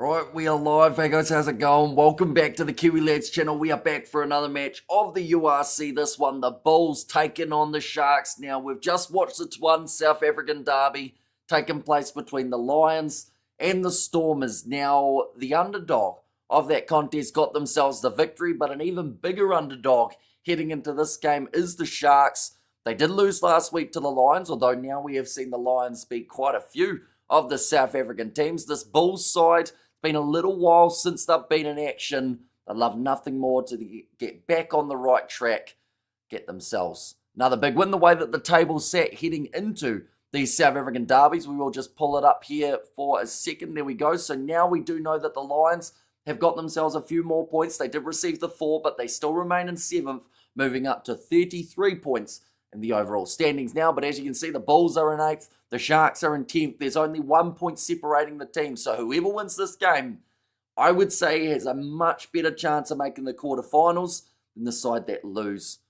Right, we are live. Hey guys, how's it going? Welcome back to the Kiwi Lads channel. We are back for another match of the URC. This one, the Bulls taking on the Sharks. Now, we've just watched the one South African derby taking place between the Lions and the Stormers. Now, the underdog of that contest got themselves the victory, but an even bigger underdog heading into this game is the Sharks. They did lose last week to the Lions, although now we have seen the Lions beat quite a few of the South African teams. This Bulls side, been a little while since they've been in action. They love nothing more to get back on the right track, get themselves another big win. The way that the table sat heading into these South African derbies, we will just pull it up here for a second. There we go. So now we do know that the Lions have got themselves a few more points. They did receive the 4, but they still remain in 7th, moving up to 33 points in the overall standings now. But as you can see, the Bulls are in 8th. The Sharks are in 10th. There's only 1 point separating the teams. So whoever wins this game, I would say has a much better chance of making the quarterfinals than the side that lose.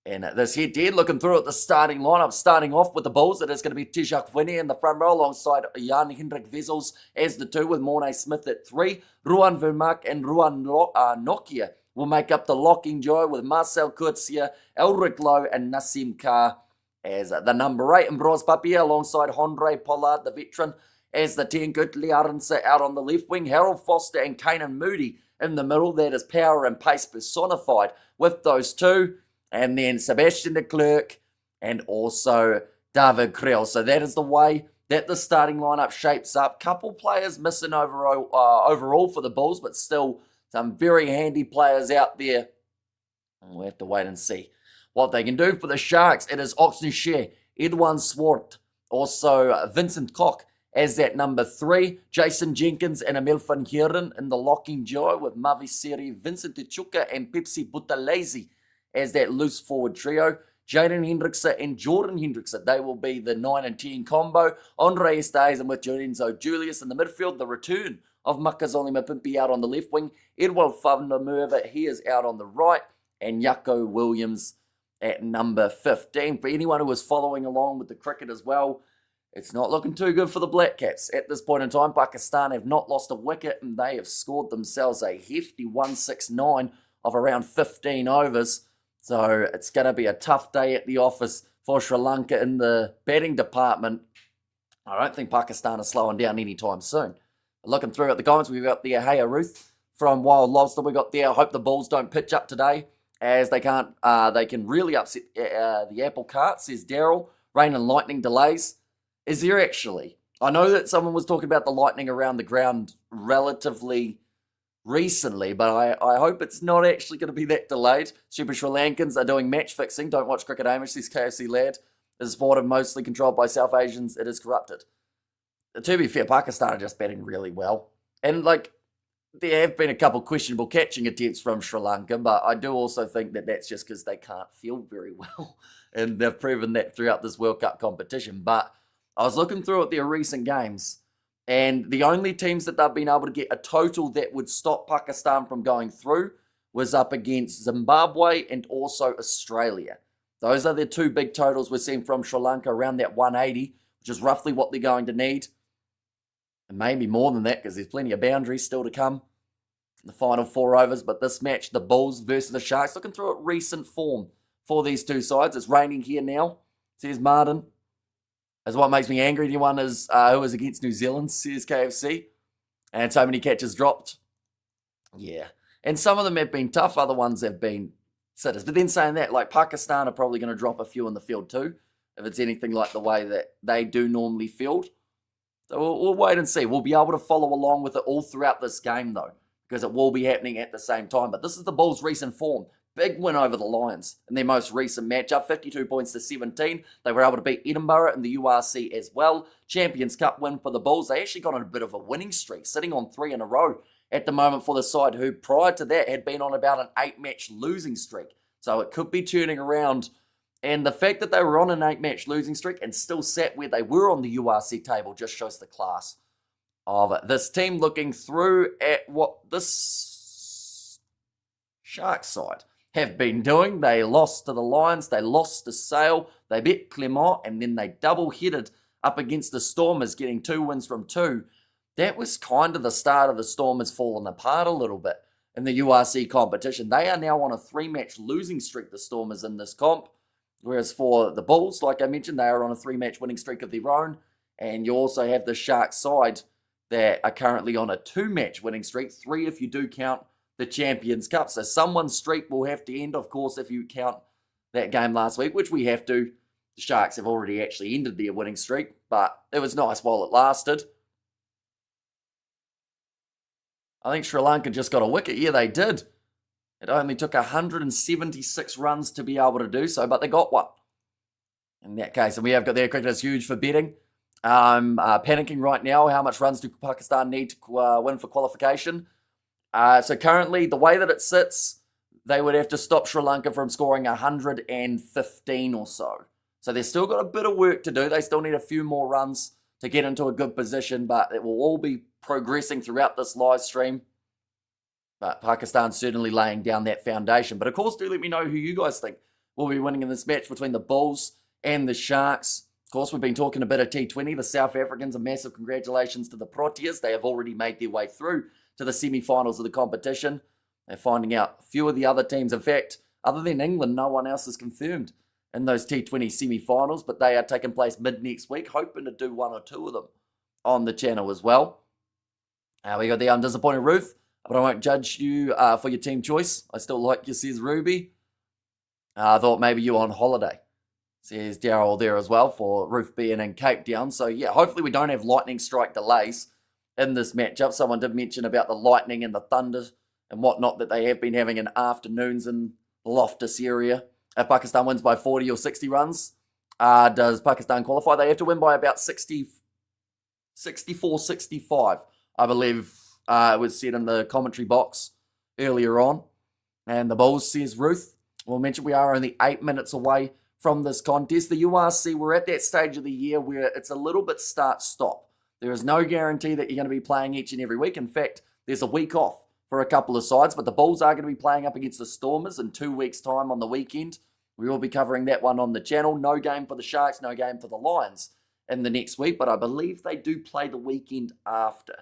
And this head-to-head, looking through at the starting lineup, starting off with the Bulls, it is going to be Tijak Vini in the front row alongside Jan Hendrik Wessels as the 2, with Mornay Smith at 3. Ruan Vermaak and Ruan Nokia will make up the locking duo with Marcel Coetzee, Elric Lowe and Nassim Carr as the number 8, and Bros Papia alongside Andre Pollard, the veteran, as the 10, Gutli Arnse out on the left wing, Harold Foster and Kanan Moody in the middle. That is power and pace personified with those 2. And then Sebastian de Klerk and also David Creel. So that is the way that the starting lineup shapes up. Couple players missing overall for the Bulls, but still some very handy players out there. We'll have to wait and see what they can do. For the Sharks, it is Oxnashare, Edwin Swart, also Vincent Koch as that number 3, Jason Jenkins and Emil van Heeren in the locking duo with Mavi Seri, Vincent Tichuka and Pepsi Buthelezi as that loose forward trio. Jaden Hendrickse and Jordan Hendrickse, they will be the 9 and 10 combo. Andre Esterhuizen with Lorenzo Julius in the midfield. The return of Makazole Mapimpi out on the left wing. Edwald van der Merwe, he is out on the right. And Jaco Williams at number 15. For anyone who is following along with the cricket as well, it's not looking too good for the Black Caps. At this point in time, Pakistan have not lost a wicket and they have scored themselves a hefty 169 of around 15 overs. So it's going to be a tough day at the office for Sri Lanka in the batting department. I don't think Pakistan is slowing down anytime soon. Looking through at the comments, we've got there, hey Ruth from Wild Lobster. We got there, I hope the Bulls don't pitch up today, as they can't. They can really upset the apple cart, says Daryl. Rain and lightning delays. Is there actually? I know that someone was talking about the lightning around the ground relatively recently, but I hope it's not actually going to be that delayed. Super Sri Lankans are doing match fixing. Don't watch cricket, Amish, says KFC Lad. It is sport mostly controlled by South Asians. It is corrupted. To be fair, Pakistan are just batting really well. And, there have been a couple questionable catching attempts from Sri Lanka, but I do also think that that's just because they can't field very well. And they've proven that throughout this World Cup competition. But I was looking through at their recent games, and the only teams that they've been able to get a total that would stop Pakistan from going through was up against Zimbabwe and also Australia. Those are the 2 big totals we're seeing from Sri Lanka, around that 180, which is roughly what they're going to need. And maybe more than that, because there's plenty of boundaries still to come in the final 4 overs. But this match, the Bulls versus the Sharks, looking through at recent form for these 2 sides. It's raining here now, says Martin. That's what makes me angry. Anyone who is against New Zealand, says KFC. And so many catches dropped. Yeah. And some of them have been tough. Other ones have been sitters. But then saying that, Pakistan are probably going to drop a few in the field too, if it's anything like the way that they do normally field. So we'll wait and see. We'll be able to follow along with it all throughout this game, though, because it will be happening at the same time. But this is the Bulls' recent form. Big win over the Lions in their most recent matchup, 52 points to 17. They were able to beat Edinburgh in the URC as well. Champions Cup win for the Bulls. They actually got on a bit of a winning streak, sitting on 3 in a row at the moment for the side, who prior to that had been on about an 8-match losing streak. So it could be turning around. And the fact that they were on an 8-match losing streak and still sat where they were on the URC table just shows the class of this team. Looking through at what this Sharks side have been doing. They lost to the Lions, they lost to Sale, they beat Clermont, and then they double-headed up against the Stormers, getting 2 wins from 2. that was kind of the start of the Stormers falling apart a little bit in the URC competition. They are now on a 3-match losing streak, the Stormers, in this comp. Whereas for the Bulls, like I mentioned, they are on a 3-match winning streak of their own. And you also have the Sharks side that are currently on a 2-match winning streak, 3 if you do count the Champions Cup. So someone's streak will have to end, of course, if you count that game last week, which we have to. The Sharks have already actually ended their winning streak, but it was nice while it lasted. I think Sri Lanka just got a wicket. Yeah, they did. It only took 176 runs to be able to do so, but they got one. In that case, and we have got their cricket is huge for betting. I'm panicking right now. How much runs do Pakistan need to win for qualification? So currently, the way that it sits, they would have to stop Sri Lanka from scoring 115 or so. So they've still got a bit of work to do. They still need a few more runs to get into a good position, but it will all be progressing throughout this live stream. But Pakistan's certainly laying down that foundation. But of course, do let me know who you guys think will be winning in this match between the Bulls and the Sharks. Of course, we've been talking a bit of T20. The South Africans, a massive congratulations to the Proteas. They have already made their way through to the semi-finals of the competition. They're finding out a few of the other teams. In fact, other than England, no one else is confirmed in those T20 semi-finals, but they are taking place mid-next week, hoping to do 1 or 2 of them on the channel as well. We got the undisappointed Ruth, but I won't judge you for your team choice. I still like you, says Ruby. I thought maybe you on holiday, says Daryl there as well, for Ruth being in Cape Town. So yeah, hopefully we don't have lightning strike delays in this matchup. Someone did mention about the lightning and the thunder and whatnot that they have been having in afternoons in the Loftus area. If Pakistan wins by 40 or 60 runs, does Pakistan qualify? They have to win by about 64, 65, I believe it was said in the commentary box earlier on. And the Bulls, says Ruth. We'll mention we are only 8 minutes away from this contest. The URC, we're at that stage of the year where it's a little bit start-stop. There is no guarantee that you're going to be playing each and every week. In fact, there's a week off for a couple of sides, but the Bulls are going to be playing up against the Stormers in 2 weeks' time on the weekend. We will be covering that one on the channel. No game for the Sharks, no game for the Lions in the next week, but I believe they do play the weekend after.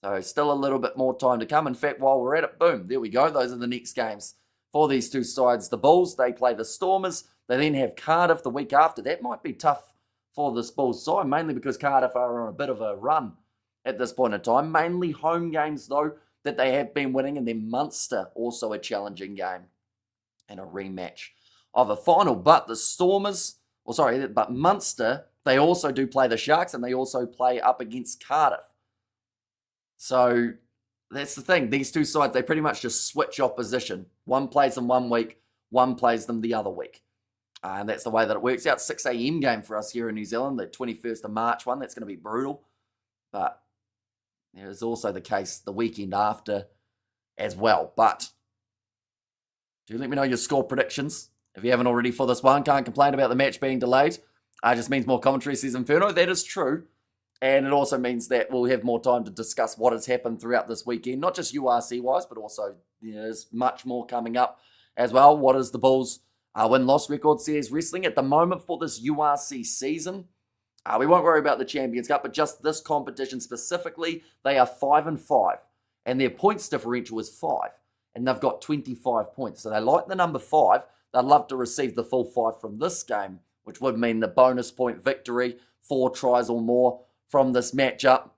So still a little bit more time to come. In fact, while we're at it, boom, there we go. Those are the next games for these two sides. The Bulls, they play the Stormers. They then have Cardiff the week after. That might be tough for this Bulls side, mainly because Cardiff are on a bit of a run at this point in time. Mainly home games, though, that they have been winning, and then Munster, also a challenging game and a rematch of a final. But the Stormers, but Munster, they also do play the Sharks, and they also play up against Cardiff. So that's the thing. These two sides, they pretty much just switch opposition. One plays them 1 week, one plays them the other week. And that's the way that it works out. 6 a.m. game for us here in New Zealand, the 21st of March one. That's going to be brutal. But there is also the case the weekend after as well. But do let me know your score predictions if you haven't already for this one. Can't complain about the match being delayed. It just means more commentary, says Inferno. That is true. And it also means that we'll have more time to discuss what has happened throughout this weekend. Not just URC-wise, but also there's much more coming up as well. What is the Bulls' win-loss record, says Wrestling. At the moment for this URC season, we won't worry about the Champions Cup, but just this competition specifically, they are 5-5. And their points differential is 5. And they've got 25 points. So they like the number 5. They'd love to receive the full 5 from this game, which would mean the bonus point victory, 4 tries or more from this matchup.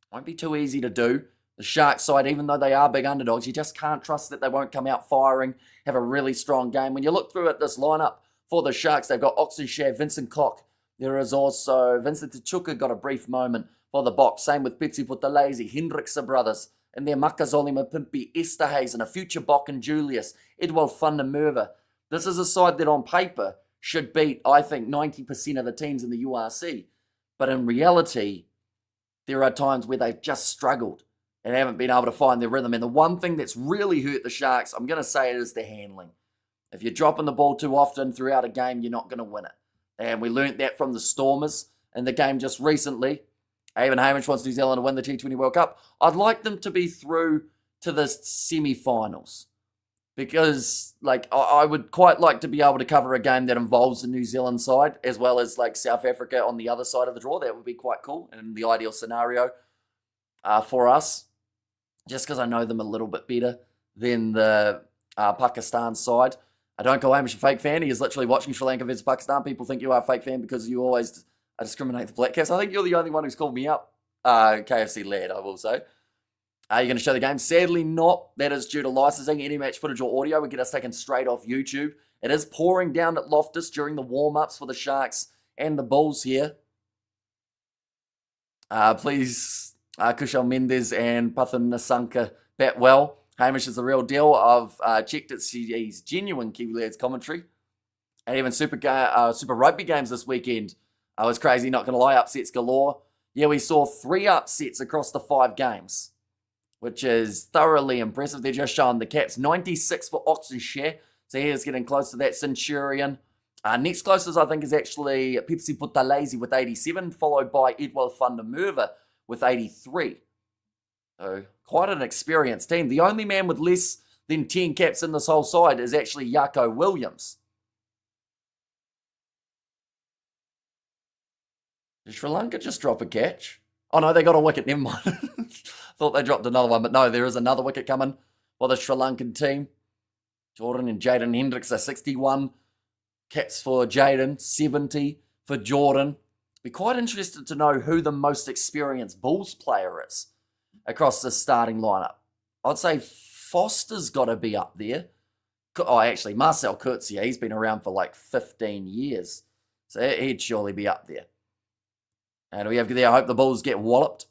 Won't be too easy to do. The Sharks side, even though they are big underdogs, you just can't trust that they won't come out firing, have a really strong game. When you look through at this lineup for the Sharks, they've got Oxenshare, Vincent Koch. There is also Vincent Tachuka got a brief moment for the box. Same with Pepsi Putalese, Hendrickse brothers, and their Makazoli Mapimpi, Esterhazy, and a future Bok and Julius, Edwald van der Merwe. This is a side that on paper should beat, I think, 90% of the teams in the URC. But in reality, there are times where they've just struggled and haven't been able to find their rhythm. And the one thing that's really hurt the Sharks, I'm going to say it, is the handling. If you're dropping the ball too often throughout a game, you're not going to win it. And we learnt that from the Stormers in the game just recently. Eamon Hamish wants New Zealand to win the T20 World Cup. I'd like them to be through to the semi-finals. Because, I would quite like to be able to cover a game that involves the New Zealand side, as well as, South Africa on the other side of the draw. That would be quite cool in the ideal scenario. for us, just because I know them a little bit better than the Pakistan side. I don't call Hamish a fake fan. He is literally watching Sri Lanka versus Pakistan. People think you are a fake fan because you always discriminate the Black Caps. I think you're the only one who's called me up, KFC lad, I will say. Are you going to show the game? Sadly not. That is due to licensing. Any match footage or audio would get us taken straight off YouTube. It is pouring down at Loftus during the warm-ups for the Sharks and the Bulls here. Please, Kushal Mendes and Pathan Nasanka bat well. Hamish is the real deal. I've checked it. He's genuine Kiwi Lads commentary. And even Super Rugby games this weekend. I was crazy, not going to lie. Upsets galore. Yeah, we saw 3 upsets across the 5 games, which is thoroughly impressive. They're just showing the caps. 96 for Oxenshire. So he is getting close to that Centurion. Next closest, I think, is actually Pepsi Putalese with 87, followed by Edward van der Merwe with 83. So quite an experienced team. The only man with less than 10 caps in this whole side is actually Yako Williams. Did Sri Lanka just drop a catch? Oh no, they got a wicket, never mind. Thought they dropped another one, but no, there is another wicket coming for the Sri Lankan team. Jordan and Jaden Hendricks are 61. Caps for Jaden, 70 for Jordan. Be quite interested to know who the most experienced Bulls player is across the starting lineup. I'd say Foster's got to be up there. Oh, actually, Marcel Kurtzia, he's been around for like 15 years. So he'd surely be up there. And we have there, I hope the Bulls get walloped.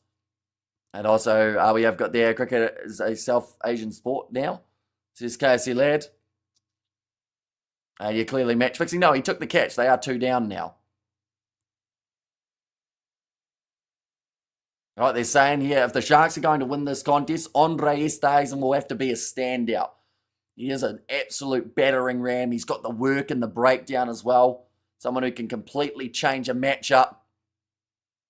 And also, we have got there, cricket is a South Asian sport now. Says KSC lad. You're clearly match fixing. No, he took the catch. They are 2 down now. All right, they're saying here, if the Sharks are going to win this contest, Andre Esterhuizen will have to be a standout. He is an absolute battering ram. He's got the work and the breakdown as well. Someone who can completely change a matchup.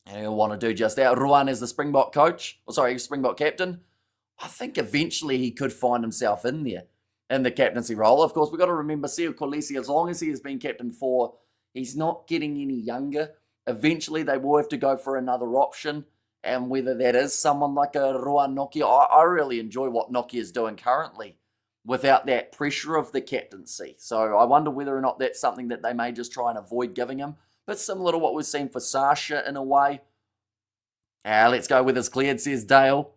And he'll want to do just that. Ruan is the Springbok coach. Springbok captain. I think eventually he could find himself in there in the captaincy role. Of course, we've got to remember Seo Kolisi, as long as he has been captain for, he's not getting any younger. Eventually, they will have to go for another option. And whether that is someone like a Ruan Nokia, I really enjoy what Nokia is doing currently without that pressure of the captaincy. So I wonder whether or not that's something that they may just try and avoid giving him. But similar to what we've seen for Sasha in a way. Let's go, weather's cleared, says Dale.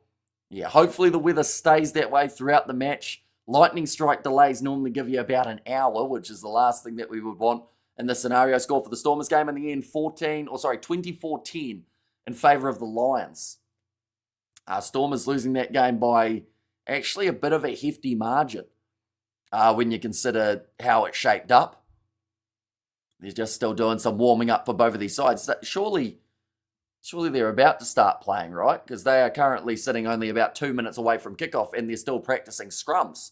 Yeah, hopefully the weather stays that way throughout the match. Lightning strike delays normally give you about an hour, which is the last thing that we would want in this scenario. Score for the Stormers game in the end, 24-10 in favour of the Lions. Stormers losing that game by actually a bit of a hefty margin when you consider how it shaped up. They're just still doing some warming up for both of these sides. Surely they're about to start playing, right? Because they are currently sitting only about 2 minutes away from kickoff and they're still practicing scrums.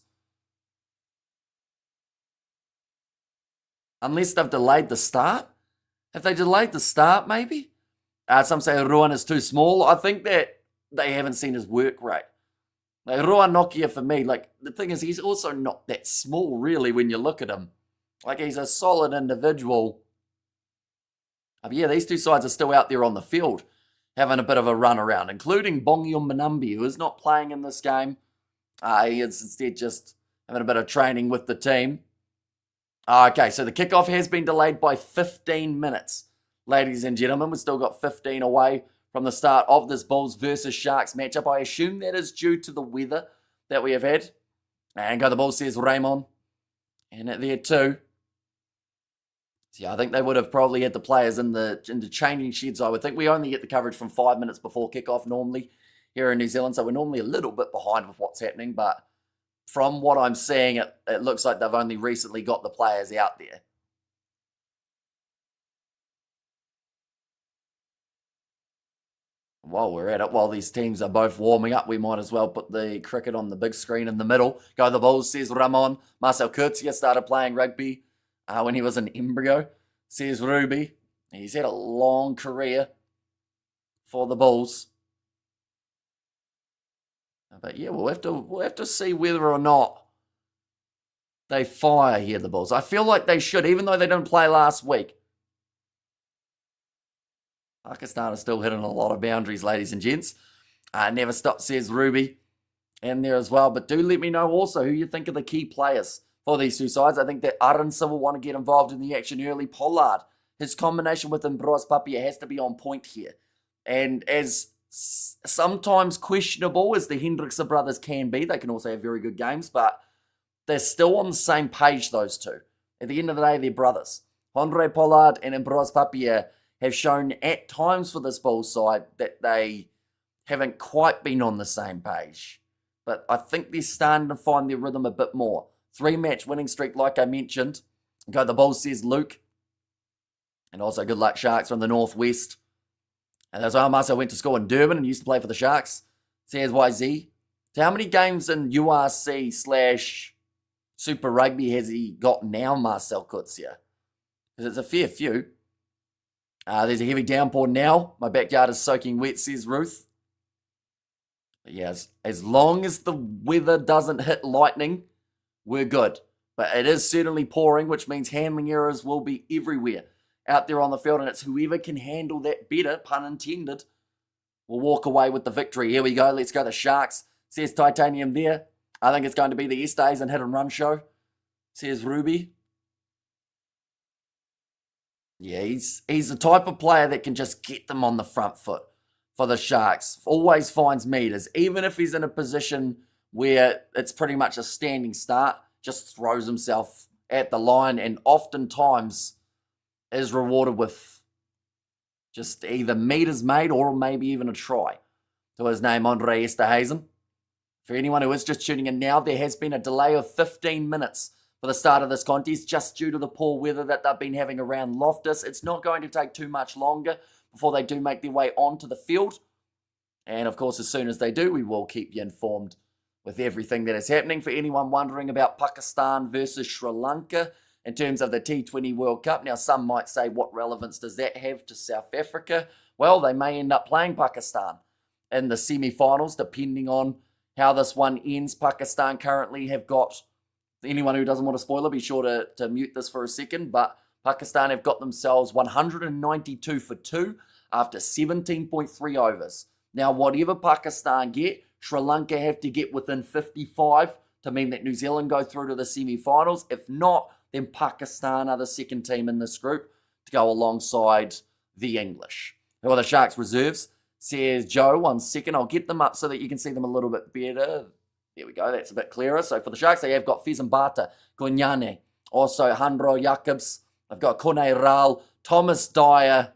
Unless they've delayed the start. Have they delayed the start, maybe? Some say Ruan is too small. I think that they haven't seen his work rate. Like Ruan Nokia, for me, like the thing is, he's also not that small, really, when you look at him. Like, he's a solid individual. But yeah, these two sides are still out there on the field, having a bit of a run around, including Bongium Manambi, who is not playing in this game. He is instead just having a bit of training with the team. Okay, so the kickoff has been delayed by 15 minutes. Ladies and gentlemen, we've still got 15 away from the start of this Bulls versus Sharks matchup. I assume that is due to the weather that we have had. And go the Bulls, says Raymond. And there too. So yeah, I think they would have probably had the players in the changing sheds. I would think we only get the coverage from 5 minutes before kickoff normally here in New Zealand. So we're normally a little bit behind with what's happening. But from what I'm seeing, it looks like they've only recently got the players out there. While we're at it, while these teams are both warming up, we might as well put the cricket on the big screen in the middle. Go the Bulls, says Ramon. Marcel Kurtzia started playing rugby when he was an embryo, says Ruby. He's had a long career for the Bulls. But yeah, we'll have to see whether or not they fire here, the Bulls. I feel like they should, even though they didn't play last week. Pakistan is still hitting a lot of boundaries, ladies and gents. Never stop, says Ruby. And there as well. But do let me know also who you think are the key players for these two sides. I think that Aransa will want to get involved in the action early. Pollard, his combination with Ambros Papia has to be on point here. And as sometimes questionable as the Hendrickson brothers can be, they can also have very good games, but they're still on the same page, those two. At the end of the day, they're brothers. Andre Pollard and Ambros Papia have shown at times for this Bulls side that they haven't quite been on the same page. But I think they're starting to find their rhythm a bit more. 3-match winning streak, like I mentioned. Go the Bulls, says Luke. And also good luck, Sharks from the Northwest. And that's why Marcel went to school in Durban and used to play for the Sharks. Says YZ. So how many games in URC/Super Rugby has he got now, Marcel Kutsia? Because it's a fair few. There's a heavy downpour now. My backyard is soaking wet, says Ruth. But yeah, as long as the weather doesn't hit lightning, we're good. But it is certainly pouring, which means handling errors will be everywhere out there on the field, and it's whoever can handle that better, pun intended, will walk away with the victory. Here we go. Let's go the Sharks. Says Titanium there. I think it's going to be the Estays and Hit and Run show. Says Ruby. Yeah, he's the type of player that can just get them on the front foot for the Sharks. Always finds meters. Even if he's in a position where it's pretty much a standing start, just throws himself at the line and oftentimes is rewarded with just either meters made or maybe even a try. To his name, Andre Esterhazen. For anyone who is just tuning in now, there has been a delay of 15 minutes for the start of this contest, just due to the poor weather that they've been having around Loftus. It's not going to take too much longer before they do make their way onto the field. And of course, as soon as they do, we will keep you informed with everything that is happening. For anyone wondering about Pakistan versus Sri Lanka in terms of the T20 World Cup, now some might say, what relevance does that have to South Africa? Well, they may end up playing Pakistan in the semi-finals, depending on how this one ends. Pakistan currently have got, anyone who doesn't want a spoiler, be sure to mute this for a second, but Pakistan have got themselves 192 for 2 after 17.3 overs. Now, whatever Pakistan get, Sri Lanka have to get within 55 to mean that New Zealand go through to the semi-finals. If not, then Pakistan are the second team in this group to go alongside the English. Who are the Sharks reserves? Says Joe, 1 second. I'll get them up so that you can see them a little bit better. There we go. That's a bit clearer. So for the Sharks, they have got Fezambata, Gunyane, also Handro Jacobs. I've got Kone Ral, Thomas Dyer,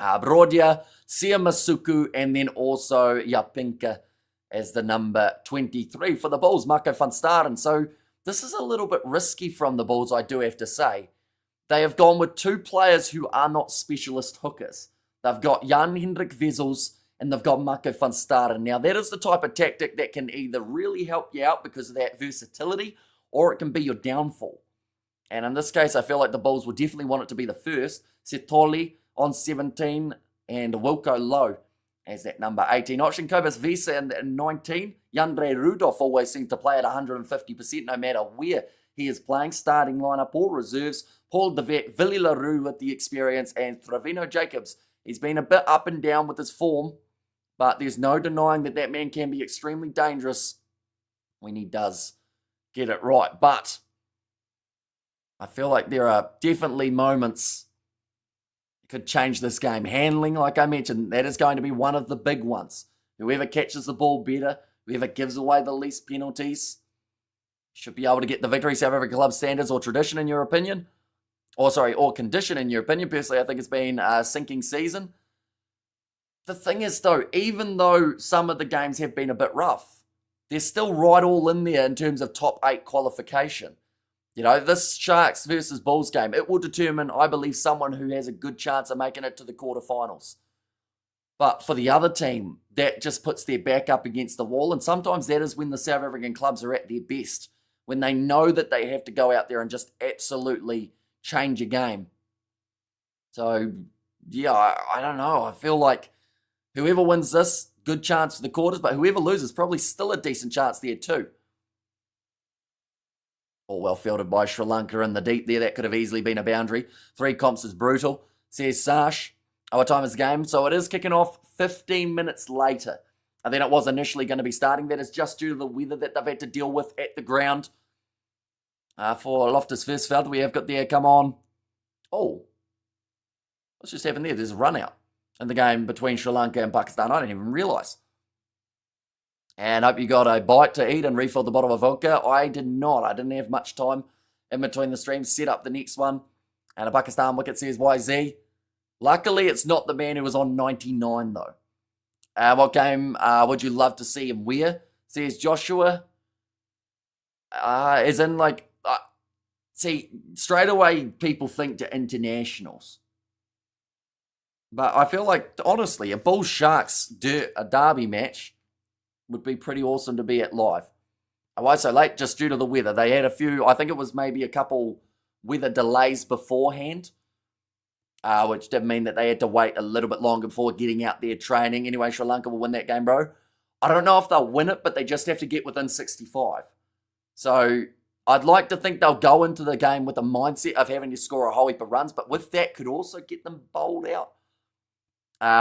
Brodia, Sia Masuku, and then also Yapinka as the number 23 for the Bulls, Marco van Staren. So this is a little bit risky from the Bulls, I do have to say. They have gone with 2 players who are not specialist hookers. They've got Jan Hendrik Wessels and they've got Marco van Staren. Now, that is the type of tactic that can either really help you out because of that versatility, or it can be your downfall. And in this case, I feel like the Bulls will definitely want it to be the first. Setoli on 17 and Wilco Low as that number 18 option. Kobus Visa in 19. Yandre Rudolph always seems to play at 150% no matter where he is playing. Starting lineup or reserves. Paul De Vet, Villy LaRue with the experience, and Travino Jacobs. He's been a bit up and down with his form, but there's no denying that that man can be extremely dangerous when he does get it right. But I feel like there are definitely moments that could change this game. Handling, like I mentioned, that is going to be one of the big ones. Whoever catches the ball better, whoever gives away the least penalties, should be able to get the victory. South African club standards or tradition, in your opinion? Or condition, in your opinion? Personally, I think it's been a sinking season. The thing is, though, even though some of the games have been a bit rough, they're still right all in there in terms of top 8 qualification. You know, this Sharks versus Bulls game, it will determine, I believe, someone who has a good chance of making it to the quarterfinals. But for the other team, that just puts their back up against the wall. And sometimes that is when the South African clubs are at their best, when they know that they have to go out there and just absolutely change a game. So, yeah, I don't know. I feel like whoever wins this, good chance for the quarters, but whoever loses, probably still a decent chance there too. All well fielded by Sri Lanka in the deep there. That could have easily been a boundary. 3 comps is brutal, says Sash. What time is the game? So it is kicking off 15 minutes later And then it was initially going to be starting. That is just due to the weather that they've had to deal with at the ground. For Loftus Versfeld, we have got there, come on. Oh, what's just happened there? There's a run out in the game between Sri Lanka and Pakistan. I didn't even realise. And hope you got a bite to eat and refilled the bottle of vodka. I did not. I didn't have much time in between the streams. Set up the next one. And a Pakistan wicket says YZ. Luckily, it's not the man who was on 99, though. What game would you love to see him wear? Says Joshua. As in, like, see, straight away people think to internationals. But I feel like, honestly, a Bulls Sharks a derby match would be pretty awesome to be at live. Why so late? Just due to the weather. They had a few, I think it was maybe a couple weather delays beforehand, which did mean that they had to wait a little bit longer before getting out there training. Anyway, Sri Lanka will win that game, bro. I don't know if they'll win it, but they just have to get within 65. So I'd like to think they'll go into the game with a mindset of having to score a whole heap of runs, but with that could also get them bowled out.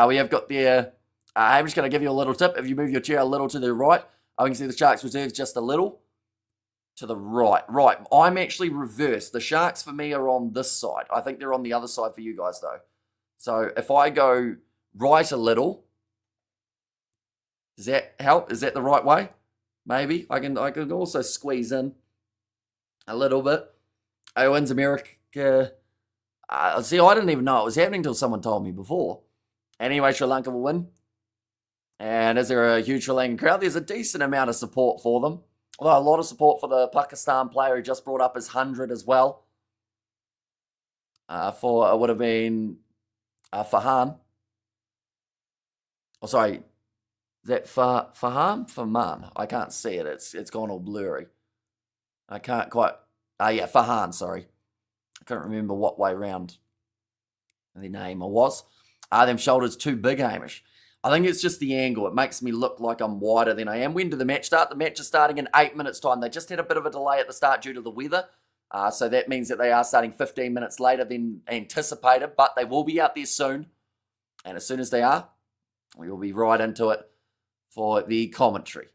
We have got there, I'm just going to give you a little tip. If you move your chair a little to the right, I can see the Sharks reserves just a little to the right. Right, I'm actually reversed. The Sharks for me are on this side. I think they're on the other side for you guys though. So if I go right a little, does that help? Is that the right way? Maybe. I can also squeeze in a little bit. Owens, America. See, I didn't even know it was happening until someone told me before. Anyway, Sri Lanka will win. And is there a huge Sri Lankan crowd? There's a decent amount of support for them. Although a lot of support for the Pakistan player who just brought up his 100 as well. For it would have been Farhan. Oh, sorry. Is that Farhan? Farman. I can't see it. It's gone all blurry. I can't quite. Yeah, Farhan, sorry. I couldn't remember what way round the name was. Them shoulders too big, Hamish. I think it's just the angle. It makes me look like I'm wider than I am. When did the match start? The match is starting in 8 minutes' time. They just had a bit of a delay at the start due to the weather. So that means that they are starting 15 minutes later than anticipated, but they will be out there soon. And as soon as they are, we will be right into it for the commentary.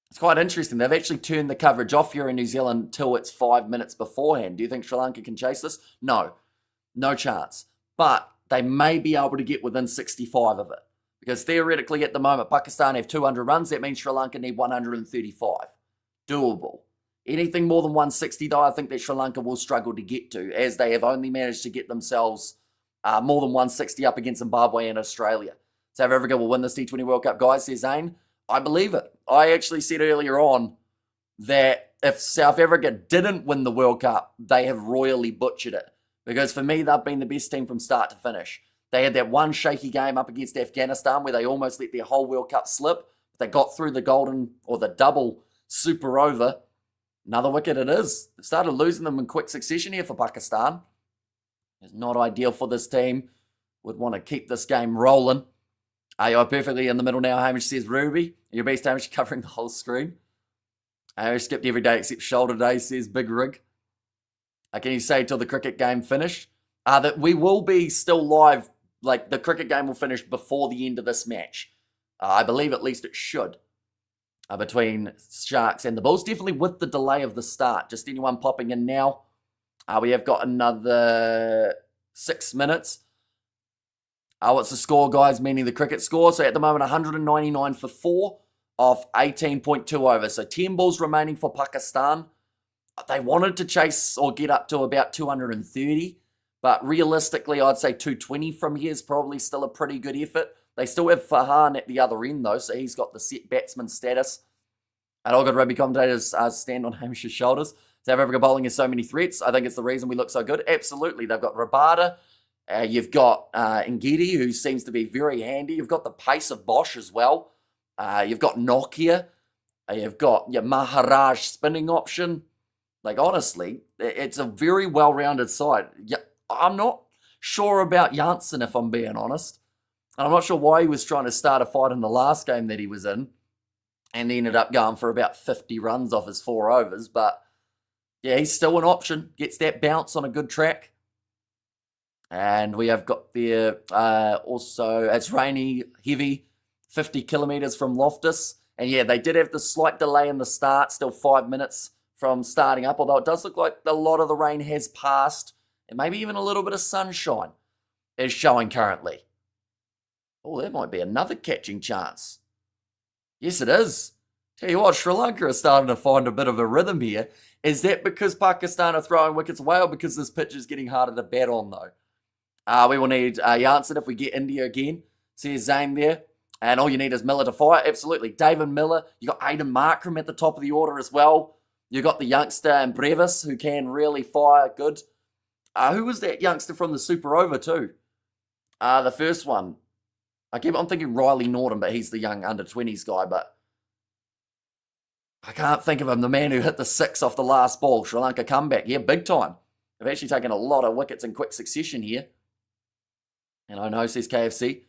It's quite interesting. They've actually turned the coverage off here in New Zealand till it's 5 minutes beforehand. Do you think Sri Lanka can chase this? No. No chance. But they may be able to get within 65 of it. Because theoretically at the moment, Pakistan have 200 runs. That means Sri Lanka need 135. Doable. Anything more than 160 though, I think that Sri Lanka will struggle to get to, as they have only managed to get themselves more than 160 up against Zimbabwe and Australia. South Africa will win this T20 World Cup, guys, says Zane. I believe it. I actually said earlier on that if South Africa didn't win the World Cup, they have royally butchered it. Because for me, they've been the best team from start to finish. They had that one shaky game up against Afghanistan where they almost let their whole World Cup slip. They got through the golden or the double super over. Another wicket it is. They started losing them in quick succession here for Pakistan. It's not ideal for this team. Would want to keep this game rolling. You're perfectly in the middle now, Hamish says Ruby. Your best, Hamish, covering the whole screen. Hamish skipped every day except shoulder day, says Big Rig. Can you say till the cricket game finish? That we will be still live, like the cricket game will finish before the end of this match. I believe at least it should. Between Sharks and the Bulls. Definitely with the delay of the start. Just anyone popping in now. We have got another 6 minutes. What's the score, guys? Meaning the cricket score. So at the moment, 199 for 4 off 18.2 overs. So 10 balls remaining for Pakistan. They wanted to chase or get up to about 230. But realistically, I'd say 220 from here is probably still a pretty good effort. They still have Farhan at the other end, though, so he's got the set batsman status. And all good rugby commentators stand on Hamish's shoulders. South Africa bowling has so many threats. I think it's the reason we look so good. Absolutely. They've got Rabada. You've got Ngidi, who seems to be very handy. You've got the pace of Bosch as well. You've got Nokia. You've got your Maharaj spinning option. Like, honestly, it's a very well-rounded side. Yeah, I'm not sure about Janssen, if I'm being honest. And I'm not sure why he was trying to start a fight in the last game that he was in. And he ended up going for about 50 runs off his 4 overs. But, yeah, he's still an option. Gets that bounce on a good track. And we have got there also, it's rainy, heavy, 50 kilometres from Loftus. And yeah, they did have the slight delay in the start, still 5 minutes from starting up, although it does look like a lot of the rain has passed, and maybe even a little bit of sunshine is showing currently. Oh, that might be another catching chance. Yes, it is. Tell you what, Sri Lanka are starting to find a bit of a rhythm here. Is that because Pakistan are throwing wickets away, or because this pitch is getting harder to bat on, though? We will need Janssen if we get India again. See Zayn there. And all you need is Miller to fire. Absolutely. David Miller. You got Aidan Markram at the top of the order as well. You got the youngster and Brevis, who can really fire good. Who was that youngster from the Super Over too? The first one. I'm thinking Riley Norton, but he's the young under-20s guy, but I can't think of him. The man who hit the 6 off the last ball. Sri Lanka comeback. Yeah, big time. They've actually taken a lot of wickets in quick succession here. And I know, says KFC.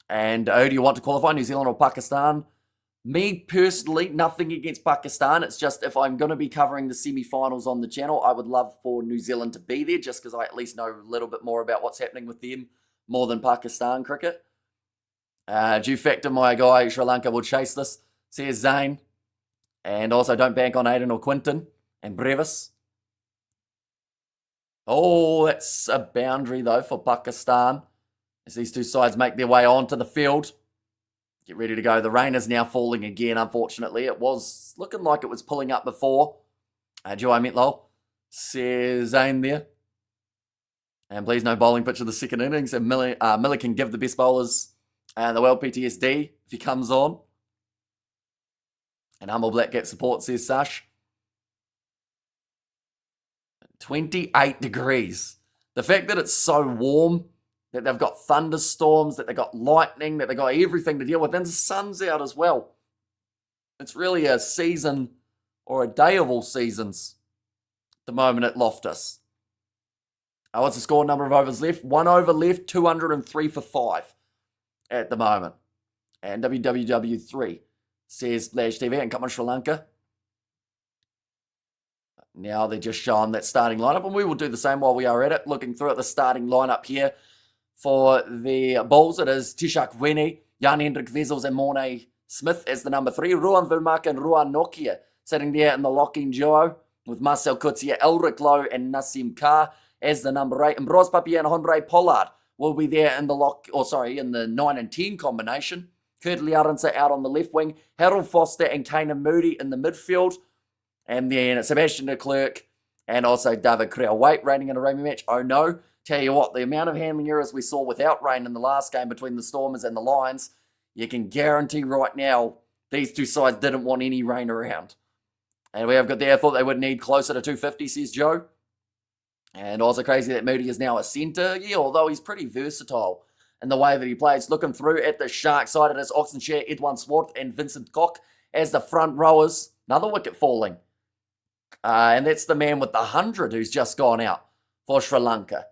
And who do you want to qualify, New Zealand or Pakistan? Me, personally, nothing against Pakistan. It's just if I'm going to be covering the semi-finals on the channel, I would love for New Zealand to be there, just because I at least know a little bit more about what's happening with them, more than Pakistan cricket. Due factor, my guy, Sri Lanka will chase this, says Zane. And also don't bank on Aiden or Quinton and Brevis. Oh, that's a boundary, though, for Pakistan, as these two sides make their way onto the field. Get ready to go. The rain is now falling again, unfortunately. It was looking like it was pulling up before. Joe Metlow says Zane there. And please no bowling pitch of the second innings. And Miller can give the best bowlers the world PTSD if he comes on. And Humble Black gets support, says Sash. 28 degrees. The fact that it's so warm, that they've got thunderstorms, that they've got lightning, that they've got everything to deal with, and the sun's out as well. It's really a season, or a day of all seasons, at the moment at Loftus. What's the score? Number of overs left? 1 over left, 203 for 5 at the moment. And WWW3 says Lash TV, and come on Sri Lanka. Now they're just showing that starting lineup, and we will do the same while we are at it. Looking through at the starting lineup here for the Bulls, it is Tishak Veni, Jan Hendrik Wessels and Mornay Smith as the number 3. Ruan Vilmark and Ruan Nokia sitting there in the locking duo with Marcel Kutsia, Elric Lowe and Nassim Carr as the number 8. And Bros Papier and Andre Pollard will be there in the in the 9 and 10 combination. Kurt Liarensa out on the left wing, Harold Foster and Kanan Moody in the midfield. And then Sebastian de Klerk and also David Creel. Wait, raining in a rugby match? Oh no. Tell you what, the amount of handling errors we saw without rain in the last game between the Stormers and the Lions, you can guarantee right now these two sides didn't want any rain around. And we have got there, I thought they would need closer to 250, says Joe. And also crazy that Moody is now a centre. Yeah, although he's pretty versatile in the way that he plays. Looking through at the Shark side, it is Oxenshire, Edwin Swart and Vincent Koch as the front rowers. Another wicket falling. And that's the man with the 100 who's just gone out for Sri Lanka.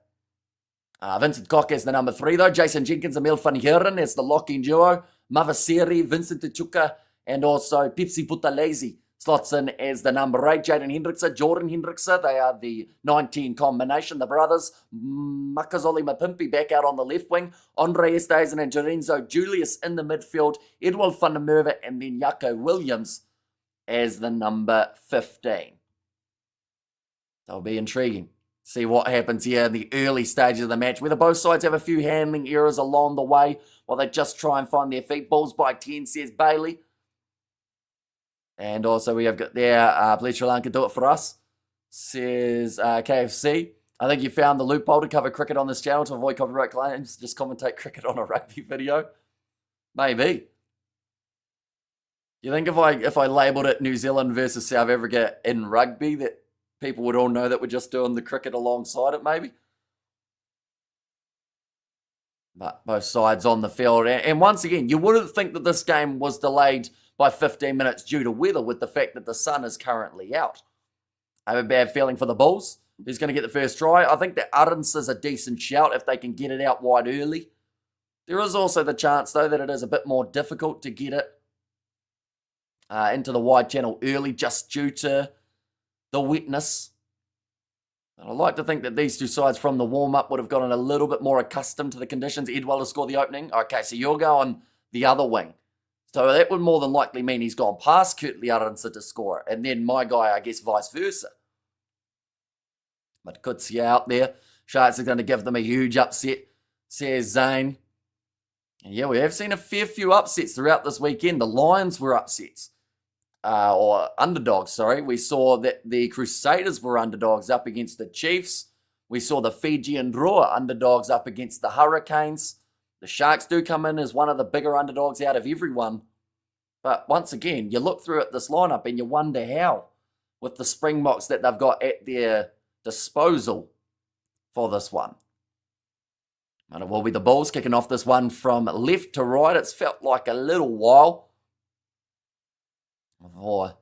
Vincent Koch as the number 3 though. Jason Jenkins and Emil van Heeren as the locking duo. Mavaseri, Vincent Tuchuka and also Pipsi Putalezi slots in as the number 8. Jaden Hendrickse, Jordan Hendrickse. They are the 19 combination. The brothers, Makazoli Mapimpi back out on the left wing. Andre Estesen and Lorenzo Julius in the midfield. Edward van der Merwe and then Jaco Williams as the number 15. That'll be intriguing. See what happens here in the early stages of the match, whether both sides have a few handling errors along the way while they just try and find their feet. Bulls by 10, says Bailey. And also we have got there, please Sri Lanka do it for us, says KFC. I think you found the loophole to cover cricket on this channel to avoid copyright claims. Just commentate cricket on a rugby video. Maybe. You think if I labelled it New Zealand versus South Africa in rugby, that people would all know that we're just doing the cricket alongside it, maybe? But both sides on the field. And once again, you wouldn't think that this game was delayed by 15 minutes due to weather with the fact that the sun is currently out. I have a bad feeling for the Bulls. Who's going to get the first try? I think that Arons is a decent shout if they can get it out wide early. There is also the chance, though, that it is a bit more difficult to get it into the wide channel early just due to the wetness. I'd like to think that these two sides from the warm-up would have gotten a little bit more accustomed to the conditions. Edwell to score the opening. Okay, so you're going the other wing. So that would more than likely mean he's gone past Kurt Liaransa to score it. And then my guy, I guess, vice versa. But Kutsia out there. Sharks are going to give them a huge upset, says Zane. And yeah, we have seen a fair few upsets throughout this weekend. The Lions were upsets. Or underdogs, sorry. We saw that the Crusaders were underdogs up against the Chiefs. We saw the Fijian Roar underdogs up against the Hurricanes. The Sharks do come in as one of the bigger underdogs out of everyone. But once again, you look through at this lineup and you wonder how, with the Springboks that they've got at their disposal for this one. And it will be the Bulls kicking off this one from left to right. It's felt like a little while before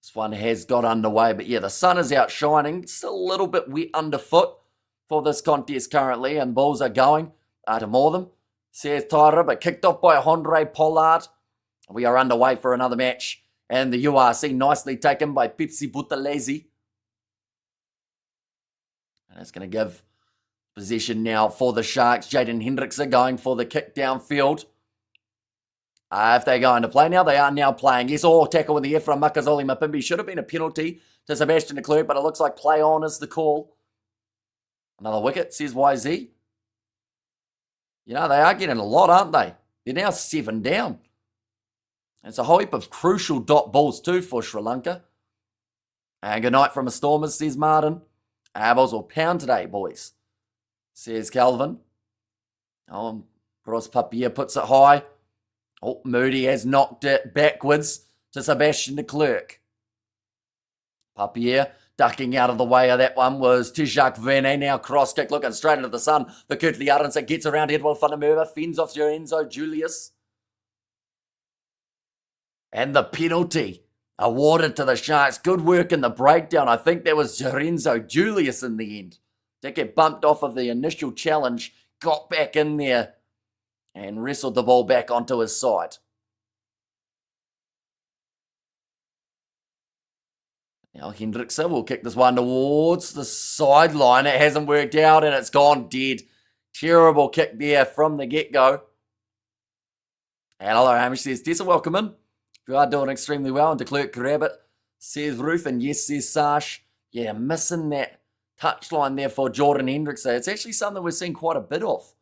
this one has got underway. But yeah, the sun is out shining. Still a little bit wet underfoot for this contest currently. And the Bulls are going to more them, says Tyra, but kicked off by Andre Pollard. We are underway for another match. And the URC nicely taken by Pepsi Buthelezi. And it's going to give possession now for the Sharks. Jaden Hendrickson going for the kick downfield. If they're going to play now, they are now playing. Yes, tackle with the Ephraim Makazole Mapimbi. Should have been a penalty to Sebastian de Klerk, but it looks like play on is the call. Another wicket, says YZ. You know, they are getting a lot, aren't they? They're now 7 down. It's a whole heap of crucial dot balls too for Sri Lanka. And good night from a Stormers, says Martin. Balls will pound today, boys, says Calvin. Ross Papier puts it high. Moody has knocked it backwards to Sebastian de Klerk. Papier ducking out of the way of that one was Tijak Verne. Now cross kick looking straight into the sun. The Kurt Liaransa gets around Edwell Funamura. Fends off Lorenzo Julius. And the penalty awarded to the Sharks. Good work in the breakdown. I think that was Lorenzo Julius in the end. Did get bumped off of the initial challenge. Got back in there. And wrestled the ball back onto his side. Now Hendrickson will kick this one towards the sideline. It hasn't worked out and it's gone dead. Terrible kick there from the get-go. And hello, Hamish, says Tessa, welcome in. You are doing extremely well. And de Klerk grab it, says Ruth. And yes, says Sash. Yeah, missing that touchline there for Jordan Hendrickson. It's actually something we're seeing quite a bit of.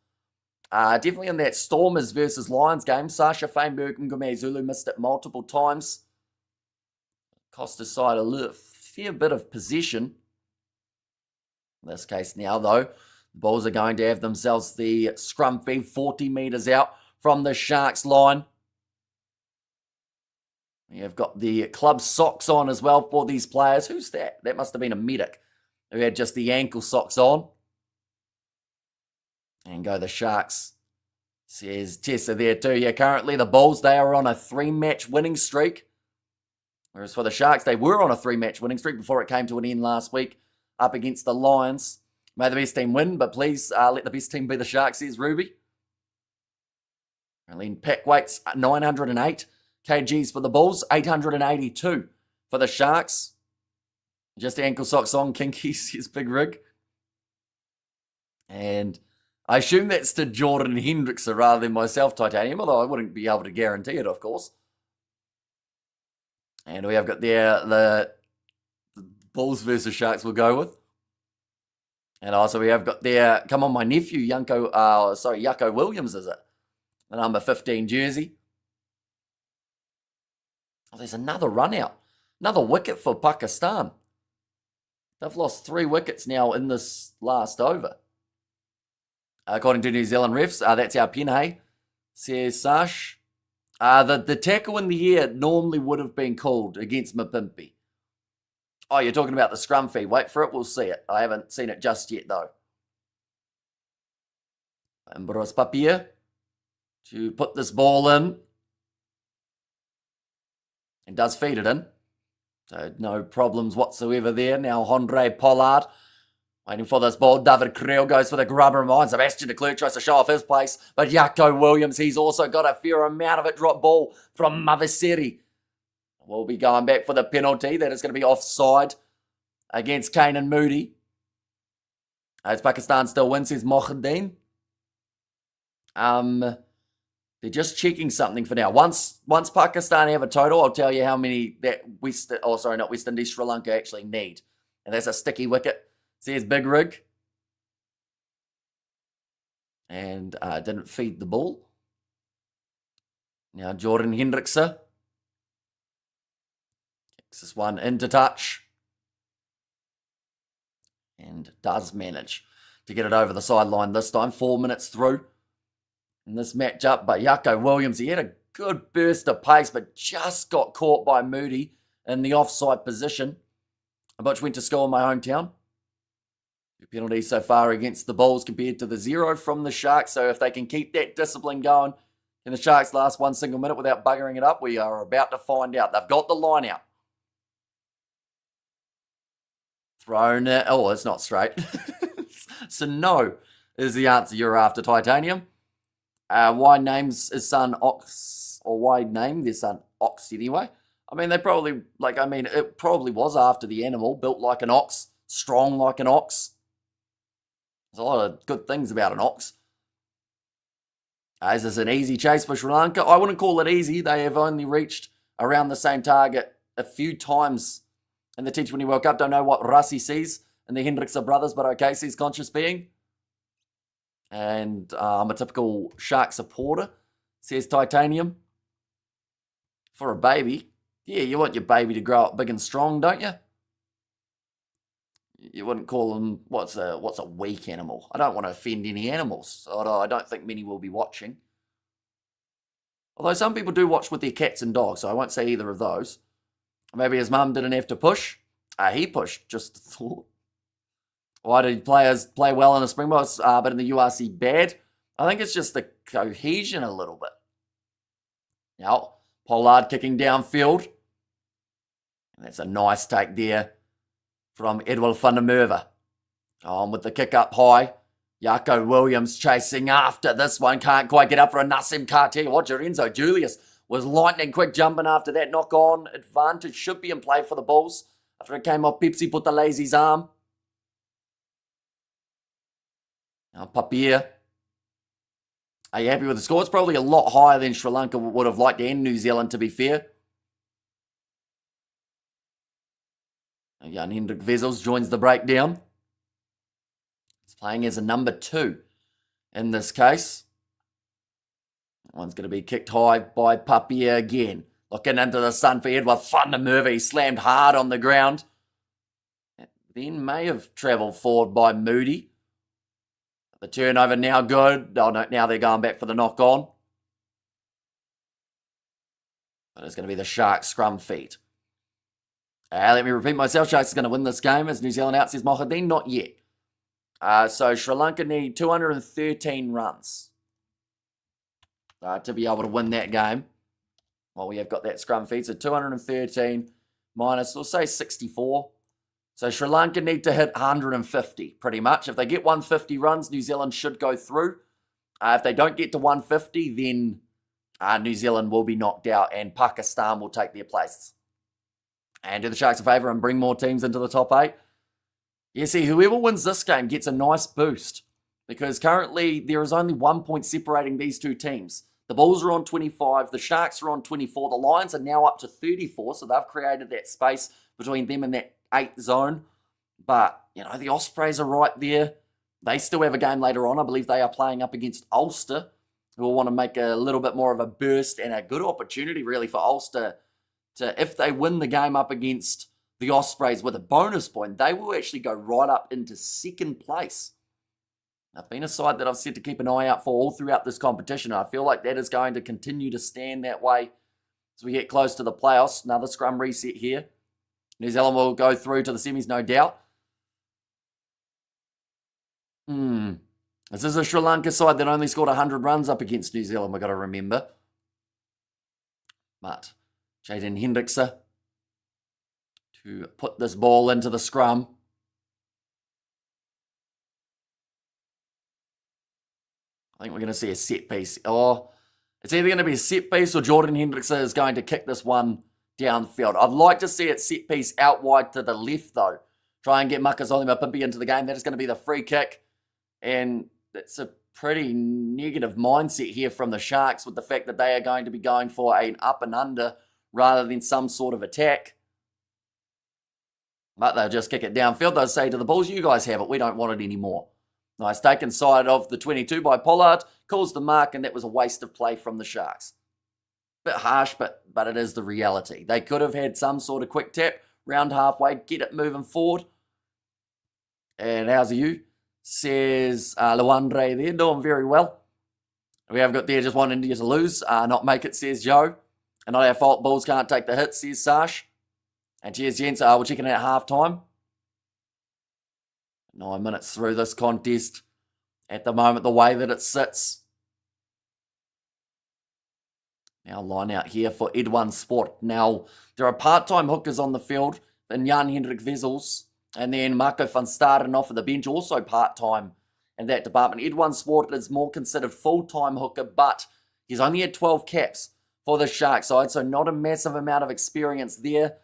Definitely in that Stormers versus Lions game. Sasha Feinberg and Ngume Zulu missed it multiple times. Cost his side a fair bit of possession. In this case now, though, the Bulls are going to have themselves the scrum feed 40 metres out from the Sharks line. You've got the club socks on as well for these players. Who's that? That must have been a medic who had just the ankle socks on. And go the Sharks, says Tessa there too. Yeah, currently the Bulls, they are on a 3-match winning streak. Whereas for the Sharks, they were on a 3-match winning streak before it came to an end last week up against the Lions. May the best team win, but please let the best team be the Sharks, says Ruby. And then pack weights, 908 kgs for the Bulls, 882 for the Sharks. Just ankle socks on, kinky, says Big Rig. And I assume that's to Jordan Hendrickson rather than myself, Titanium, although I wouldn't be able to guarantee it, of course. And we have got there the Bulls versus Sharks we'll go with. And also we have got there, come on, my nephew, Yucko Williams, is it? The number 15 jersey. Oh, there's another run out. Another wicket for Pakistan. They've lost 3 wickets now in this last over. According to New Zealand refs, that's our pin, hey, says Sash. The tackle in the air normally would have been called against Mapimpi. Oh, you're talking about the scrum feed. Wait for it, we'll see it. I haven't seen it just yet, though. And Bros Papier to put this ball in. And does feed it in. So no problems whatsoever there. Now Andre Pollard waiting for this ball. David Creel goes for the grubber mine. Sebastian de Klerk tries to show off his place. But Yucko Williams, he's also got a fair amount of it. Drop ball from Mavaseri. We'll be going back for the penalty. That is going to be offside against Kane and Moody. As Pakistan still wins, says Mohideen. They're just checking something for now. Once Pakistan have a total, I'll tell you how many that not West Indies, Sri Lanka actually need. And that's a sticky wicket. Says Big Rig. And didn't feed the ball. Now Jordan Hendrickse kicks this one into touch. And does manage to get it over the sideline this time. 4 minutes through in this matchup. But Yako Williams, he had a good burst of pace, but just got caught by Moody in the offside position. I much went to school in my hometown. 2 penalties so far against the Bulls compared to the 0 from the Sharks. So if they can keep that discipline going, can the Sharks last 1 single minute without buggering it up? We are about to find out. They've got the line out. Thrown it. Oh, it's not straight. So no is the answer you're after, Titanium. Why names his son Ox, or why name their son Ox anyway? I mean, it probably was after the animal, built like an ox, strong like an ox. There's a lot of good things about an ox. Is this an easy chase for Sri Lanka? I wouldn't call it easy. They have only reached around the same target a few times in the T20 World Cup. Don't know what Rassi sees in the Hendrickse brothers, but okay, sees conscious being. And I'm a typical Shark supporter, says Titanium. For a baby, yeah, you want your baby to grow up big and strong, don't you? You wouldn't call them, what's a weak animal? I don't want to offend any animals. I don't think many will be watching. Although some people do watch with their cats and dogs, so I won't say either of those. Maybe his mum didn't have to push. He pushed, just a thought. Why did players play well in the Springboks, but in the URC bad? I think it's just the cohesion a little bit. Now, Pollard kicking downfield. And that's a nice take there from Edwin van der Merwe. On with the kick up high. Yako Williams chasing after this one. Can't quite get up for a Nassim Carr. Tell you what, Lorenzo Julius was lightning quick jumping after that knock on. Advantage should be in play for the Bulls. After it came off, Pepsi put the lazy's arm. Now Papier. Are you happy with the score? It's probably a lot higher than Sri Lanka would have liked, and New Zealand, to be fair. Jan Hendrik Wessels joins the breakdown. He's playing as a number 2 in this case. That one's going to be kicked high by Papier again. Looking into the sun for Edward van der Merwe. He slammed hard on the ground. Then may have travelled forward by Moody. The turnover now good. Oh no, now they're going back for the knock on. But it's going to be the Sharks scrum feet. Let me repeat myself. Sharks is going to win this game as New Zealand out, says Mohideen. Not yet. So Sri Lanka need 213 runs to be able to win that game. Well, we have got that scrum feed. So 213 minus, we'll say 64. So Sri Lanka need to hit 150 pretty much. If they get 150 runs, New Zealand should go through. If they don't get to 150, then New Zealand will be knocked out and Pakistan will take their place. And do the Sharks a favour and bring more teams into the top 8. Yeah, see, whoever wins this game gets a nice boost because currently there is only 1 point separating these two teams. The Bulls are on 25, the Sharks are on 24, the Lions are now up to 34, so they've created that space between them and that 8 zone. But, you know, the Ospreys are right there. They still have a game later on. I believe they are playing up against Ulster, who will want to make a little bit more of a burst and a good opportunity, really, for Ulster to, if they win the game up against the Ospreys with a bonus point, they will actually go right up into second place. I've been a side that I've said to keep an eye out for all throughout this competition. I feel like that is going to continue to stand that way as we get close to the playoffs. Another scrum reset here. New Zealand will go through to the semis, no doubt. This is a Sri Lanka side that only scored 100 runs up against New Zealand, we've got to remember. But Jaden Hendrickse to put this ball into the scrum. I think we're going to see a set piece. Oh, it's either going to be a set piece or Jordan Hendrickse is going to kick this one downfield. I'd like to see it set piece out wide to the left, though, try and get Makazole Mapimpi into the game. That is going to be the free kick. And that's a pretty negative mindset here from the Sharks with the fact that they are going to be going for an up and under rather than some sort of attack. But they'll just kick it downfield. They'll say to the Bulls, you guys have it. We don't want it anymore. Nice take inside of the 22 by Pollard. Calls the mark, and that was a waste of play from the Sharks. Bit harsh, but it is the reality. They could have had some sort of quick tap, round halfway, get it moving forward. And how's you? Says Luandre there, doing very well. We have got there just one India to lose, not make it, says Joe. And not our fault, Bulls can't take the hit, says Sash. And cheers, gents. We're checking out half time. 9 minutes through this contest. At the moment, the way that it sits. Now line out here for Edwin Sport. Now, there are part-time hookers on the field in Jan Hendrik Vessels. And then Marco van Staden off of the bench, also part-time in that department. Edwin Sport is more considered full-time hooker, but he's only had 12 caps for the Shark side, so not a massive amount of experience there.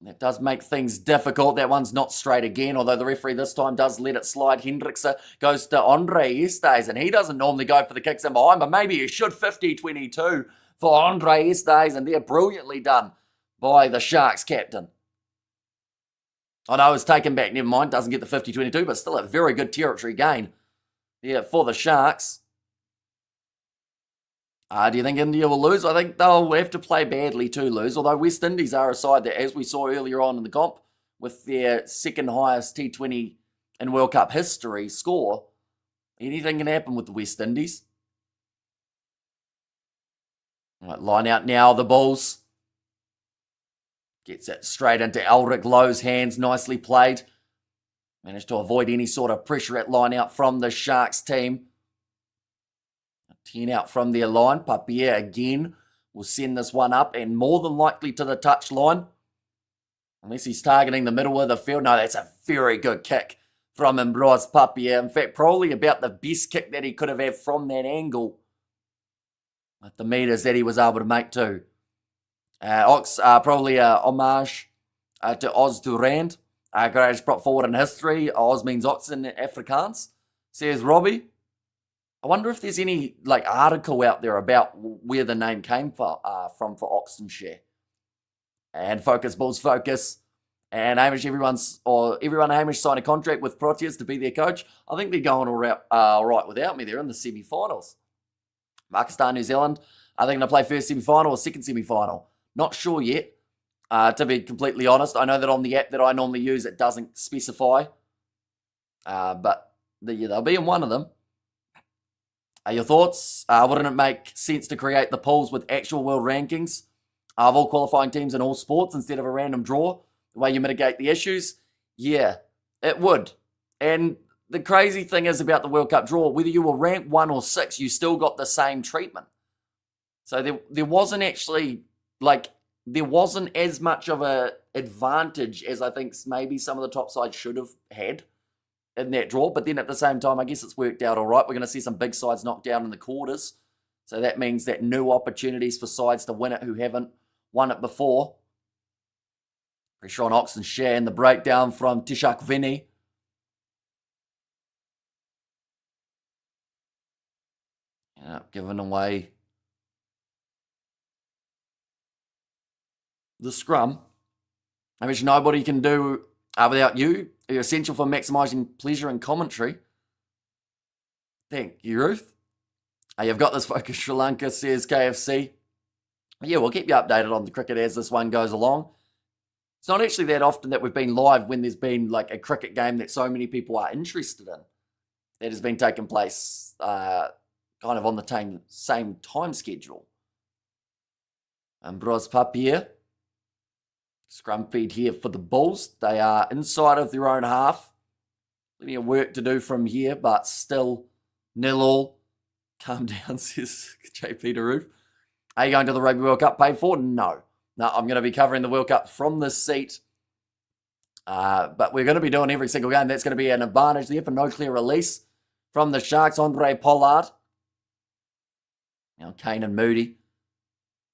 That does make things difficult. That one's not straight again, although the referee this time does let it slide. Hendrickse goes to Andre Estes, and he doesn't normally go for the kicks in behind, but maybe he should. 50-22 for Andre Estes, and they're brilliantly done by the Sharks captain. I know it's taken back, never mind, doesn't get the 50-22, but still a very good territory gain for the Sharks. Do you think India will lose? I think they'll have to play badly to lose, although West Indies are a side that, as we saw earlier on in the comp, with their second highest T20 in World Cup history score, anything can happen with the West Indies. Right, line out now, the Bulls. Gets it straight into Elric Lowe's hands, nicely played. Managed to avoid any sort of pressure at line out from the Sharks team. 10 out from their line. Papier again will send this one up and more than likely to the touch line. Unless he's targeting the middle of the field. No, that's a very good kick from Ambroise Papier. In fact, probably about the best kick that he could have had from that angle. With the meters that he was able to make too. Probably a homage to Oz Durand. Greatest prop forward in history. Oz means ox in Afrikaans. Says Robbie. I wonder if there's any article out there about where the name came from for Oxenshire. And Focus Bulls Focus. And Hamish, everyone Hamish signed a contract with Proteas to be their coach. I think they're going all right without me. They're in the semi-finals. Pakistan, New Zealand. Are they going to play first semi-final or second semi-final? Not sure yet, to be completely honest. I know that on the app that I normally use, it doesn't specify. But they'll be in one of them. Your thoughts? Wouldn't it make sense to create the pools with actual world rankings of all qualifying teams in all sports instead of a random draw? The way you mitigate the issues? Yeah, it would. And the crazy thing is about the World Cup draw, whether you were ranked 1 or 6, you still got the same treatment. So there wasn't actually, there wasn't as much of an advantage as I think maybe some of the top sides should have had in that draw. But then at the same time, I guess it's worked out all right. We're going to see some big sides knocked down in the quarters. So that means that new opportunities for sides to win it who haven't won it before. Pressure on Oxenshire and the breakdown from Tishak Vinny. Giving away the scrum. I mean, nobody can do without you. You're essential for maximising pleasure and commentary. Thank you, Ruth. You've got this focus, Sri Lanka, says KFC. Yeah, we'll keep you updated on the cricket as this one goes along. It's not actually that often that we've been live when there's been a cricket game that so many people are interested in. That has been taking place kind of on the same time schedule. Ambroise Papier. Scrum feed here for the Bulls. They are inside of their own half. Plenty of work to do from here, but still 0-0. Calm down, says JP DeRoof. Are you going to the Rugby World Cup paid for? No. No, I'm going to be covering the World Cup from this seat. But we're going to be doing every single game. That's going to be an advantage there for no clear release from the Sharks. Andre Pollard. Now Kane and Moody.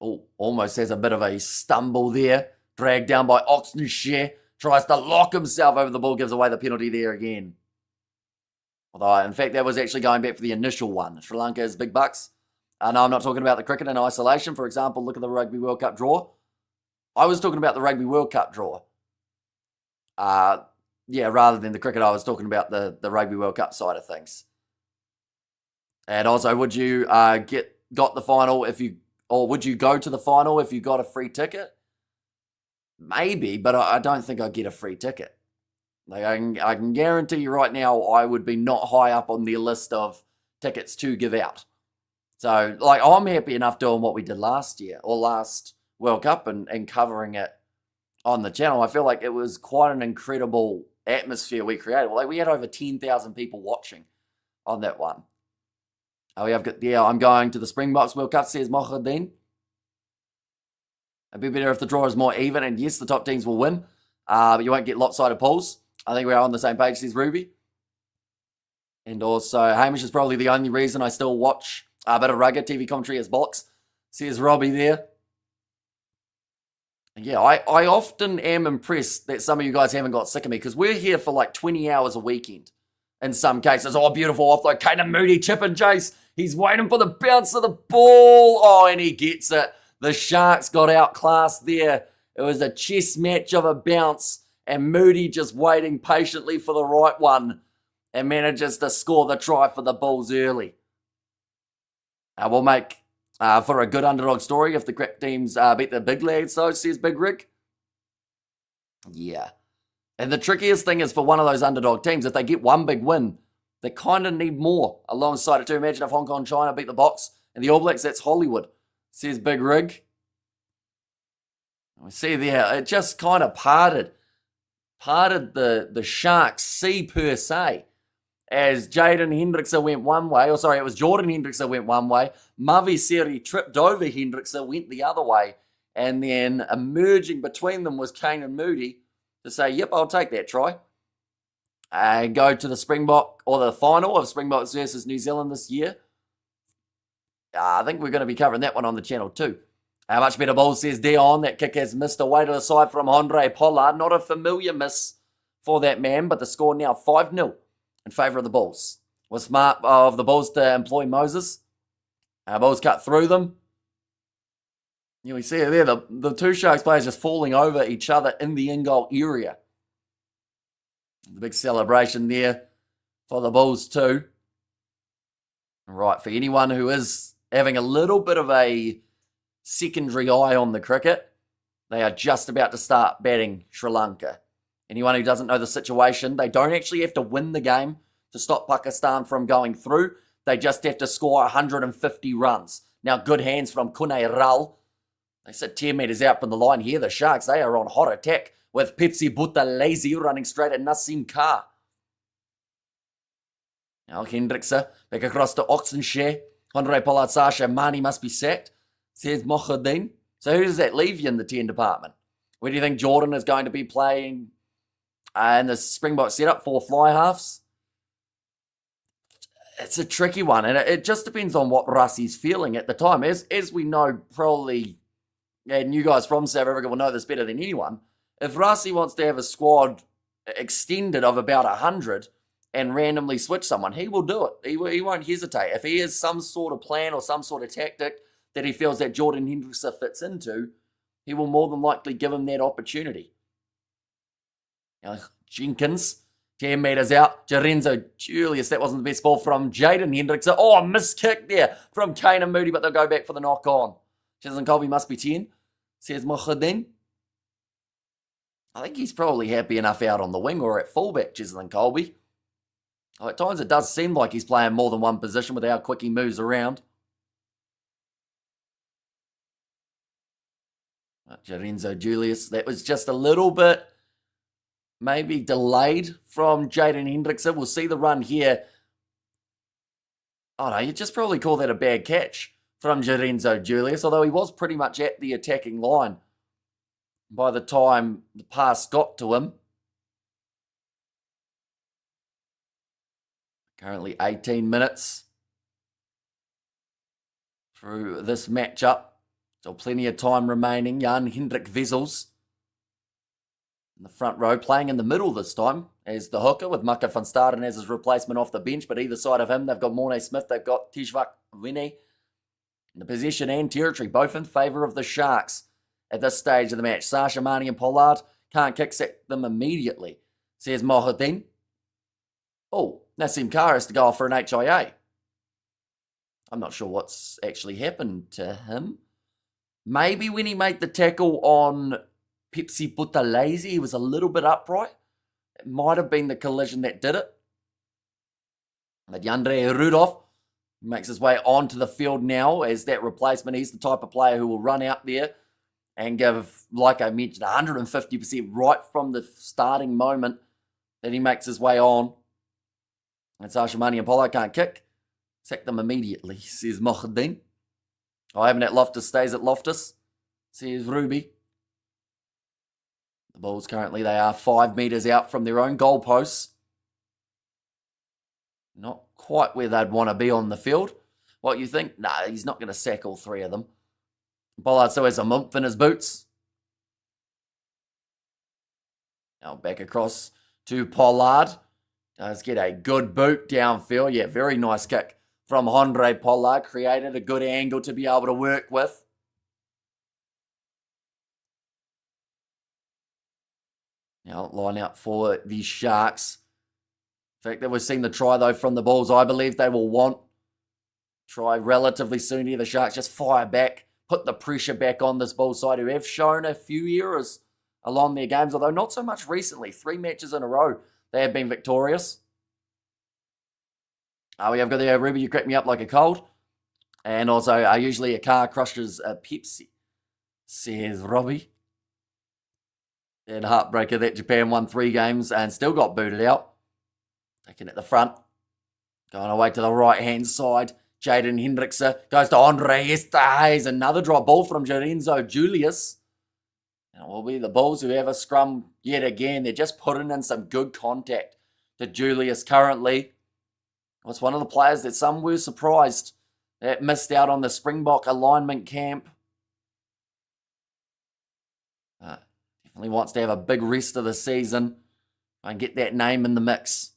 Oh, almost has a bit of a stumble there. Dragged down by Oxenshire. tries to lock himself over the ball, gives away the penalty there again. Although, in fact, that was actually going back for the initial one. Sri Lanka's big bucks. No, I'm not talking about the cricket in isolation. For example, look at the Rugby World Cup draw. I was talking about the Rugby World Cup draw. Rather than the cricket, I was talking about the Rugby World Cup side of things. And also, would you got the final would you go to the final if you got a free ticket? Maybe, but I don't think I'd get a free ticket. Like I can guarantee you right now, I would be not high up on their list of tickets to give out. So, like, I'm happy enough doing what we did last year or last World Cup and covering it on the channel. I feel like it was quite an incredible atmosphere we created. Like, we had over 10,000 people watching on that one. I'm going to the Springboks World Cup, says Mohadeen. It'd be better if the draw is more even, and yes, the top teams will win, but you won't get lopsided pools. I think we're on the same page, says Ruby. And also, Hamish is probably the only reason I still watch a bit of rugby TV commentary as bollocks, says Robbie there. And yeah, I often am impressed that some of you guys haven't got sick of me, because we're here for like 20 hours a weekend. In some cases, beautiful offload, Kaden Moody, chip and chase. He's waiting for the bounce of the ball. And he gets it. The Sharks got outclassed there. It was a chess match of a bounce, and Moody just waiting patiently for the right one and manages to score the try for the Bulls early. We'll make for a good underdog story if the crap teams beat the big lads, though, says Big Rick. Yeah. And the trickiest thing is for one of those underdog teams, if they get one big win, they kind of need more alongside it too. Imagine if Hong Kong, China beat the Box and the All Blacks, that's Hollywood, says Big Rig. We see there, it just kind of parted the Sharks sea per se. As Jaden Hendrickson went one way, it was Jordan Hendrickson went one way, Mavi Seri tripped over Hendrickson, went the other way, and then emerging between them was Kane and Moody to say, yep, I'll take that try. And go to the Springbok, or the final of Springboks versus New Zealand this year. I think we're going to be covering that one on the channel too. How much better ball, says Dion. That kick has missed away to the side from Andre Pollard. Not a familiar miss for that man, but the score now 5-0 in favour of the Bulls. Was smart of the Bulls to employ Moses. Bulls cut through them. We see it there, the two Sharks players just falling over each other in the in-goal area. The big celebration there for the Bulls too. Right, for anyone who is having a little bit of a secondary eye on the cricket, they are just about to start batting Sri Lanka. Anyone who doesn't know the situation, they don't actually have to win the game to stop Pakistan from going through. They just have to score 150 runs. Now, good hands from Kune Ral. They sit 10 metres out from the line here. The Sharks, they are on hot attack with Pepsi Buthelezi running straight at Nassim Khan. Now Hendrickson back across to Oxenshire. Andre Pollard, Sasha Mani must be sacked, says Mohadeen. So who does that leave you in the 10 department? Where do you think Jordan is going to be playing in the Springbok setup? 4 fly halves? It's a tricky one, and it just depends on what Russie's feeling at the time. As we know, probably, and you guys from South Africa will know this better than anyone, if Rassi wants to have a squad extended of about 100 and randomly switch someone, he will do it. He won't hesitate. If he has some sort of plan or some sort of tactic that he feels that Jordan Hendrickson fits into, he will more than likely give him that opportunity. Now, Jenkins, 10 metres out. Lorenzo Julius, that wasn't the best ball from Jaden Hendrickson. A missed kick there from Kane and Moody, but they'll go back for the knock-on. Chislin Colby must be 10, says Mohadeen. I think he's probably happy enough out on the wing or at fullback, Chislin Colby. At times it does seem like he's playing more than one position with how quick he moves around. Lorenzo Julius, that was just a little bit maybe delayed from Jaden Hendrickson. We'll see the run here. Oh no, you just probably call that a bad catch from Lorenzo Julius, although he was pretty much at the attacking line by the time the pass got to him. Currently 18 minutes through this matchup. So plenty of time remaining. Jan Hendrik Wessels In the front row, playing in the middle this time as the hooker with Maka van Staden as his replacement off the bench. But either side of him, they've got Mornay Smith, they've got Tishvak Wine. The possession and territory, both in favour of the Sharks at this stage of the match. Sasha, Marnie and Pollard can't kick them immediately, says Mohadin. Oh, Nassim Carr has to go off for an HIA. I'm not sure what's actually happened to him. Maybe when he made the tackle on Pepsi Buthelezi, he was a little bit upright. It might have been the collision that did it. But Yandre Rudolph makes his way onto the field now as that replacement. He's the type of player who will run out there and give, like I mentioned, 150% right from the starting moment that he makes his way on. And Sashamani and Pollard can't kick. Sack them immediately, says Mohadin. Ivan at Loftus stays at Loftus, says Ruby. The Bulls currently, they are 5 metres out from their own goalposts. Not quite where they'd want to be on the field. What you think? Nah, he's not going to sack all 3 of them. Pollard still has a mump in his boots. Now back across to Pollard. Does get a good boot downfield. Yeah, very nice kick from Andre Pollard. Created a good angle to be able to work with. Now line out for the Sharks. The fact that we've seen the try though from the Bulls, I believe they will want try relatively soon here. The Sharks just fire back, put the pressure back on this Bulls side who have shown a few errors along their games, although not so much recently. 3 matches in a row they have been victorious. We have got there, Ruby, you crack me up like a cold. And also, usually a car crushes a Pepsi, says Robbie. And heartbreaker that Japan won 3 games and still got booted out. Taken at the front. Going away to the right-hand side. Jaden Hendrickson goes to Andre Esterhays. Another drop ball from Lorenzo Julius. And it will be the Bulls who have a scrum yet again. They're just putting in some good contact to Julius currently. Was one of the players that some were surprised that missed out on the Springbok alignment camp. Definitely wants to have a big rest of the season and get that name in the mix.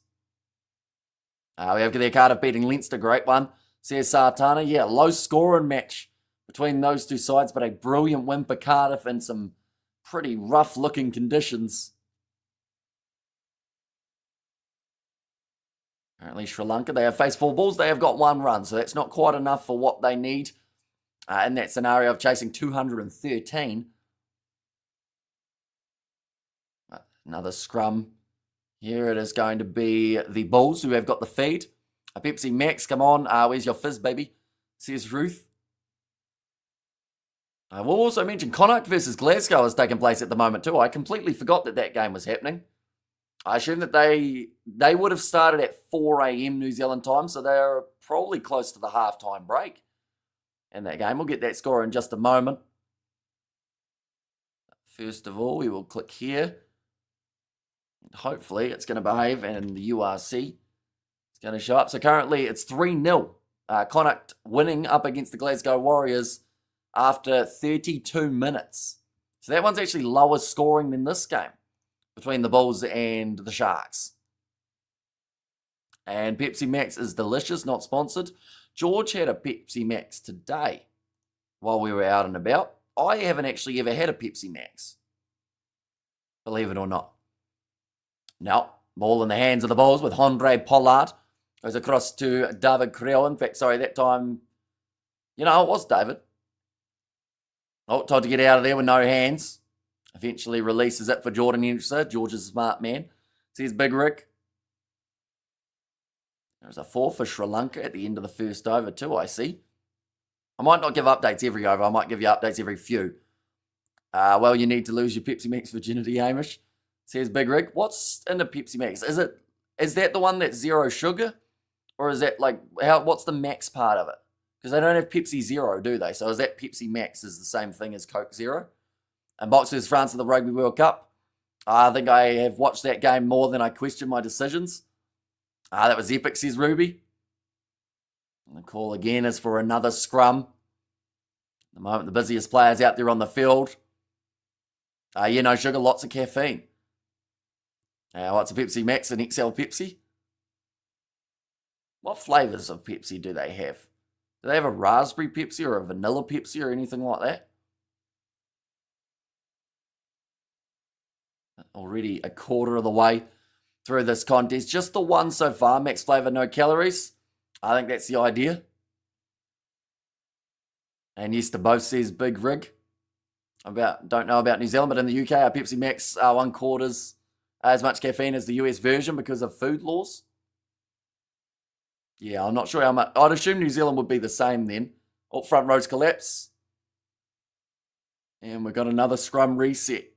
We have their Cardiff beating Leinster, great one. Says Sartana, yeah, low scoring match between those two sides, but a brilliant win for Cardiff in some pretty rough looking conditions. Apparently Sri Lanka, they have faced 4 balls, they have got 1 run, so that's not quite enough for what they need in that scenario of chasing 213. Another scrum. Here it is going to be the Bulls who have got the feed. A Pepsi Max, come on. Where's your fizz, baby? Says Ruth. I will also mention Connacht versus Glasgow is taking place at the moment too. I completely forgot that that game was happening. I assume that they would have started at 4 a.m. New Zealand time, so they're probably close to the halftime break in that game. We'll get that score in just a moment. First of all, we will click here. Hopefully it's going to behave and the URC is going to show up. So currently it's 3-0. Connacht winning up against the Glasgow Warriors after 32 minutes. So that one's actually lower scoring than this game between the Bulls and the Sharks. And Pepsi Max is delicious, not sponsored. George had a Pepsi Max today while we were out and about. I haven't actually ever had a Pepsi Max, believe it or not. Now, ball in the hands of the Bulls with Andre Pollard. Goes across to David Creel. In fact, sorry, that time, it was David. Oh, told to get out of there with no hands. Eventually releases it for Jordan Henderson. George is a smart man. Says Big Rick. There's a 4 for Sri Lanka at the end of the first over too, I see. I might not give updates every over. I might give you updates every few. Well, you need to lose your Pepsi Max virginity, Hamish. Says Big Rig. What's in the Pepsi Max? Is that the one that's 0 sugar? Or is that what's the max part of it? Because they don't have Pepsi Zero, do they? So is that Pepsi Max is the same thing as Coke Zero? And Boxers France at the Rugby World Cup. I think I have watched that game more than I question my decisions. That was epic, says Ruby. And the call again is for another scrum. At the moment, the busiest players out there on the field. No sugar, lots of caffeine. What's a Pepsi Max and XL Pepsi? What flavours of Pepsi do they have? Do they have a raspberry Pepsi or a vanilla Pepsi or anything like that? Already a quarter of the way through this contest. Just the one so far, max flavour, no calories. I think that's the idea. And yes to both, says Big Rig. Don't know about New Zealand, but in the UK, our Pepsi Max are 1/4 as much caffeine as the US version because of food laws. Yeah, I'm not sure how much. I'd assume New Zealand would be the same then. Oh, front rows collapse. And we've got another scrum reset.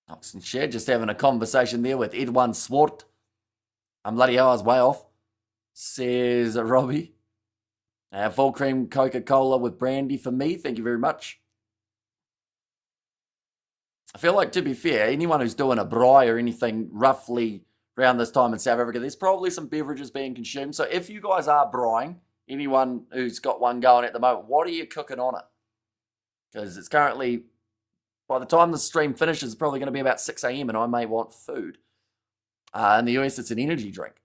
Oxen Shed just having a conversation there with Edwin Swart. I'm bloody hell, I was way off, says Robbie. Full cream Coca-Cola with brandy for me. Thank you very much. I feel like, to be fair, anyone who's doing a braai or anything roughly around this time in South Africa, there's probably some beverages being consumed. So if you guys are braaiing, anyone who's got one going at the moment, what are you cooking on it? Because it's currently, by the time the stream finishes, it's probably going to be about 6 a.m. and I may want food. In the US, it's an energy drink.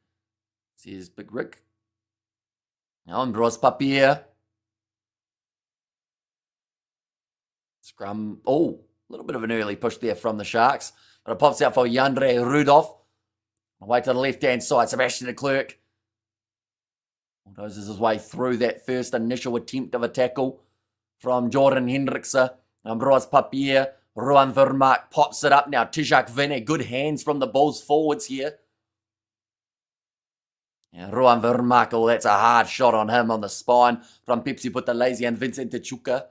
Says Big Rick. Now on Bros Papier. Scrum. Oh, a little bit of an early push there from the Sharks. But it pops out for Yandre Rudolph. Away to the left-hand side, Sebastian de Klerk. Bulldozes his way through that first initial attempt of a tackle from Jordan Hendrickse. Bros Papier. Ruan Vermaak pops it up now. Tijak Vene, good hands from the Bulls forwards here. Yeah, Ruan Vermaak, oh, that's a hard shot on him on the spine from Pepsi Buthelezi and Vincent Techuka.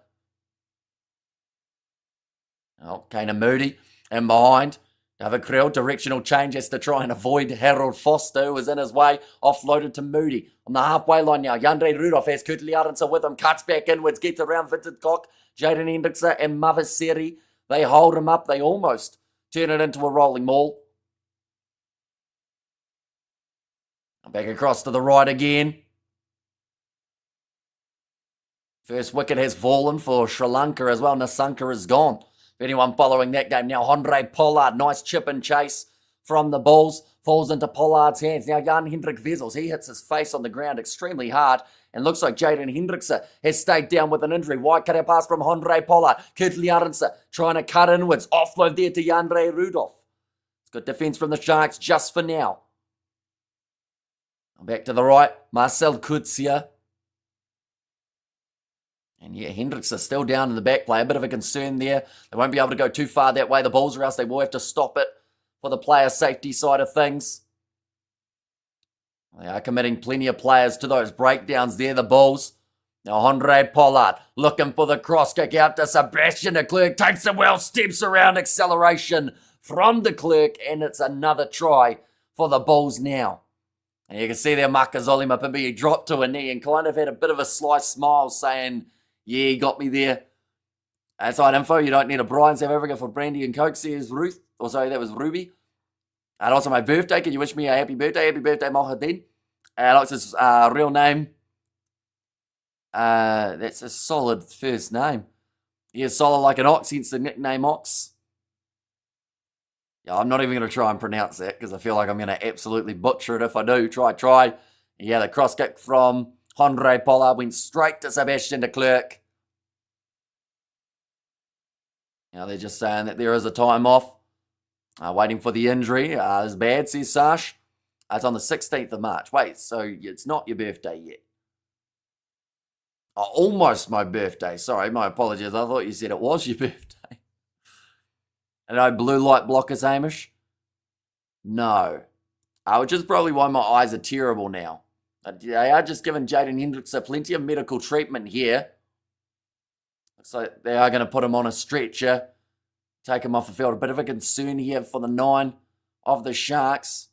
Oh, Kana Moody. And behind, David Creel, directional change, has to try and avoid Harold Foster, who was in his way, offloaded to Moody. On the halfway line now, Yandre Rudolph has Kurt Liarense with him, cuts back inwards, gets around Vincent Koch, Jaden Hendrickse and Mavaseri. They hold him up, they almost turn it into a rolling maul. Back across to the right again. First wicket has fallen for Sri Lanka as well. Nasanka is gone. If anyone following that game now, Andre Pollard, nice chip and chase from the Bulls. Falls into Pollard's hands. Now Jan Hendrik Vessels, he hits his face on the ground extremely hard. And looks like Jaden Hendrickse has stayed down with an injury. Wide cut out pass from Andre Pollard. Kurt Liarense trying to cut inwards. Offload there to Yandre Rudolph. It's got defence from the Sharks just for now. Back to the right, Marcel Kutsia. And yeah, Hendrickse still down in the back play. A bit of a concern there. They won't be able to go too far that way, the Bulls, or else they will have to stop it for the player safety side of things. They are committing plenty of players to those breakdowns there, the Bulls. Now Andre Pollard looking for the cross kick out to Sebastian de Klerk. Takes it well, steps around, acceleration from de Klerk, and it's another try for the Bulls now. And you can see there Makazole Mapimbi, he dropped to a knee and kind of had a bit of a sly smile saying, yeah, he got me there. Outside info, you don't need a Brian South Africa for brandy and coke, says Ruth. Or sorry, that was Ruby. And also my birthday, can you wish me a happy birthday? Happy birthday, Mohadin. And what's his real name? That's a solid first name. Yeah, solid like an ox, hence the nickname Ox. Yeah, I'm not even going to try and pronounce that because I feel like I'm going to absolutely butcher it if I do. Try. Yeah, the cross kick from Andre Pollard went straight to Sebastian de Klerk. Now they're just saying that there is a time off. Waiting for the injury. It's bad, says Sash. It's on the 16th of March. Wait, so it's not your birthday yet? Oh, almost my birthday. Sorry, my apologies. I thought you said it was your birthday. And no blue light blockers, Hamish? No. Which is probably why my eyes are terrible now. They are just giving Jaden Hendrickse plenty of medical treatment here. Looks like they are going to put him on a stretcher. Take him off the field. A bit of a concern here for the 9 of the Sharks.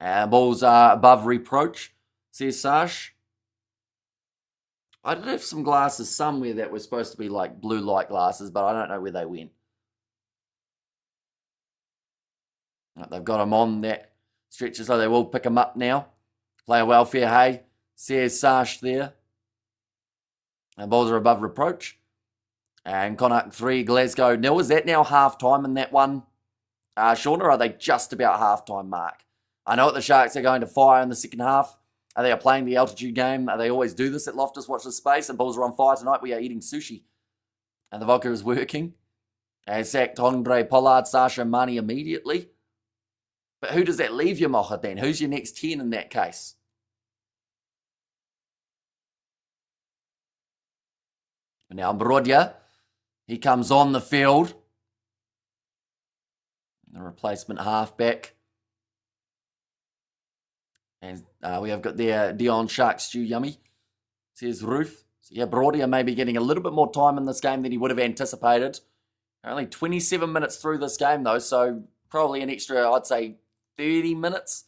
Bulls are above reproach, says Sash. I did have some glasses somewhere that were supposed to be like blue light glasses, but I don't know where they went. They've got him on that stretcher, so they will pick him up now. Player welfare, hey, says Sash there. And Bulls are above reproach. And Connacht 3, Glasgow 0. Is that now half-time in that one, Sean, or are they just about half-time mark? I know what the Sharks are going to fire in the second half. They are playing the altitude game. They always do this at Loftus. Watch the space. And Bulls are on fire tonight. We are eating sushi. And the vodka is working. And sacked Andre Pollard, Sasha Mani immediately. But who does that leave you, Mocha, then? Who's your next 10 in that case? And now Brodja, he comes on the field. The replacement halfback. And we have got there Dion Shark Stew Yummy, says Roof. So yeah, Brodja may be getting a little bit more time in this game than he would have anticipated. Only 27 minutes through this game, though, so probably an extra, I'd say, 30 minutes,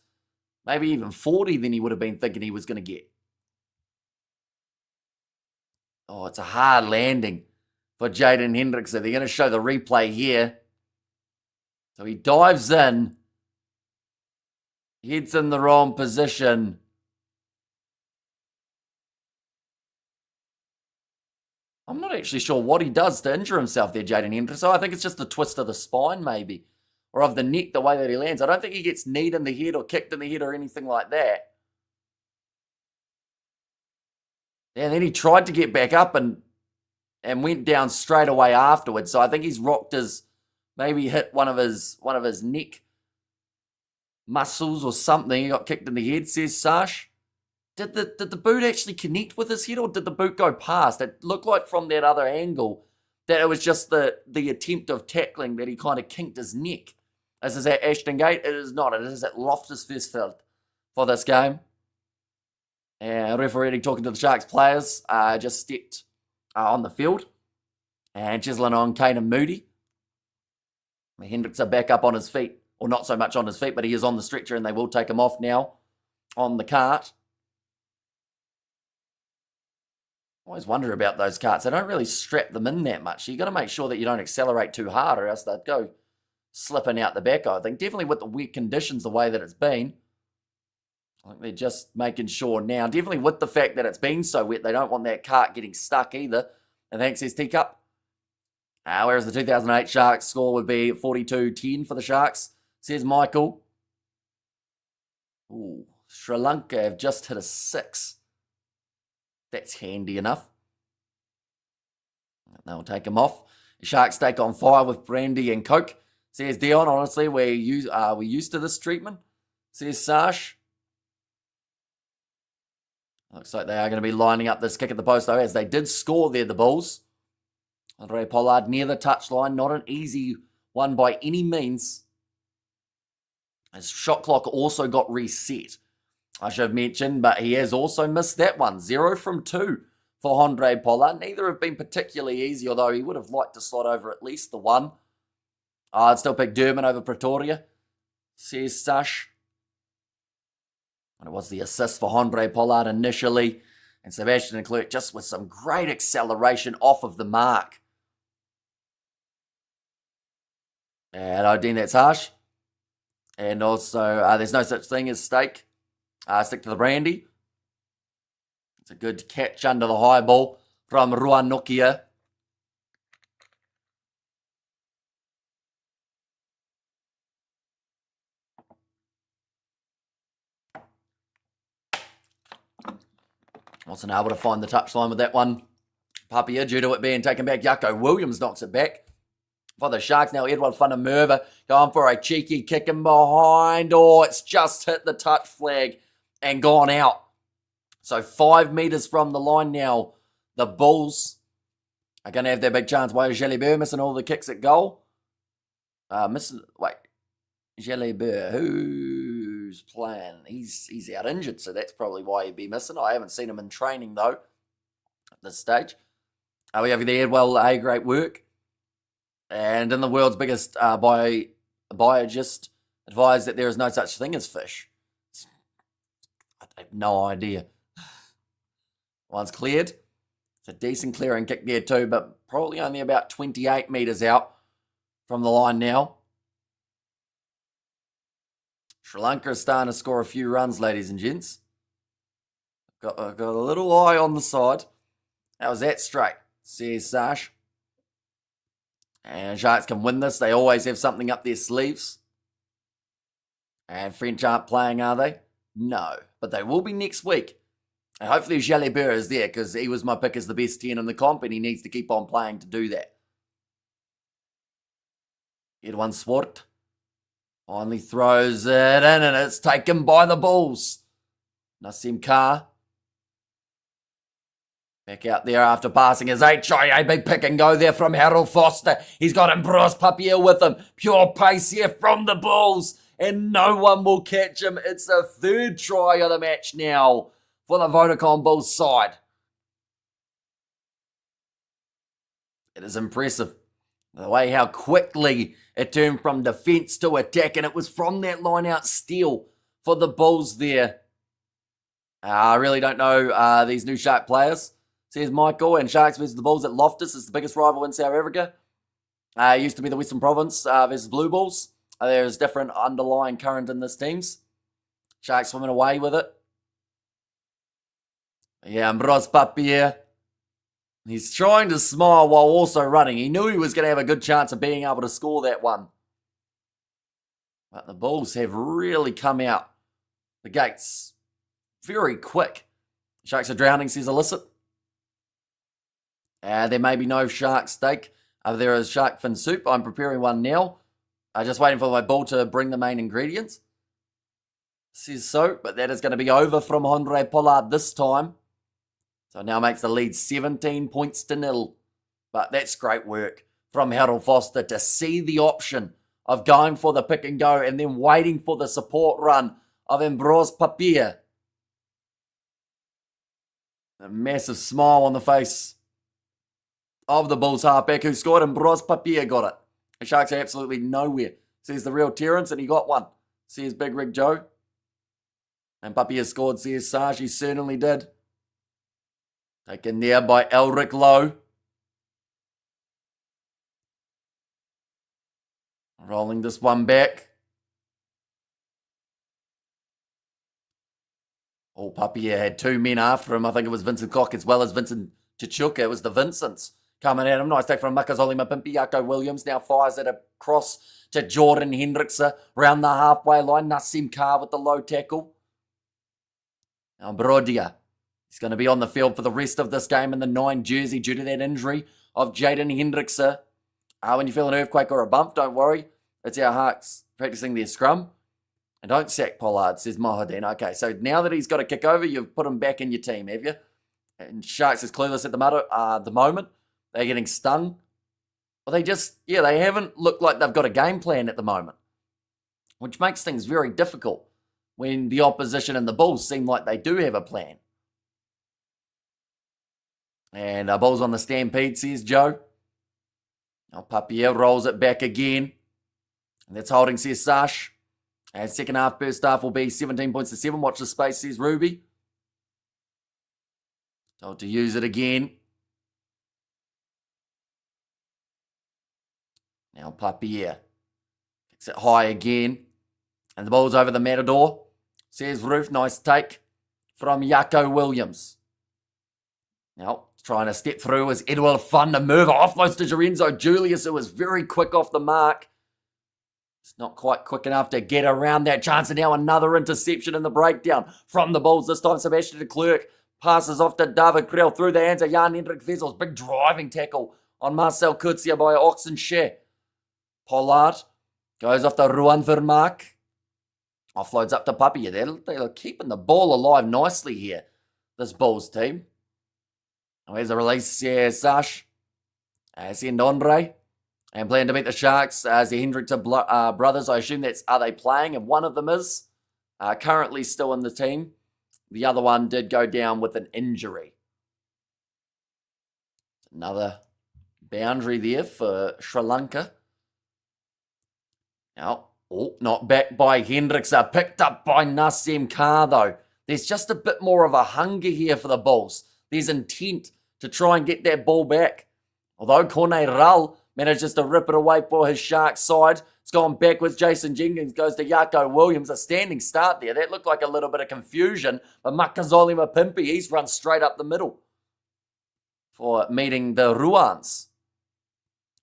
maybe even 40 than he would have been thinking he was going to get. Oh, it's a hard landing for Jaden Hendrickson. They're going to show the replay here. So he dives in, heads in the wrong position. I'm not actually sure what he does to injure himself there, Jaden Hendrickson. So I think it's just a twist of the spine, maybe. Or of the neck, the way that he lands. I don't think he gets kneed in the head or kicked in the head or anything like that. And then he tried to get back up and went down straight away afterwards. So I think he's rocked his, maybe hit one of his neck muscles or something. He got kicked in the head, says Sash. Did the boot actually connect with his head, or did the boot go past? It looked like from that other angle that it was just the attempt of tackling that he kind of kinked his neck. This is at Ashton Gate. It is not. It is at Loftus Versfeld for this game. And referee talking to the Sharks players just stepped on the field. And chiseling on Caden Moody. Hendricks are back up on his feet. Or not so much on his feet, but he is on the stretcher and they will take him off now on the cart. I always wonder about those carts. They don't really strap them in that much. You've got to make sure that you don't accelerate too hard or else they'd go slipping out the back, I think. Definitely with the wet conditions, the way that it's been. I think they're just making sure now. Definitely with the fact that it's been so wet, they don't want that cart getting stuck either. And thanks, says Teacup. Whereas the 2008 Sharks score would be 42-10 for the Sharks, says Michael. Ooh, Sri Lanka have just hit a 6. That's handy enough. They'll take him off. The Sharks take on fire with brandy and coke. Says Dion, honestly, we're used to this treatment. Says Sash. Looks like they are going to be lining up this kick at the post, though, as they did score there, the Bulls. Andre Pollard near the touchline. Not an easy one by any means. His shot clock also got reset, I should have mentioned, but he has also missed that one. 0 from 2 for Andre Pollard. Neither have been particularly easy, although he would have liked to slot over at least the one. I'd still pick Durban over Pretoria, says Sash. And it was the assist for Andre Pollard initially. And Sebastian Leclerc just with some great acceleration off of the mark. And Odin, that's harsh. And also, there's no such thing as steak. Stick to the brandy. It's a good catch under the high ball from Ruan Nokia. Wasn't able to find the touchline with that one. Papia, due to it being taken back. Jaco Williams knocks it back for the Sharks. Now Edward van der Merwe going for a cheeky kick in behind. Oh, it's just hit the touch flag and gone out. So 5 metres from the line now. The Bulls are going to have their big chance. Why is Jalibert missing all the kicks at goal? Jalibert, who's playing? He's out injured, so that's probably why he'd be missing. I haven't seen him in training, though, at this stage. We have there, well, great work. And in the world's biggest biologist advised that there is no such thing as fish. I have no idea. One's cleared. It's a decent clearing kick there too, but probably only about 28 metres out from the line now. Sri Lanka is starting to score a few runs, ladies and gents. Got a little eye on the side. How was that straight? Says Sash. And Sharks can win this. They always have something up their sleeves. And French aren't playing, are they? No. But they will be next week. And hopefully Jalibert is there, because he was my pick as the best 10 in the comp, and he needs to keep on playing to do that. Edwin Swart finally throws it in, and it's taken by the Bulls. Nassim Carr back out there after passing his HIA. Big pick and go there from Harold Foster. He's got Ambroise Papier with him. Pure pace here from the Bulls, and no one will catch him. It's the third try of the match now for the VODACOM Bulls side. It is impressive the way how quickly it turned from defence to attack, and it was from that line-out steal for the Bulls there. I really don't know these new Shark players, says Michael, and Sharks versus the Bulls at Loftus is the biggest rival in South Africa. It used to be the Western Province versus Blue Bulls. There's different underlying current in this teams. Sharks swimming away with it. Yeah, Ambroise Papier. He's trying to smile while also running. He knew he was going to have a good chance of being able to score that one. But the Bulls have really come out the gates very quick. Sharks are drowning, says Illicit. There may be no shark steak. There is shark fin soup. I'm preparing one now. Just waiting for my bull to bring the main ingredients. Says so, but that is going to be over from Andre Pollard this time. So now makes the lead 17 points to 0. But that's great work from Harold Foster to see the option of going for the pick and go and then waiting for the support run of Ambroise Papier. A massive smile on the face of the Bulls halfback who scored. Ambroise Papier got it. The Sharks are absolutely nowhere, says the real Terrence, and he got one, says Big Rig Joe. And Papier scored, says Sarge. He certainly did. Taken there by Elric Lowe. Rolling this one back. Oh, Papier had two men after him. I think it was Vincent Koch as well as Vincent Chichuka. It was the Vincents coming at him. Nice take from Makazole Mapimpi. Jaco Williams now fires it across to Jordan Hendrickse. Round the halfway line. Nassim Carr with the low tackle. Now Brodia. He's going to be on the field for the rest of this game in the 9 jersey due to that injury of Jaden Hendrickse. When you feel an earthquake or a bump, don't worry. It's our Hawks practicing their scrum. And don't sack Pollard, says Mohadin. Okay, so now that he's got a kick over, you've put him back in your team, have you? And Sharks is clueless at the moment. They're getting stung. Well, they haven't looked like they've got a game plan at the moment, which makes things very difficult when the opposition and the Bulls seem like they do have a plan. And Bulls on the stampede, says Joe. Now Papier rolls it back again. And that's holding, says Sash. And second half, first half will be 17 points to 7. Watch the space, says Ruby. Told to use it again. Now Papier kicks it high again. And the ball's over the Matador, says Roof. Nice take from Jaco Williams. Now, trying to step through is Edward Fun to move offloads to Lorenzo Julius, who was very quick off the mark. It's not quite quick enough to get around that chance. And now another interception in the breakdown from the Bulls. This time Sebastian de Klerk passes off to David Krell through the hands of Jan Hendrik Vessels. Big driving tackle on Marcel Kurtzia by Oxenshire. Pollard goes off to Ruan Vermaak. Offloads up to Papier. They're keeping the ball alive nicely here, this Bulls team. Now here's a release, Sash. Send Andre. And plan to beat the Sharks as the Hendrickse brothers. I assume are they playing? And one of them is currently still in the team. The other one did go down with an injury. Another boundary there for Sri Lanka. Now, knocked back by Hendrickse. Picked up by Nassim Carr though. There's just a bit more of a hunger here for the Bulls. There's intent to try and get that ball back. Although Corne Rull manages to rip it away for his Sharks side. It's gone backwards. Jason Jenkins goes to Jaco Williams. A standing start there. That looked like a little bit of confusion. But Makazole Mapimpi, he's run straight up the middle for meeting the Ruans.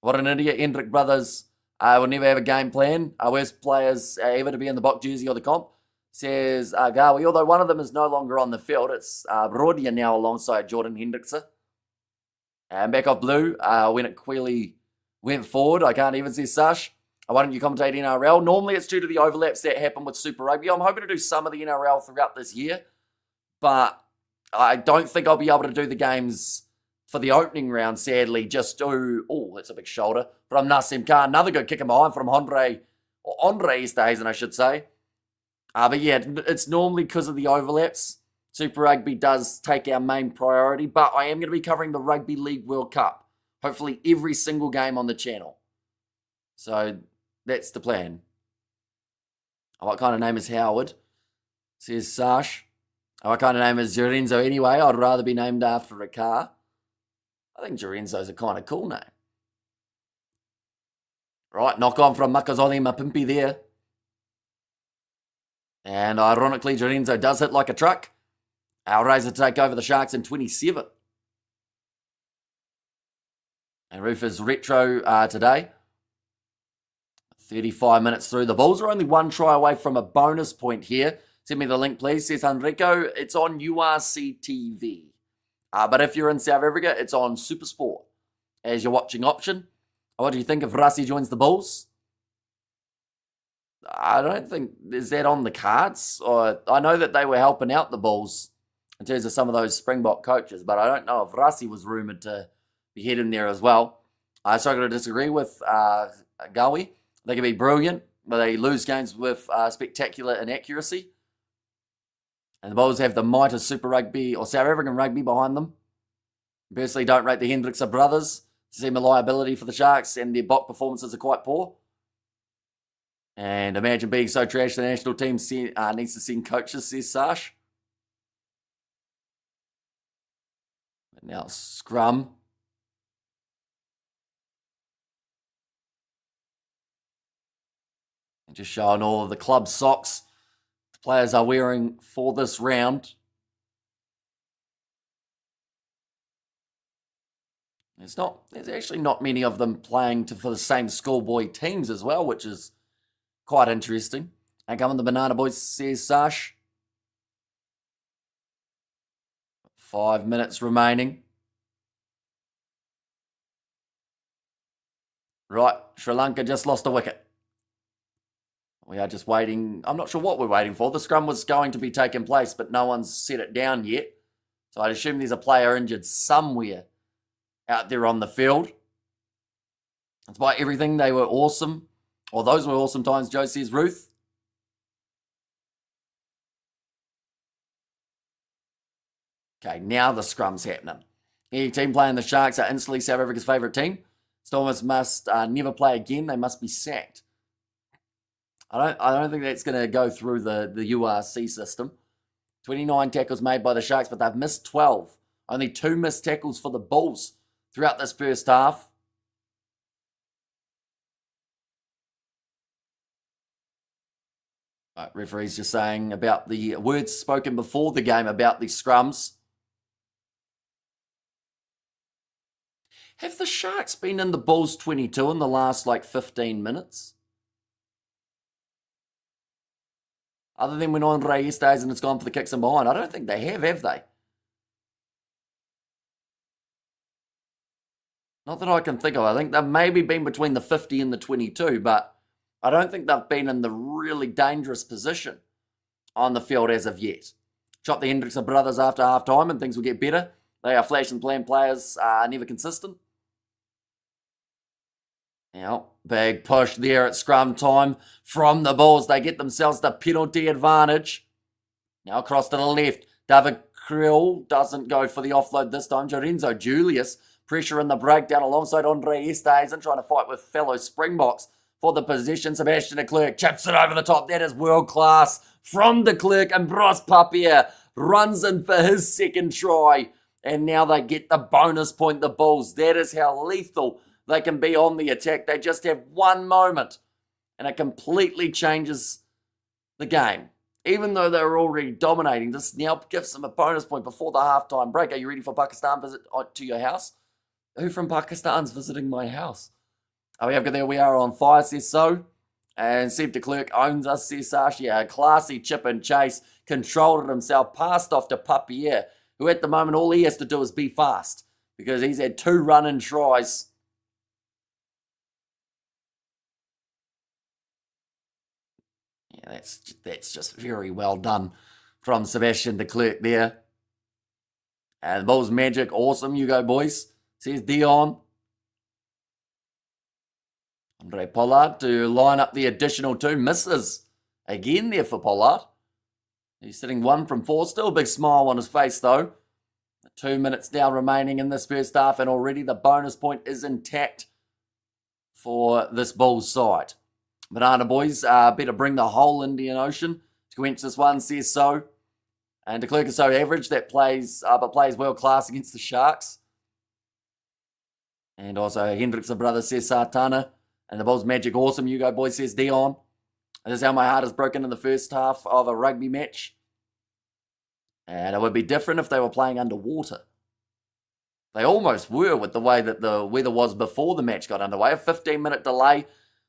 What an idiot. Hendrick brothers will never have a game plan. Worst players ever to be in the box jersey or the comp, says Gawi. Although one of them is no longer on the field. It's Rodia now alongside Jordan Hendrickson. And back off blue, when it clearly went forward. I can't even see Sash. Why don't you commentate NRL? Normally it's due to the overlaps that happen with Super Rugby. I'm hoping to do some of the NRL throughout this year, but I don't think I'll be able to do the games for the opening round, sadly. Just do, oh, that's a big shoulder, from Nassim Khan. Another good kick in behind from Andre Esterhazen, I should say. But yeah, it's normally because of the overlaps. Super Rugby does take our main priority, but I am going to be covering the Rugby League World Cup. Hopefully every single game on the channel. So that's the plan. What kind of name is Howard? Says Sash. What kind of name is Jorenzo anyway? I'd rather be named after a car. I think Jorenzo's a kind of cool name. Right, knock on from Makazoli Mapimpi there. And ironically, Jorenzo does hit like a truck. Our Razor take over the Sharks in 27. And Rufus retro today. 35 minutes through. The Bulls are only one try away from a bonus point here. Send me the link, please, says Enrico. It's on URC TV. But if you're in South Africa, it's on Super Sport as your watching option. What do you think if Rassi joins the Bulls? I don't think, is that on the cards? Or I know that they were helping out the Bulls in terms of some of those Springbok coaches, but I don't know if Rassi was rumoured to be heading there as well. So I'm going to disagree with Gawi. They can be brilliant, but they lose games with spectacular inaccuracy. And the Bulls have the might of Super Rugby or South African Rugby behind them. Personally, don't rate the Hendrickson brothers. Seem a liability for the Sharks, and their Bok performances are quite poor. And imagine being so trash the national team needs to send coaches, says Sash. But now scrum. And just showing all of the club socks the players are wearing for this round. There's actually not many of them playing for the same schoolboy teams as well, which is quite interesting. And come on, the Banana Boys, says Sash. 5 minutes remaining. Right, Sri Lanka just lost a wicket. We are just waiting. I'm not sure what we're waiting for. The scrum was going to be taking place, but no one's set it down yet. So I'd assume there's a player injured somewhere out there on the field. Despite everything, they were awesome. Or those were awesome times, Joe says Ruth. Okay, now the scrum's happening. Any team playing the Sharks are instantly South Africa's favourite team. Stormers must never play again. They must be sacked. I don't think that's going to go through the URC system. 29 tackles made by the Sharks, but they've missed 12. Only 2 missed tackles for the Bulls throughout this first half. Right, referee's just saying about the words spoken before the game about the scrums. Have the Sharks been in the Bulls 22 in the last 15 minutes? Other than when Andre stays and it's gone for the kicks and behind. I don't think they have they? Not that I can think of. I think they've maybe been between the 50 and the 22, but I don't think they've been in the really dangerous position on the field as of yet. Chop the Hendrickson brothers after half-time and things will get better. They are flash and plan players, never consistent. Now, big push there at scrum time from the Bulls. They get themselves the penalty advantage. Now across to the left. David Creel doesn't go for the offload this time. Jorenzo Julius, pressure in the breakdown alongside Andre Esterhazen, trying to fight with fellow Springboks for the possession. Sebastian de Klerk chips it over the top. That is world class from de Klerk, and Bros Papier runs in for his second try. And now they get the bonus point, the Bulls. That is how lethal they can be on the attack. They just have one moment and it completely changes the game. Even though they were already dominating, this now gives them a bonus point before the halftime break. Are you ready for Pakistan visit to your house? Who from Pakistan's visiting my house? Oh, yeah, there we are on fire, says so. And Seb de Klerk owns us, says Sashi. A classy chip and chase, controlled it himself, passed off to Papier, who at the moment all he has to do is be fast because he's had 2 run-in tries. Yeah, that's just very well done from Sebastian de Klerk there. And the Bulls magic, awesome. You go, boys, says Dion. Andre Pollard to line up the additional 2. Misses again there for Pollard. He's sitting 1 from 4. Still a big smile on his face, though. 2 minutes now remaining in this first half, and already the bonus point is intact for this Bulls side. Banana boys better bring the whole Indian Ocean to quench this one, says so. And de Klerk is so average that plays world class against the Sharks. And also Hendrick's brother, says Sartana. And the Bulls magic, awesome. You go, boys, says Dion. This is how my heart is broken in the first half of a rugby match. And it would be different if they were playing underwater. They almost were with the way that the weather was before the match got underway. A 15-minute delay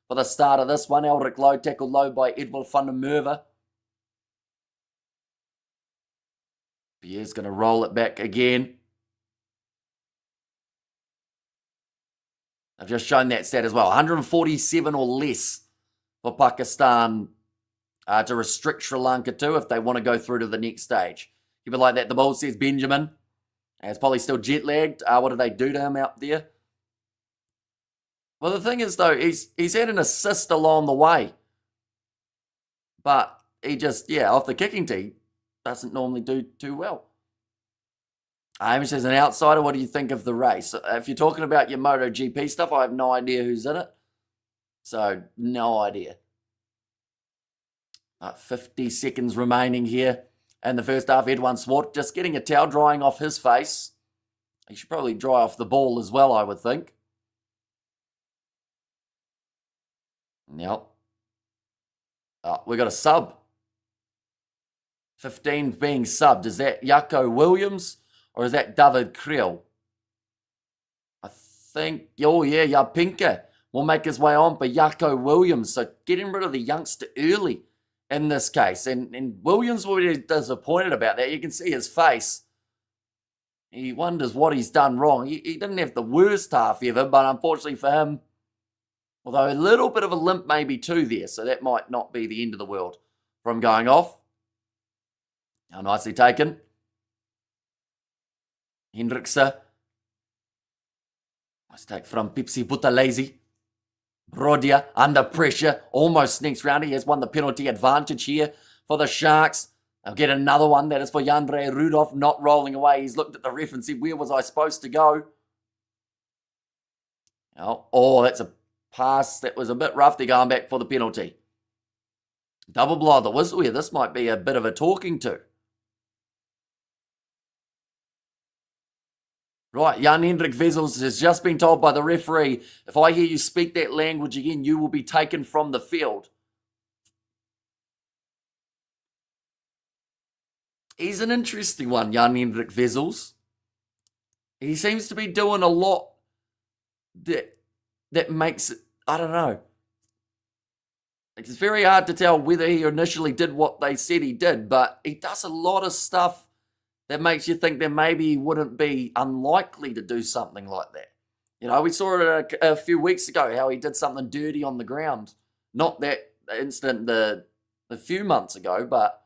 for the start of this one. Eldrick low, tackled low by Edward van der Merwe. Pierre's going to roll it back again. I've just shown that stat as well. 147 or less for Pakistan to restrict Sri Lanka to if they want to go through to the next stage. Keep it like that. The Bulls, says Benjamin. He's probably still jet lagged. What did they do to him out there? Well, the thing is, though, he's had an assist along the way. But he just, off the kicking tee, doesn't normally do too well. Hamish, as an outsider, what do you think of the race? If you're talking about your MotoGP stuff, I have no idea who's in it. So, no idea. 50 seconds remaining here. And the first half, Edwin Swart just getting a towel drying off his face. He should probably dry off the ball as well, I would think. Yep. We got a sub. 15 being subbed. Is that Jaco Williams or is that David Creel? I think, Yapinka will make his way on for Jaco Williams. So getting rid of the youngster early in this case. And Williams will be disappointed about that. You can see his face. He wonders what he's done wrong. He didn't have the worst half ever, but unfortunately for him, although a little bit of a limp maybe too there, so that might not be the end of the world from going off. How nicely taken. Hendrickse. Nice take from Pipsi Buthelezi. Brodia under pressure. Almost sneaks round. He has won the penalty advantage here for the Sharks. They'll get another one. That is for Yandre Rudolph, not rolling away. He's looked at the ref and said, where was I supposed to go? Oh, that's a pass. That was a bit rough. They're going back for the penalty. Double blow the whistle here. This might be a bit of a talking to. Right, Jan Hendrik Wessels has just been told by the referee, if I hear you speak that language again, you will be taken from the field. He's an interesting one, Jan Hendrik Wessels. He seems to be doing a lot that makes it, I don't know. It's very hard to tell whether he initially did what they said he did, but he does a lot of stuff that makes you think that maybe he wouldn't be unlikely to do something like that. You know, we saw it a few weeks ago, how he did something dirty on the ground. Not that incident a few months ago, but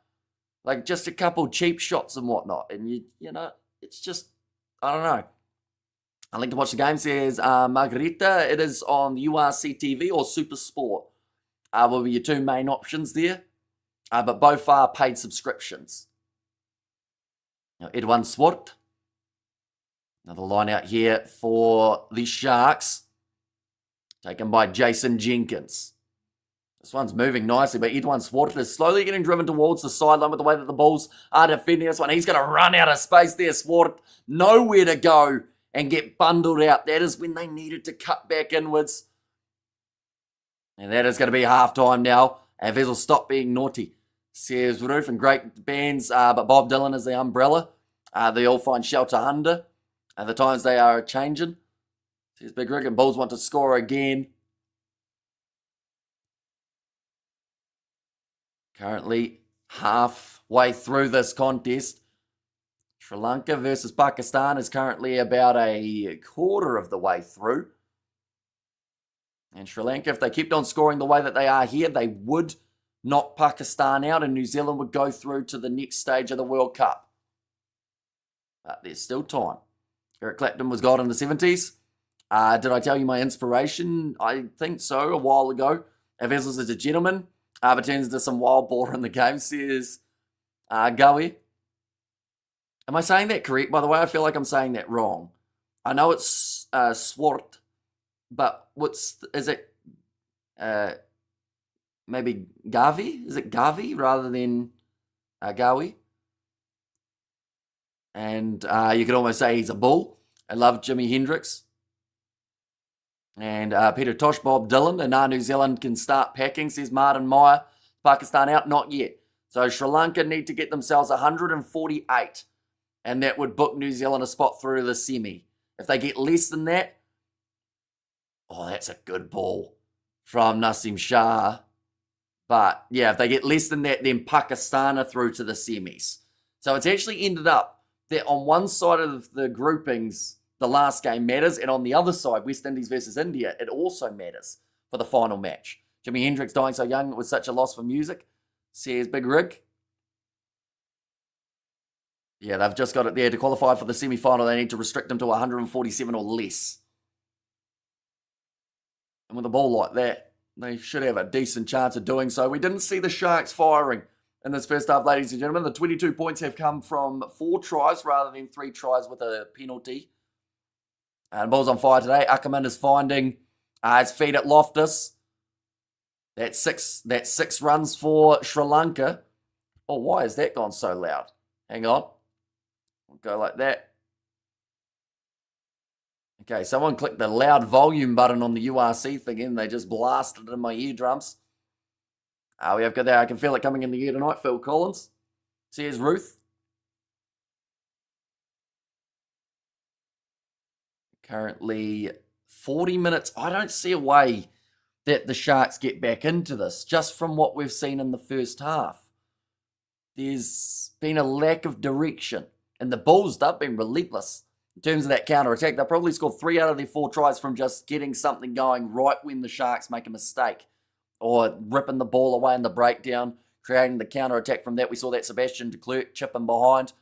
like just a couple cheap shots and whatnot. And, you know, it's just, I don't know. I like to watch the game, says Margarita. It is on URC TV or Super Sport. Will be your two main options there. But both are paid subscriptions. Now, Edwin Swart. Another line out here for the Sharks. Taken by Jason Jenkins. This one's moving nicely, but Edwin Swart is slowly getting driven towards the sideline with the way that the Bulls are defending this one. He's going to run out of space there, Swart. Nowhere to go and get bundled out. That is when they needed to cut back inwards. And that is going to be halftime now. And Vessel, stop being naughty. Says Roof and great bands, but Bob Dylan is the umbrella. They all find shelter under. At the times they are changing. Says Big Rick and Bulls want to score again. Currently halfway through this contest. Sri Lanka versus Pakistan is currently about a quarter of the way through. And Sri Lanka, if they kept on scoring the way that they are here, they would knock Pakistan out and New Zealand would go through to the next stage of the World Cup. But there's still time. Eric Clapton was God in the 70s. Did I tell you my inspiration? I think so, a while ago. If Vessels is a gentleman, but turns into some wild baller in the game, says Gowie. Am I saying that correct? By the way, I feel like I'm saying that wrong. I know it's Swart, but is it maybe Gavi? Is it Gavi rather than Gowie? And you could almost say he's a bull. I love Jimi Hendrix. And Peter Tosh, Bob Dylan, and New Zealand can start packing, says Martin Meyer. Pakistan out? Not yet. So Sri Lanka need to get themselves 148, and that would book New Zealand a spot through the semi. If they get less than that, oh, that's a good ball from Nasim Shah. But yeah, if they get less than that, then Pakistan are through to the semis. So it's actually ended up that on one side of the groupings, the last game matters, and on the other side, West Indies versus India, it also matters for the final match. Jimi Hendrix dying so young was such a loss for music, says Big Rig. Yeah, they've just got it there. To qualify for the semi-final, they need to restrict them to 147 or less. And with a ball like that, they should have a decent chance of doing so. We didn't see the Sharks firing in this first half, ladies and gentlemen. The 22 points have come from 4 tries rather than 3 tries with a penalty. And Bulls on fire today. Ackerman is finding his feet at Loftus. That's six runs for Sri Lanka. Oh, why has that gone so loud? Hang on. We'll go like that. Okay, someone clicked the loud volume button on the URC thing and they just blasted it in my eardrums. We have got there. I can feel it coming in the ear tonight. Phil Collins. Here's Ruth. Currently 40 minutes. I don't see a way that the Sharks get back into this, just from what we've seen in the first half. There's been a lack of direction. And the Bulls, they've been relentless in terms of that counter-attack. They'll probably score 3 out of their 4 tries from just getting something going right when the Sharks make a mistake. Or ripping the ball away in the breakdown, creating the counter-attack from that. We saw that Sebastian de Klerk chipping behind.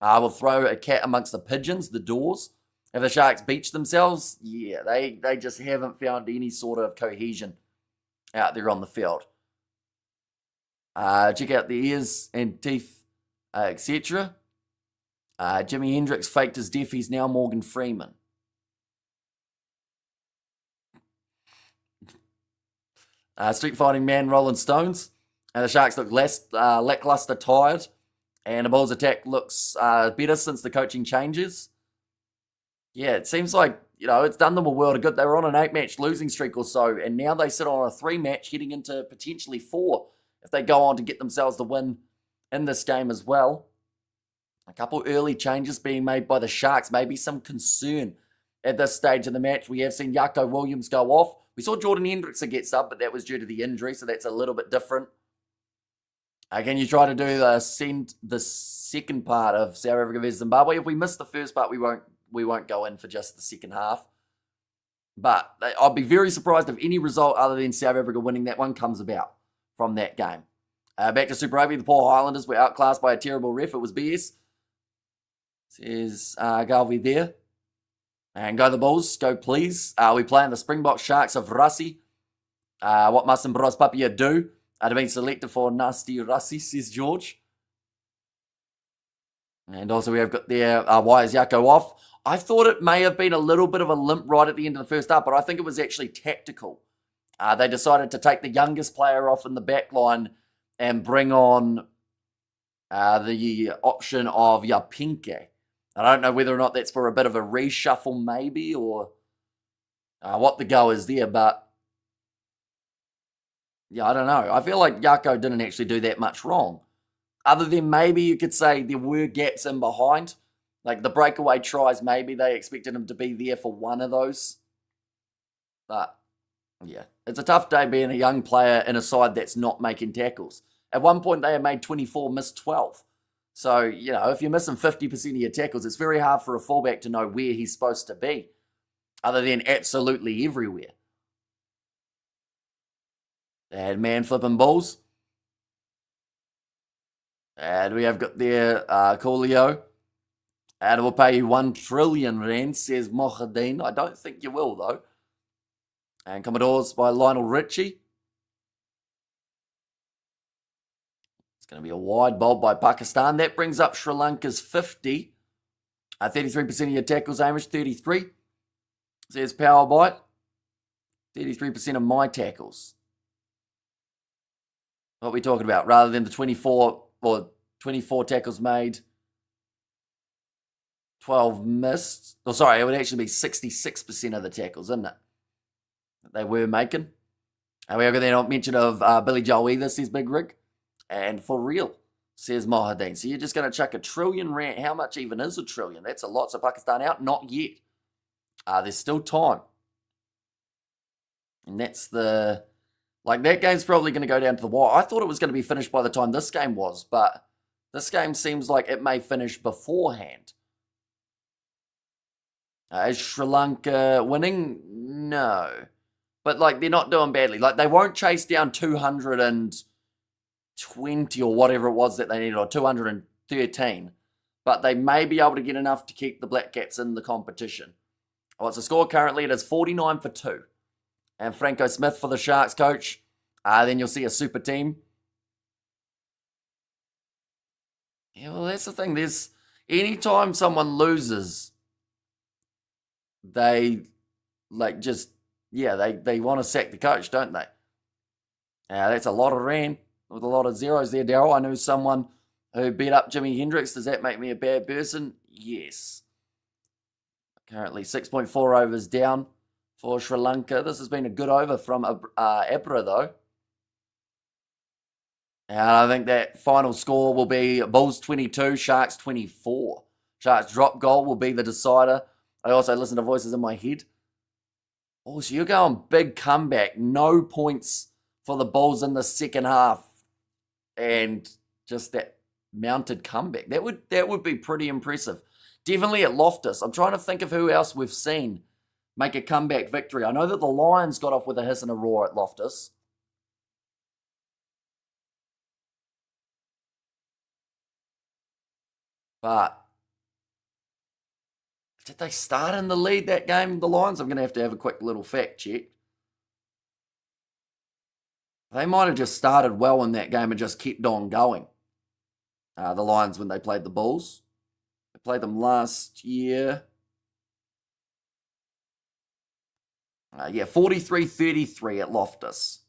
Will throw a cat amongst the pigeons, the doors. Have the Sharks beached themselves? Yeah, they just haven't found any sort of cohesion out there on the field. Check out the ears and teeth, etc. Jimi Hendrix faked his death. He's now Morgan Freeman. Street fighting man, Rolling Stones. And the Sharks look less lackluster, tired. And the Bulls attack looks better since the coaching changes. Yeah, it seems like, it's done them a world of good. They were on an 8-match losing streak or so, and now they sit on a 3-match heading into potentially 4 if they go on to get themselves the win in this game as well. A couple early changes being made by the Sharks, maybe some concern at this stage of the match. We have seen Jaco Williams go off. We saw Jordan Hendrickson get sub, but that was due to the injury, so that's a little bit different. Can you try to do the second part of South Africa versus Zimbabwe? If we miss the first part, we won't go in for just the second half. But I'd be very surprised if any result other than South Africa winning that one comes about from that game. Back to Super Rugby, the poor Highlanders were outclassed by a terrible ref. It was BS. Says Galvi there. And go the Bulls, go please. We play in the Springbok Sharks of Rassi. What must Bros Papia do? To be selected for Nasty Rassi, says George. And also we have got there, why is Jaco off? I thought it may have been a little bit of a limp right at the end of the first half, but I think it was actually tactical. They decided to take the youngest player off in the back line and bring on the option of Yapinke. I don't know whether or not that's for a bit of a reshuffle maybe, or what the go is there, but yeah, I don't know. I feel like Jaco didn't actually do that much wrong. Other than maybe you could say there were gaps in behind. Like the breakaway tries, maybe they expected him to be there for one of those. But, yeah, it's a tough day being a young player in a side that's not making tackles. At one point, they had made 24, missed 12. So, if you're missing 50% of your tackles, it's very hard for a fullback to know where he's supposed to be, other than absolutely everywhere. And man flipping Bulls. And we have got there Coolio. And we'll pay you 1 trillion rand, says Mohadeen. I don't think you will, though. And Commodores by Lionel Richie. It's going to be a wide bowl by Pakistan. That brings up Sri Lanka's 50. 33% of your tackles, Amish. 33. Says Power Bite. 33% of my tackles. What are we talking about? Rather than the 24 tackles made, 12 missed. Oh, sorry, it would actually be 66% of the tackles, isn't it? That they were making. And we have got that mention of Billy Joel either, says Big Rig. And for real, says Mohadeen. So you're just going to chuck a trillion rand. How much even is a trillion? That's a lot. So Pakistan out? Not yet. There's still time. And that's the... that game's probably going to go down to the wire. I thought it was going to be finished by the time this game was, but this game seems like it may finish beforehand. Is Sri Lanka winning? No. But, they're not doing badly. They won't chase down 220 or whatever it was that they needed, or 213. But they may be able to get enough to keep the Black Caps in the competition. What's the score currently? It is 49-2. And Franco Smith for the Sharks coach. Then you'll see a super team. Yeah, well, that's the thing. Anytime someone loses, they want to sack the coach, don't they? That's a lot of rand with a lot of zeros there, Daryl. I knew someone who beat up Jimi Hendrix. Does that make me a bad person? Yes. Currently 6.4 overs down for Sri Lanka. This has been a good over from Abra, though. And I think that final score will be Bulls 22, Sharks 24. Sharks drop goal will be the decider. I also listen to voices in my head. Oh, so you're going big comeback. No points for the Bulls in the second half. And just that mounted comeback. That would be pretty impressive. Definitely at Loftus. I'm trying to think of who else we've seen make a comeback victory. I know that the Lions got off with a hiss and a roar at Loftus. But did they start in the lead that game, the Lions? I'm going to have a quick little fact check. They might have just started well in that game and just kept on going. The Lions, when they played the Bulls. They played them last year. 43-33 at Loftus.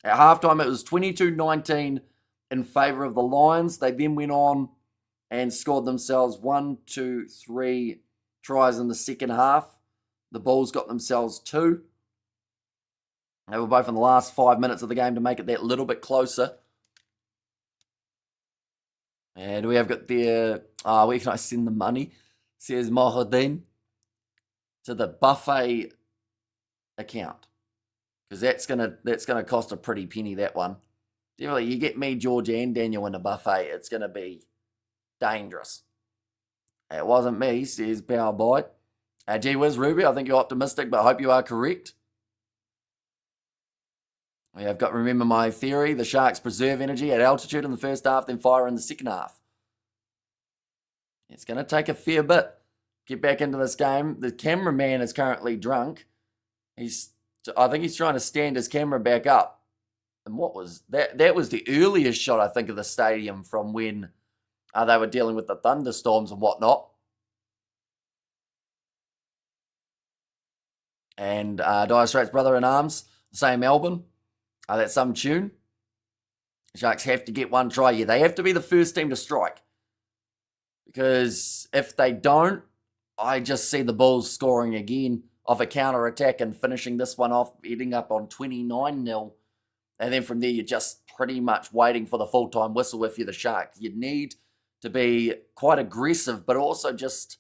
At halftime, it was 22-19 in favour of the Lions. They then went on and scored themselves 3 tries in the second half. The Bulls got themselves 2. They were both in the last 5 minutes of the game to make it that little bit closer. And we have got their, where can I send the money? Says Mohadeen. To the buffet account. Because that's gonna cost a pretty penny, that one. Definitely, you get me, George, and Daniel in a buffet, it's gonna be dangerous. It wasn't me, says Power Bite. Gee whiz, Ruby, I think you're optimistic, but I hope you are correct. We have got, remember my theory, the Sharks preserve energy at altitude in the first half, then fire in the second half. It's going to take a fair bit. Get back into this game. The cameraman is currently drunk. I think he's trying to stand his camera back up. And what was that? That was the earliest shot, I think, of the stadium from when they were dealing with the thunderstorms and whatnot. And Dire Straits' Brother in Arms, the same album. That's some tune. Sharks have to get 1 try. Yeah, they have to be the first team to strike. Because if they don't, I just see the Bulls scoring again off a counter-attack and finishing this one off, heading up on 29-0. And then from there, you're just pretty much waiting for the full-time whistle if you're the Sharks. You need to be quite aggressive, but also just,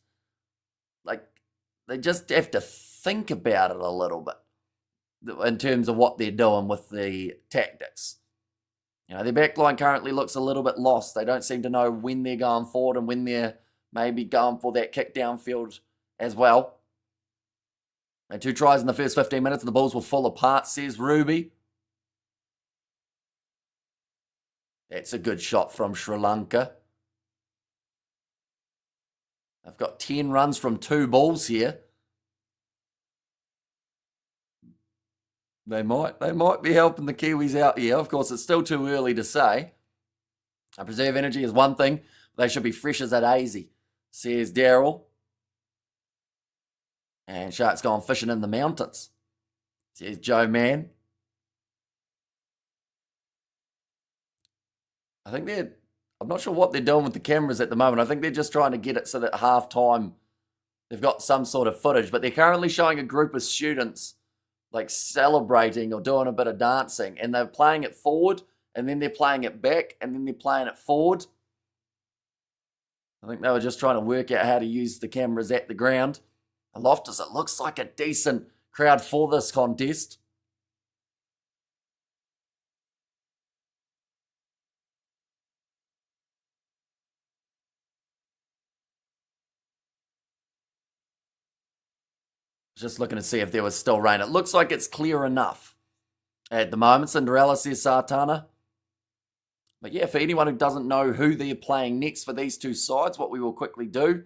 they just have to think about it a little bit in terms of what they're doing with the tactics. Their back line currently looks a little bit lost. They don't seem to know when they're going forward and when they're maybe going for that kick downfield as well. And 2 tries in the first 15 minutes and the Bulls will fall apart, says Ruby. That's a good shot from Sri Lanka. They've got 10 runs from 2 balls here. They might be helping the Kiwis out here. Of course, it's still too early to say. Preserve energy is one thing. They should be fresh as a daisy, says Daryl. And Sharks gone fishing in the mountains, says Joe Mann. I'm not sure what they're doing with the cameras at the moment. I think they're just trying to get it so that halftime they've got some sort of footage. But they're currently showing a group of students like celebrating or doing a bit of dancing. And they're playing it forward, and then they're playing it back, and then they're playing it forward. I think they were just trying to work out how to use the cameras at the ground. Loftus, it looks like a decent crowd for this contest. Just looking to see if there was still rain. It looks like it's clear enough at the moment. Cinderella, says Sartana. But yeah, for anyone who doesn't know who they're playing next for these 2 sides, what we will quickly do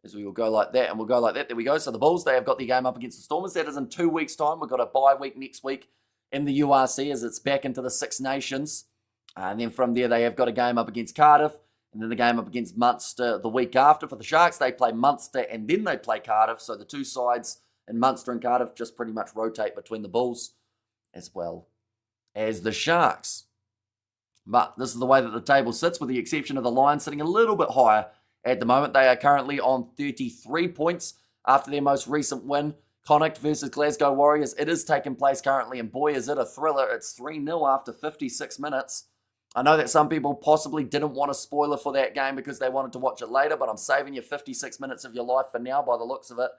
is we will go like that and we'll go like that. There we go. So the Bulls, they have got the game up against the Stormers. That is in 2 weeks' time. We've got a bye week next week in the URC as it's back into the Six Nations. And then from there, they have got a game up against Cardiff and then the game up against Munster the week after. For the Sharks, they play Munster and then they play Cardiff. So the 2 sides in Munster and Cardiff just pretty much rotate between the Bulls as well as the Sharks. But this is the way that the table sits, with the exception of the Lions sitting a little bit higher at the moment. They are currently on 33 points after their most recent win. Connacht versus Glasgow Warriors. It is taking place currently, and boy, is it a thriller. It's 3-0 after 56 minutes. I know that some people possibly didn't want a spoiler for that game because they wanted to watch it later, but I'm saving you 56 minutes of your life for now by the looks of it,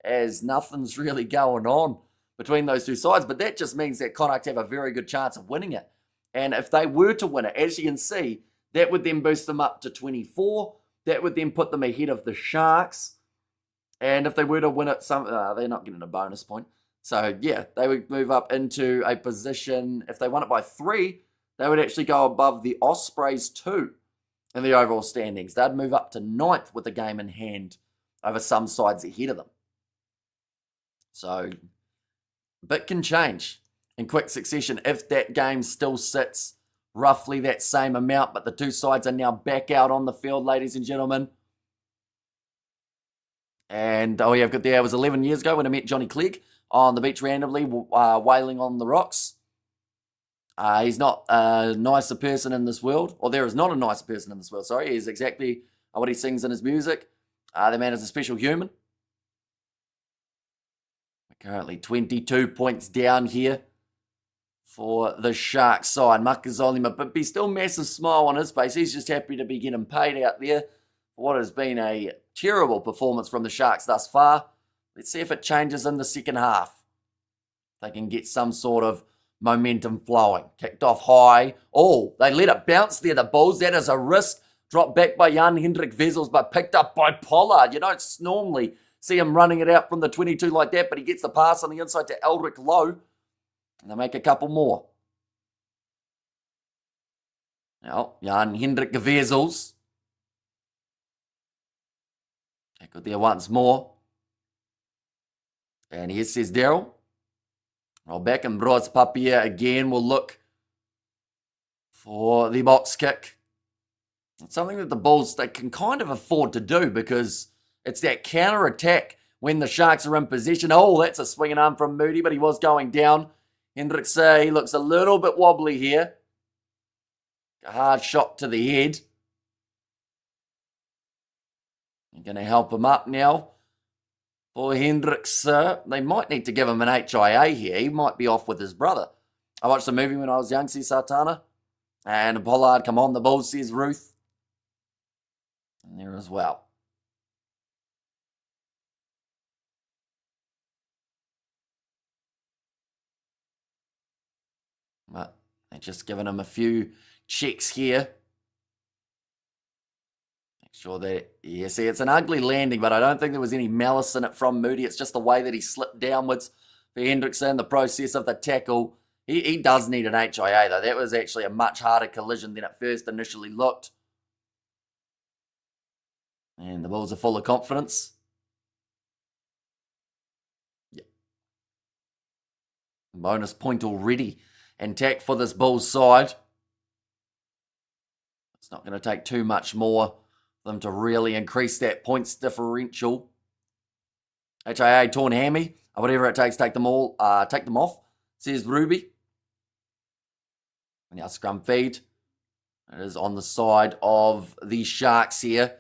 as nothing's really going on between those 2 sides. But that just means that Connacht have a very good chance of winning it. And if they were to win it, as you can see, that would then boost them up to 24. That would then put them ahead of the Sharks. And if they were to win it, they're not getting a bonus point. So, yeah, they would move up into a position. If they won it by 3, they would actually go above the Ospreys 2 in the overall standings. They'd move up to 9th with a game in hand over some sides ahead of them. So, a bit can change in quick succession if that game still sits roughly that same amount, but the 2 sides are now back out on the field, ladies and gentlemen. And, oh yeah, I've got there, it was 11 years ago when I met Johnny Clegg on the beach randomly, wailing on the rocks. He's not a nicer person in this world, or there is not a nicer person in this world, sorry. He's exactly what he sings in his music. The man is a special human. Currently 22 points down here for the Sharks side. Makazolima, but be still massive smile on his face. He's just happy to be getting paid out there for what has been a terrible performance from the Sharks thus far. Let's see if it changes in the second half. They can get some sort of momentum flowing. Kicked off high. Oh, they let it bounce there, the Bulls. That is a risk. Dropped back by Jan-Hendrik Wessels, but picked up by Pollard. You don't normally see him running it out from the 22 like that, but he gets the pass on the inside to Eldrick Lowe. And they make a couple more. Now, Jan-Hendrik Wessels. Good there once more. And here says Daryl. Roll back and Bros Papier again will look for the box kick. It's something that the Bulls, they can kind of afford to do because it's that counter-attack when the Sharks are in possession. Oh, that's a swinging arm from Moody, but he was going down. Hendricks, he looks a little bit wobbly here. A hard shot to the head. You're going to help him up now. For Hendricks, they might need to give him an HIA here. He might be off with his brother. I watched the movie when I was young, says Sartana. And Pollard, come on, the Bulls, says Ruth. And there as well. But they're just giving him a few checks here. Make sure that, yeah, see, it's an ugly landing, but I don't think there was any malice in it from Moody. It's just the way that he slipped downwards for Hendrickson, the process of the tackle. He does need an HIA, though. That was actually a much harder collision than it first initially looked. And the Bulls are full of confidence. Yeah. Bonus point already intact for this Bulls side. It's not going to take too much more for them to really increase that points differential. HIA, torn hammy, whatever it takes, take them off, says Ruby. Now scrum feed. It is on the side of the Sharks here.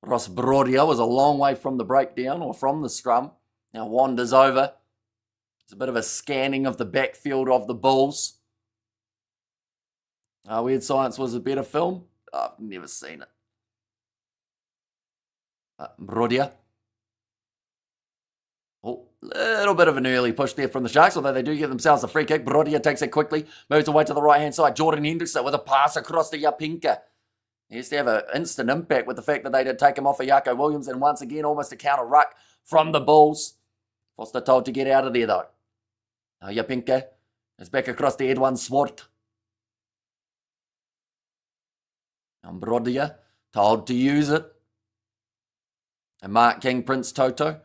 Ross Brodia was a long way from the breakdown or from the scrum. Now wanders over. It's a bit of a scanning of the backfield of the Bulls. Weird Science was a better film. I've never seen it. Brodia. Oh, little bit of an early push there from the Sharks, although they do give themselves a free kick. Brodia takes it quickly, moves away to the right-hand side. Jordan Hendrickson with a pass across to Yapinka. He has to have an instant impact with the fact that they did take him off of Yako Williams, and once again, almost a counter-ruck from the Bulls. Foster told to get out of there, though. Now Yapinka is back across to Edwin Swart. And Brodia told to use it. And Mark King, Prince Toto.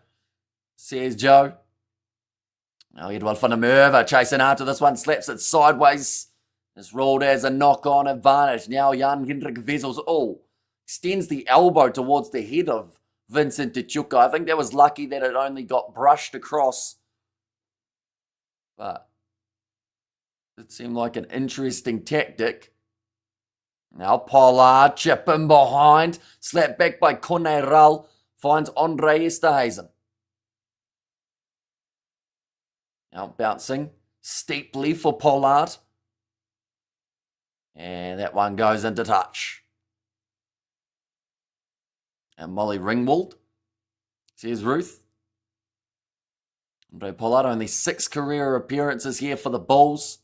Says Joe. Now Edward van der Merwe chasing after this one. Slaps it sideways. It's ruled as a knock-on advantage. Now Jan Hendrik Wessels. Oh, extends the elbow towards the head of Vincent Tichuka. I think that was lucky that it only got brushed across. But it seemed like an interesting tactic. Now Pollard chipping behind. Slapped back by Koneral. Finds Andre Esterhuizen. Now bouncing steeply for Pollard. And that one goes into touch. And Molly Ringwald, says Ruth. Andre Pollard, only 6 career appearances here for the Bulls.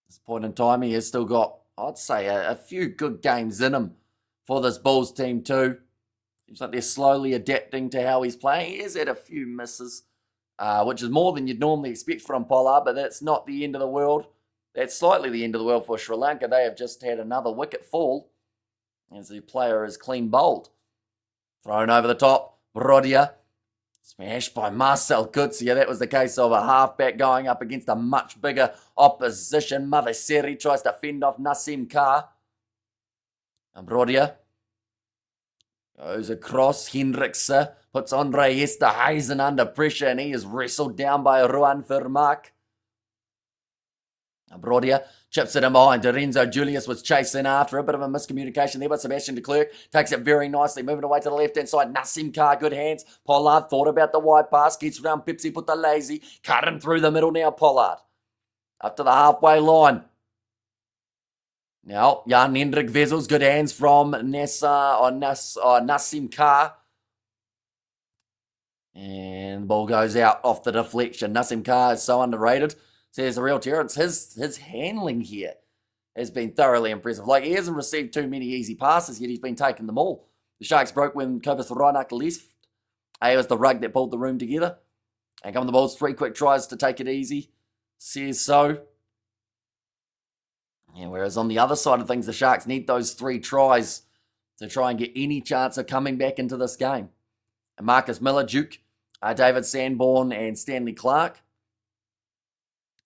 At this point in time, he has still got, I'd say, a few good games in him for this Bulls team too. Seems like they're slowly adapting to how he's playing. He has had a few misses, which is more than you'd normally expect from Pollard, but that's not the end of the world. That's slightly the end of the world for Sri Lanka. They have just had another wicket fall as the player is clean bowled. Thrown over the top, Brodia. Smashed by Marcel Kutsia. That was the case of a halfback going up against a much bigger opposition. Maveseri tries to fend off Nassim Kar. And Brodia goes across. Hendrickson puts Andre Esterhuizen under pressure, and he is wrestled down by Ruan Vermaak. Brodia chips it in behind. Lorenzo Julius was chasing after. A bit of a miscommunication there, but Sebastian de Klerk takes it very nicely. Moving away to the left-hand side. Nassim Kar, good hands. Pollard thought about the wide pass. Gets around Pipsy, put the lazy. Cut him through the middle now, Pollard. Up to the halfway line. Now, Jan Hendrik Wessels. Good hands from Nassim Kar. And the ball goes out off the deflection. Nassim Kar is so underrated. Says the real Terrence, his handling here has been thoroughly impressive. Like, he hasn't received too many easy passes, yet he's been taking them all. The Sharks broke when Kobus Reinach left. It was the rug that pulled the room together. And come the Bulls, 3 quick tries to take it easy. Says so. And whereas on the other side of things, the Sharks need those 3 tries to try and get any chance of coming back into this game. And Marcus Miller, Duke, David Sanborn, and Stanley Clark.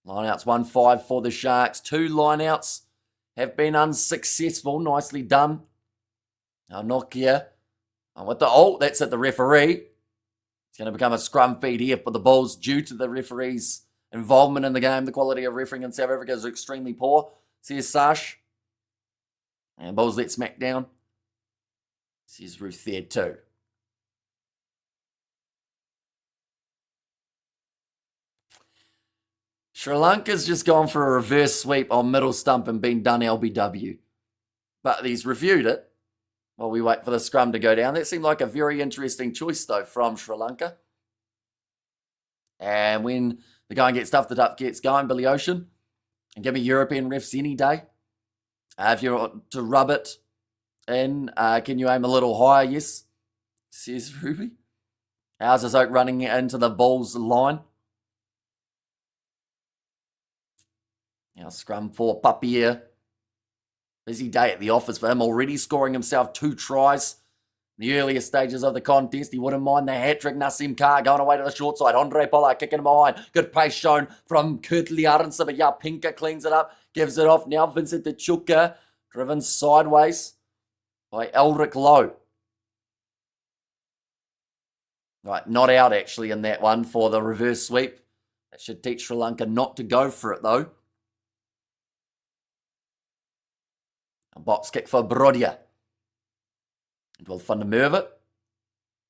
Lineouts 1-5 for the Sharks. 2 lineouts have been unsuccessful. Nicely done. Now Nokia. With the that's at the referee. It's going to become a scrum feed here for the Bulls due to the referee's involvement in the game. The quality of refereeing in South Africa is extremely poor. Says Sash. And Bulls let smack down. Says Ruth there too. Sri Lanka's just gone for a reverse sweep on middle stump and been done LBW. But he's reviewed it while we wait for the scrum to go down. That seemed like a very interesting choice, though, from Sri Lanka. And when the going gets tough, the tough gets going, Billy Ocean. And give me European refs any day. If you want to rub it in, can you aim a little higher? Yes, says Ruby. How's this Oak running into the Bulls line? Now scrum for Papier. Busy day at the office for him, already scoring himself 2 tries. In the earlier stages of the contest, he wouldn't mind the hat-trick. Nassim Carr going away to the short side. Andre Pollard kicking him behind. Good pace shown from Kurt Liarense, but yeah, Pinker cleans it up, gives it off. Now Vincent De Chuka, driven sideways by Elric Lowe. Right, not out actually in that one for the reverse sweep. That should teach Sri Lanka not to go for it though. A box kick for Brodia. And will Fundermerva.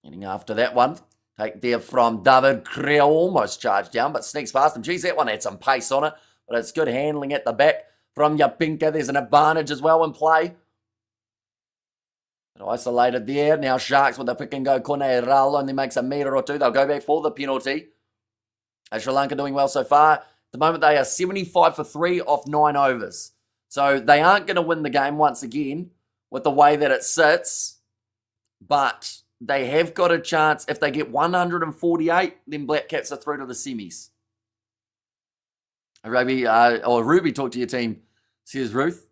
Getting after that one. Take there from David Creel. Almost charged down, but sneaks past him. Geez, that one had some pace on it. But it's good handling at the back from Yapinka. There's an advantage as well in play. But isolated there. Now Sharks with the pick and go. Kone Ralo only makes a metre or two. They'll go back for the penalty. Sri Lanka doing well so far. At the moment, they are 75 for 3 off 9 overs. So they aren't going to win the game once again with the way that it sits. But they have got a chance. If they get 148, then Black Caps are through to the semis. Ruby, talk to your team, says Ruth.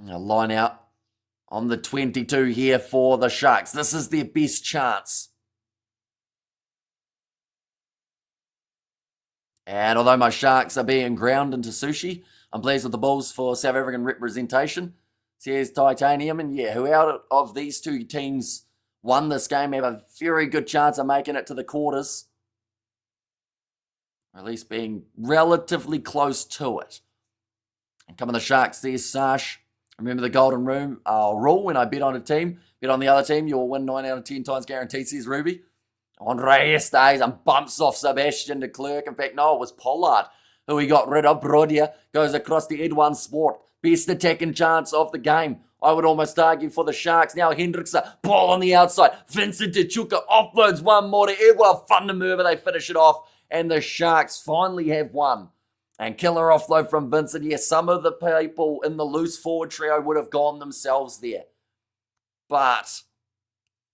A line out on the 22 here for the Sharks. This is their best chance. And although my Sharks are being ground into sushi, I'm pleased with the Bulls for South African representation. Says Titanium. And yeah, who out of these two teams won this game have a very good chance of making it to the quarters. Or at least being relatively close to it. And coming the Sharks, there's Sash. Remember the golden rule when I bet on a team. Bet on the other team, you'll win 9 out of 10 times guaranteed, says Ruby. Andre stays and bumps off Sebastian de Klerk. In fact, no, it was Pollard who he got rid of. Brodia goes across the Edwin Sport. Best attacking chance of the game. I would almost argue for the Sharks. Now Hendrickson, ball on the outside. Vincent De Chuka offloads one more to Edwin Fundermerva. They finish it off. And the Sharks finally have won. And killer offload from Vincent. Yes, some of the people in the loose forward trio would have gone themselves there. But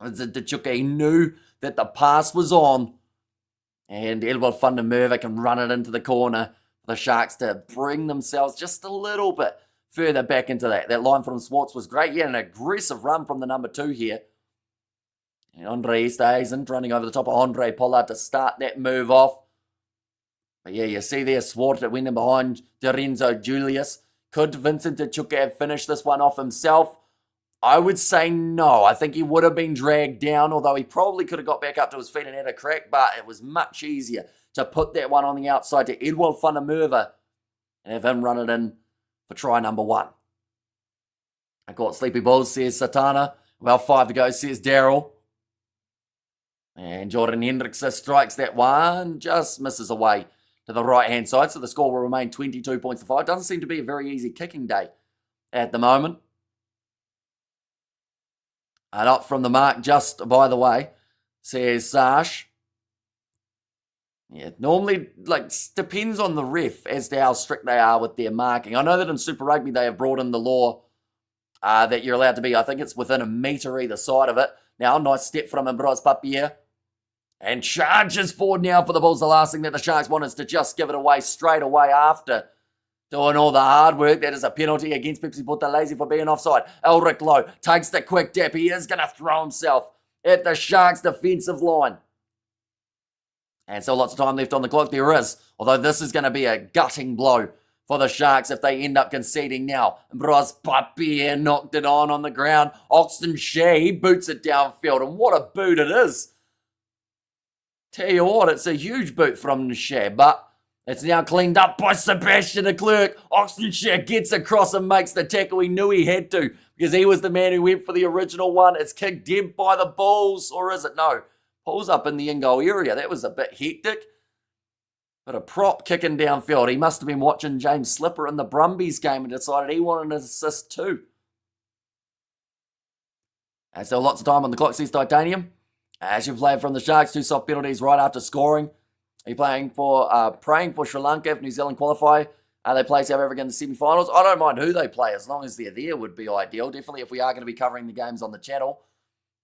Vincent De Chuka, he knew that the pass was on. And Edwin Fundermerva can run it into the corner for the Sharks to bring themselves just a little bit further back into that. That line from Swartz was great. Yeah, an aggressive run from the number 2 here. And Andre Easthuizen running over the top of Andre Pollard to start that move off. But yeah, you see there Swartz that went in behind Lorenzo Julius. Could Vincent De Chuka have finished this one off himself? I would say no. I think he would have been dragged down, although he probably could have got back up to his feet and had a crack, but it was much easier to put that one on the outside to Edwin Fundermerva and have him run it in for try number 1. I caught Sleepy Bulls, says Satana. Well, 5 to go, says Daryl. And Jordan Hendrickson strikes that one, just misses away to the right-hand side, so the score will remain 22 points to 5. Doesn't seem to be a very easy kicking day at the moment. And up from the mark, just by the way, says Sash. Yeah, normally, depends on the ref as to how strict they are with their marking. I know that in Super Rugby they have brought in the law that you're allowed to be, I think it's within a metre either side of it. Now, nice step from Ambros Papier. And charges forward now for the Bulls. The last thing that the Sharks want is to just give it away straight away after doing all the hard work. That is a penalty against Pepsi Portalese for being offside. Elric Lowe takes the quick dip. He is going to throw himself at the Sharks' defensive line. And so lots of time left on the clock. There is. Although this is going to be a gutting blow for the Sharks if they end up conceding now. Bros Papier knocked it on the ground. Oxton Shea, he boots it downfield. And what a boot it is. Tell you what, it's a huge boot from Shea, but it's now cleaned up by Sebastian de Klerk. Oxton Shea gets across and makes the tackle he knew he had to because he was the man who went for the original one. It's kicked dead by the Bulls, or is it? No. Pulls up in the in-goal area. That was a bit hectic. But a prop kicking downfield. He must have been watching James Slipper in the Brumbies game and decided he wanted an assist too. And so lots of time on the clock, says Titanium. As you play from the Sharks, 2 soft penalties right after scoring. Are you praying for Sri Lanka if New Zealand qualify? They play South Africa in the semi-finals. I don't mind who they play, as long as they're there would be ideal. Definitely if we are going to be covering the games on the channel,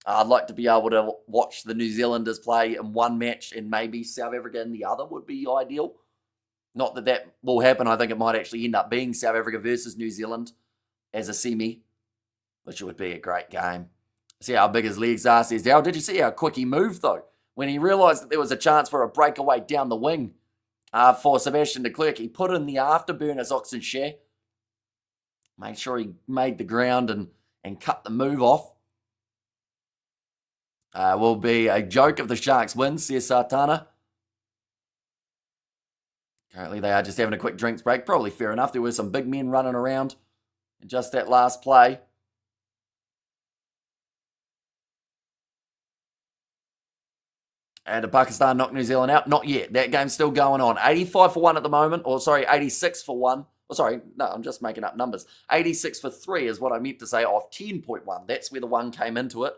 I'd like to be able to watch the New Zealanders play in one match and maybe South Africa in the other would be ideal. Not that that will happen. I think it might actually end up being South Africa versus New Zealand as a semi, which would be a great game. See how big his legs are, says Dal. Did you see how quick he moved, though? When he realised that there was a chance for a breakaway down the wing for Sebastian de Klerk, he put in the afterburners, Oxen Share. Made sure he made the ground and cut the move off. Will be a joke if the Sharks win, says Sartana. Currently, they are just having a quick drinks break. Probably fair enough. There were some big men running around in just that last play. And did Pakistan knock New Zealand out? Not yet. That game's still going on. 85 for 1 at the moment. Or, sorry, 86 for 1. Oh, sorry, no, I'm just making up numbers. 86 for 3 is what I meant to say off 10.1. That's where the 1 came into it.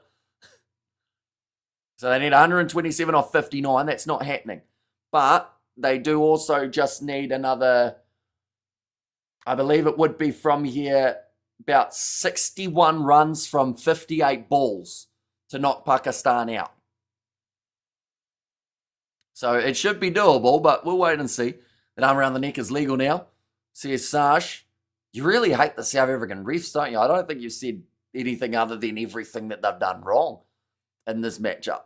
So they need 127 off 59. That's not happening. But they do also just need another, I believe it would be from here, about 61 runs from 58 balls to knock Pakistan out. So it should be doable, but we'll wait and see. That arm around the neck is legal now. Says Sash. You really hate the South African refs, don't you? I don't think you've said anything other than everything that they've done wrong in this matchup.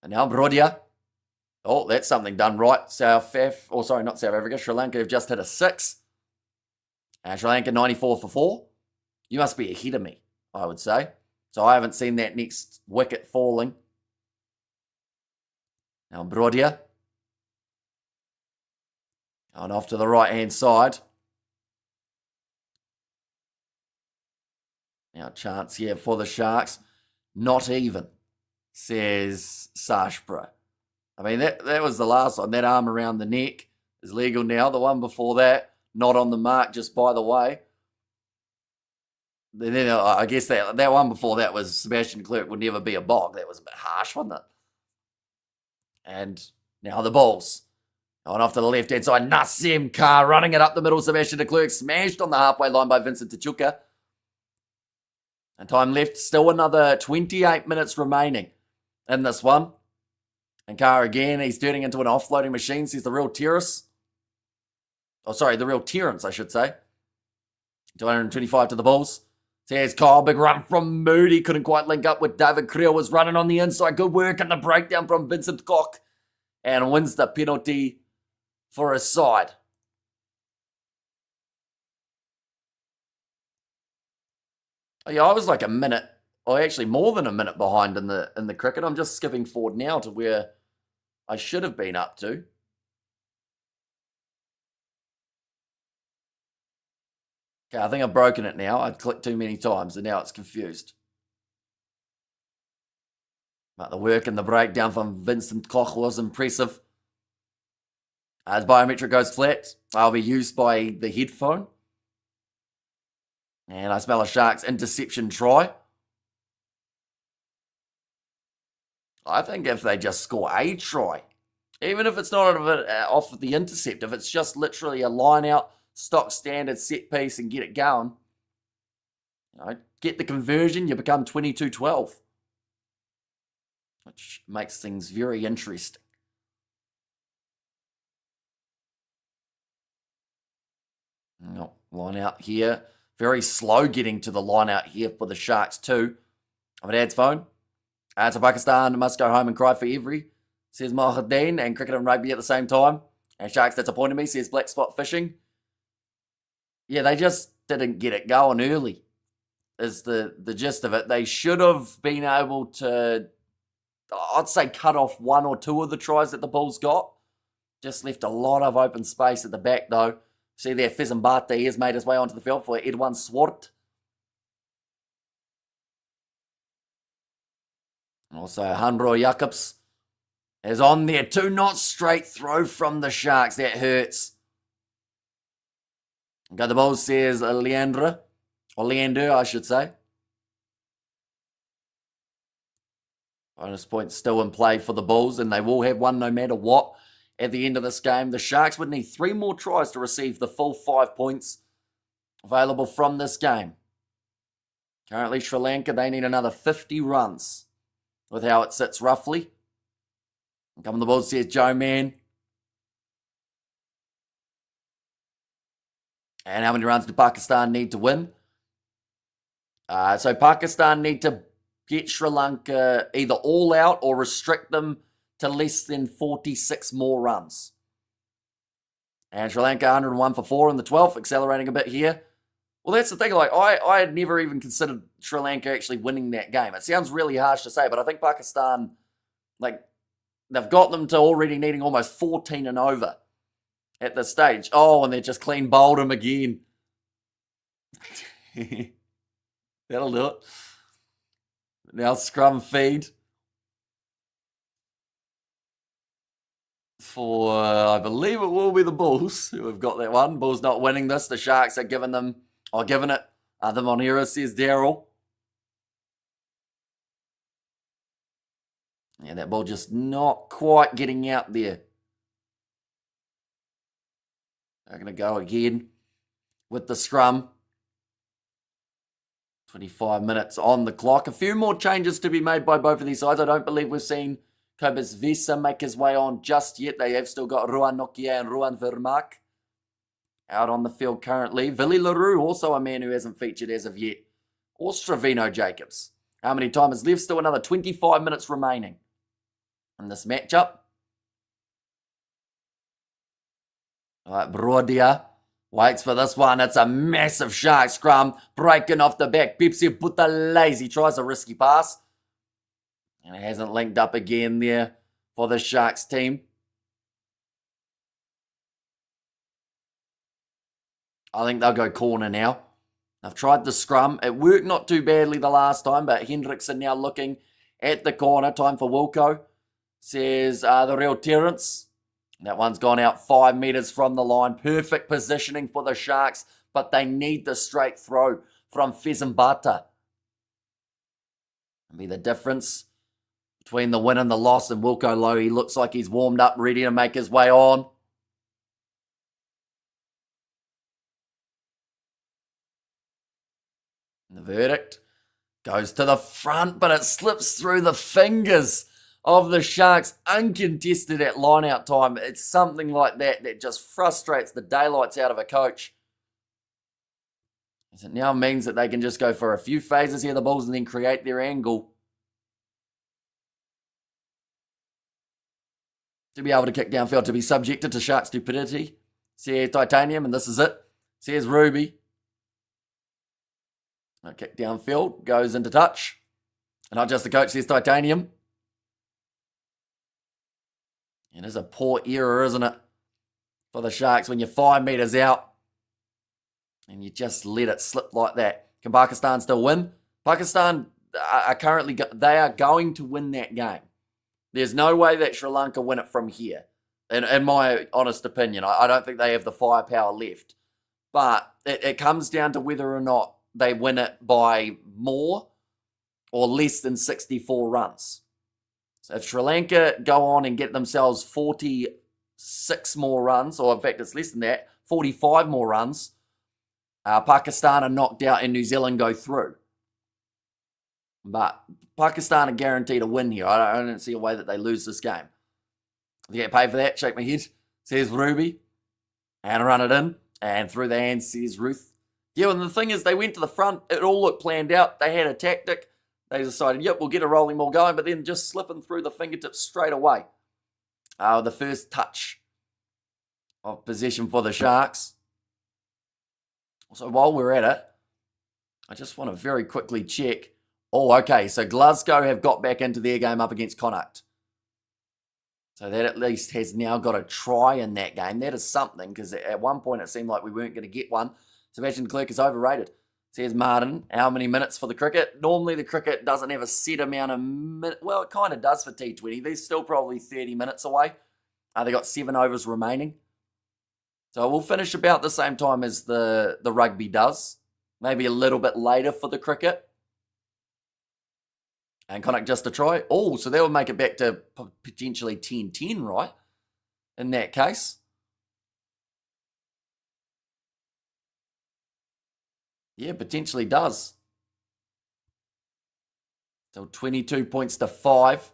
And now Brodia. Oh, that's something done right. not South Africa. Sri Lanka have just hit a 6. Sri Lanka 94 for 4. You must be ahead of me, I would say. So I haven't seen that next wicket falling. Now Brodia. Going off to the right-hand side. Now chance here for the Sharks. Not even, says Sashbra. I mean, that was the last one. That arm around the neck is legal now. The one before that, not on the mark, just by the way. Then I guess that one before that was Sebastian Clerk would never be a bog. That was a bit harsh, wasn't it? And now the Bulls. Going off to the left-hand side. Nassim Carr running it up the middle. Sebastian de Klerk smashed on the halfway line by Vincent Tachuka. And time left. Still another 28 minutes remaining in this one. And Carr again. He's turning into an offloading machine. Says the real Terrace. Oh, sorry. The real Terrence, I should say. 225 to the Bulls. Says Kyle. Big run from Moody. Couldn't quite link up with David Creel. Was running on the inside. Good work and the breakdown from Vincent Koch. And wins the penalty for his side. Oh, yeah, I was like a minute, or actually more than a minute behind in the cricket. I'm just skipping forward now to where I should have been up to. Okay, I think I've broken it now. I clicked too many times and now it's confused. But the work and the breakdown from Vincent Koch was impressive. As biometric goes flat, I'll be used by the headphone. And I smell a Sharks interception try. I think if they just score a try, even if it's not off of the intercept, if it's just literally a line out, stock standard set piece and get it going, get the conversion, you become 22-12. Which makes things very interesting. No, line out here. Very slow getting to the line out here for the Sharks too. I'm Dad's phone. To Pakistan, must go home and cry for every, says Mohadeen, and cricket and rugby at the same time. And Sharks disappointed me, says Black Spot Fishing. Yeah, they just didn't get it going early, is the gist of it. They should have been able to, I'd say, cut off 1 or 2 of the tries that the Bulls got. Just left a lot of open space at the back though. See there, Fezambate has made his way onto the field for Edwin Swart. Also, Hanro Jacobs is on there. 2 not straight throw from the Sharks. That hurts. Got the Bulls, says Leander, I should say. Bonus point still in play for the Bulls, and they will have one no matter what. at the end of this game. The Sharks would need 3 more tries to receive the full 5 points available from this game. Currently, Sri Lanka, they need another 50 runs with how it sits roughly. Coming the Bulls, says Joe Mann. And how many runs do Pakistan need to win? So Pakistan need to get Sri Lanka either all out or restrict them to less than 46 more runs. And Sri Lanka 101 for 4 in the 12th, accelerating a bit here. Well, that's the thing. Like, I had never even considered Sri Lanka actually winning that game. It sounds really harsh to say, but I think Pakistan, like, they've got them to already needing almost 14 and over at this stage. Oh, and they just clean bowled him again. That'll do it. Now scrum feed for, I believe it will be the Bulls who have got that one. Bulls not winning this. The Sharks are giving it. The Monera, says Daryl. Yeah, that ball just not quite getting out there. They're going to go again with the scrum. 25 minutes on the clock. A few more changes to be made by both of these sides. I don't believe we've seen Cobus Vesa make his way on just yet. They have still got Ruan Nokia and Ruan Vermaak out on the field currently. Villy LaRue, also a man who hasn't featured as of yet. Or Stravino Jacobs. How many time is left? Still another 25 minutes remaining in this matchup. All right, Brodia waits for this one. It's a massive Shark scrum. Breaking off the back. Pepsi Butalazy tries a risky pass. And it hasn't linked up again there for the Sharks team. I think they'll go corner now. They've tried the scrum. It worked not too badly the last time, but Hendrickson now looking at the corner. Time for Wilco. Says the real Terrence. That one's gone out 5 meters from the line. Perfect positioning for the Sharks, but they need the straight throw from Fezambata. Be the difference between the win and the loss. And Wilco Low, he looks like he's warmed up, ready to make his way on. And the verdict goes to the front, but it slips through the fingers of the Sharks, uncontested at line-out time. It's something like that just frustrates the daylights out of a coach. As it now means that they can just go for a few phases here, the Bulls, and then create their angle to be able to kick downfield, to be subjected to Shark stupidity. Says Titanium, and this is it. Says Ruby. A kick downfield, goes into touch. And not just the coach, says Titanium. It is a poor error, isn't it, for the Sharks when you're 5 meters out and you just let it slip like that. Can Pakistan still win? Pakistan are currently, they are going to win that game. There's no way that Sri Lanka win it from here. In my honest opinion, I don't think they have the firepower left. But it comes down to whether or not they win it by more or less than 64 runs. So if Sri Lanka go on and get themselves 46 more runs, or in fact it's less than that, 45 more runs, Pakistan are knocked out and New Zealand go through. But Pakistan are guaranteed a win here. I don't see a way that they lose this game. If you get paid for that, shake my head, says Ruby. And run it in. And through the hands, says Ruth. Yeah, and the thing is, they went to the front. It all looked planned out. They had a tactic. They decided, yep, we'll get a rolling ball going, but then just slipping through the fingertips straight away. The first touch of possession for the Sharks. So while we're at it, I just want to very quickly check. Oh, okay, so Glasgow have got back into their game up against Connacht. So that at least has now got a try in that game. That is something, because at one point it seemed like we weren't going to get one. Sebastian Clerk is overrated. Says Martin, how many minutes for the cricket? Normally the cricket doesn't have a set amount of minutes. Well, it kind of does for T20. They're still probably 30 minutes away. They got 7 overs remaining. So we'll finish about the same time as the rugby does. Maybe a little bit later for the cricket. And Connacht just a try. Oh, so that would make it back to potentially 10-10, right? in that case. Yeah, potentially does. So 22 points to 5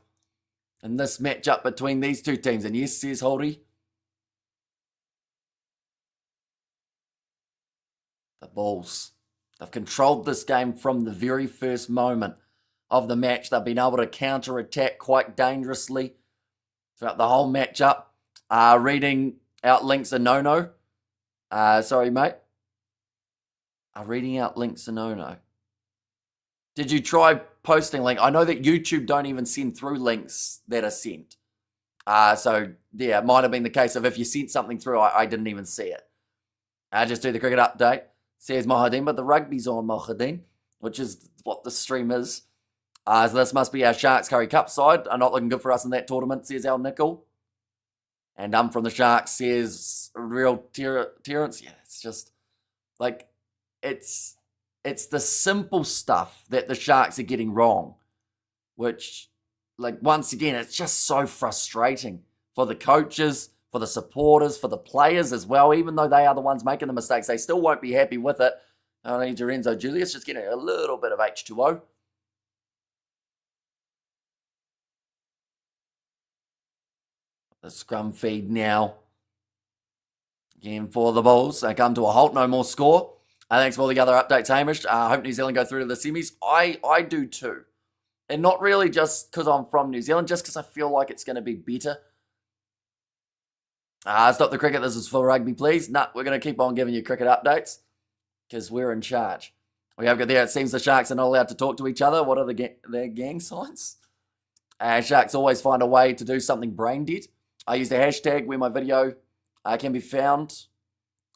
in this matchup between these two teams. And yes, says Holdy, the Bulls. They've controlled this game from the very first moment of the match. They've been able to counter-attack quite dangerously throughout the whole matchup. Reading out links a no-no. Sorry, mate. Reading out links a no-no. Did you try posting link? I know that YouTube don't even send through links that are sent. So, yeah, it might have been the case of if you sent something through, I didn't even see it. Just do the cricket update. Says Mohadeen, but the rugby's on, Mohadeen, which is what the stream is. So this must be our Sharks Curry Cup side. Not looking good for us in that tournament, says Al Nickel. And from the Sharks says real Terrence. Yeah, it's just like it's the simple stuff that the Sharks are getting wrong, which, like, once again, it's just so frustrating for the coaches, for the supporters, for the players as well. Even though they are the ones making the mistakes, they still won't be happy with it. I need Lorenzo Julius just getting a little bit of H2O. The scrum feed now. Again for the Bulls. They come to a halt, no more score. Thanks for all the other updates, Hamish. I hope New Zealand go through to the semis. I do too. And not really just because I'm from New Zealand, just because I feel like it's going to be better. Stop the cricket. This is for rugby, please. Nah, we're going to keep on giving you cricket updates because we're in charge. We have got there. It seems the Sharks are not allowed to talk to each other. What are their gang signs? Sharks always find a way to do something brain dead. I use the hashtag where my video can be found.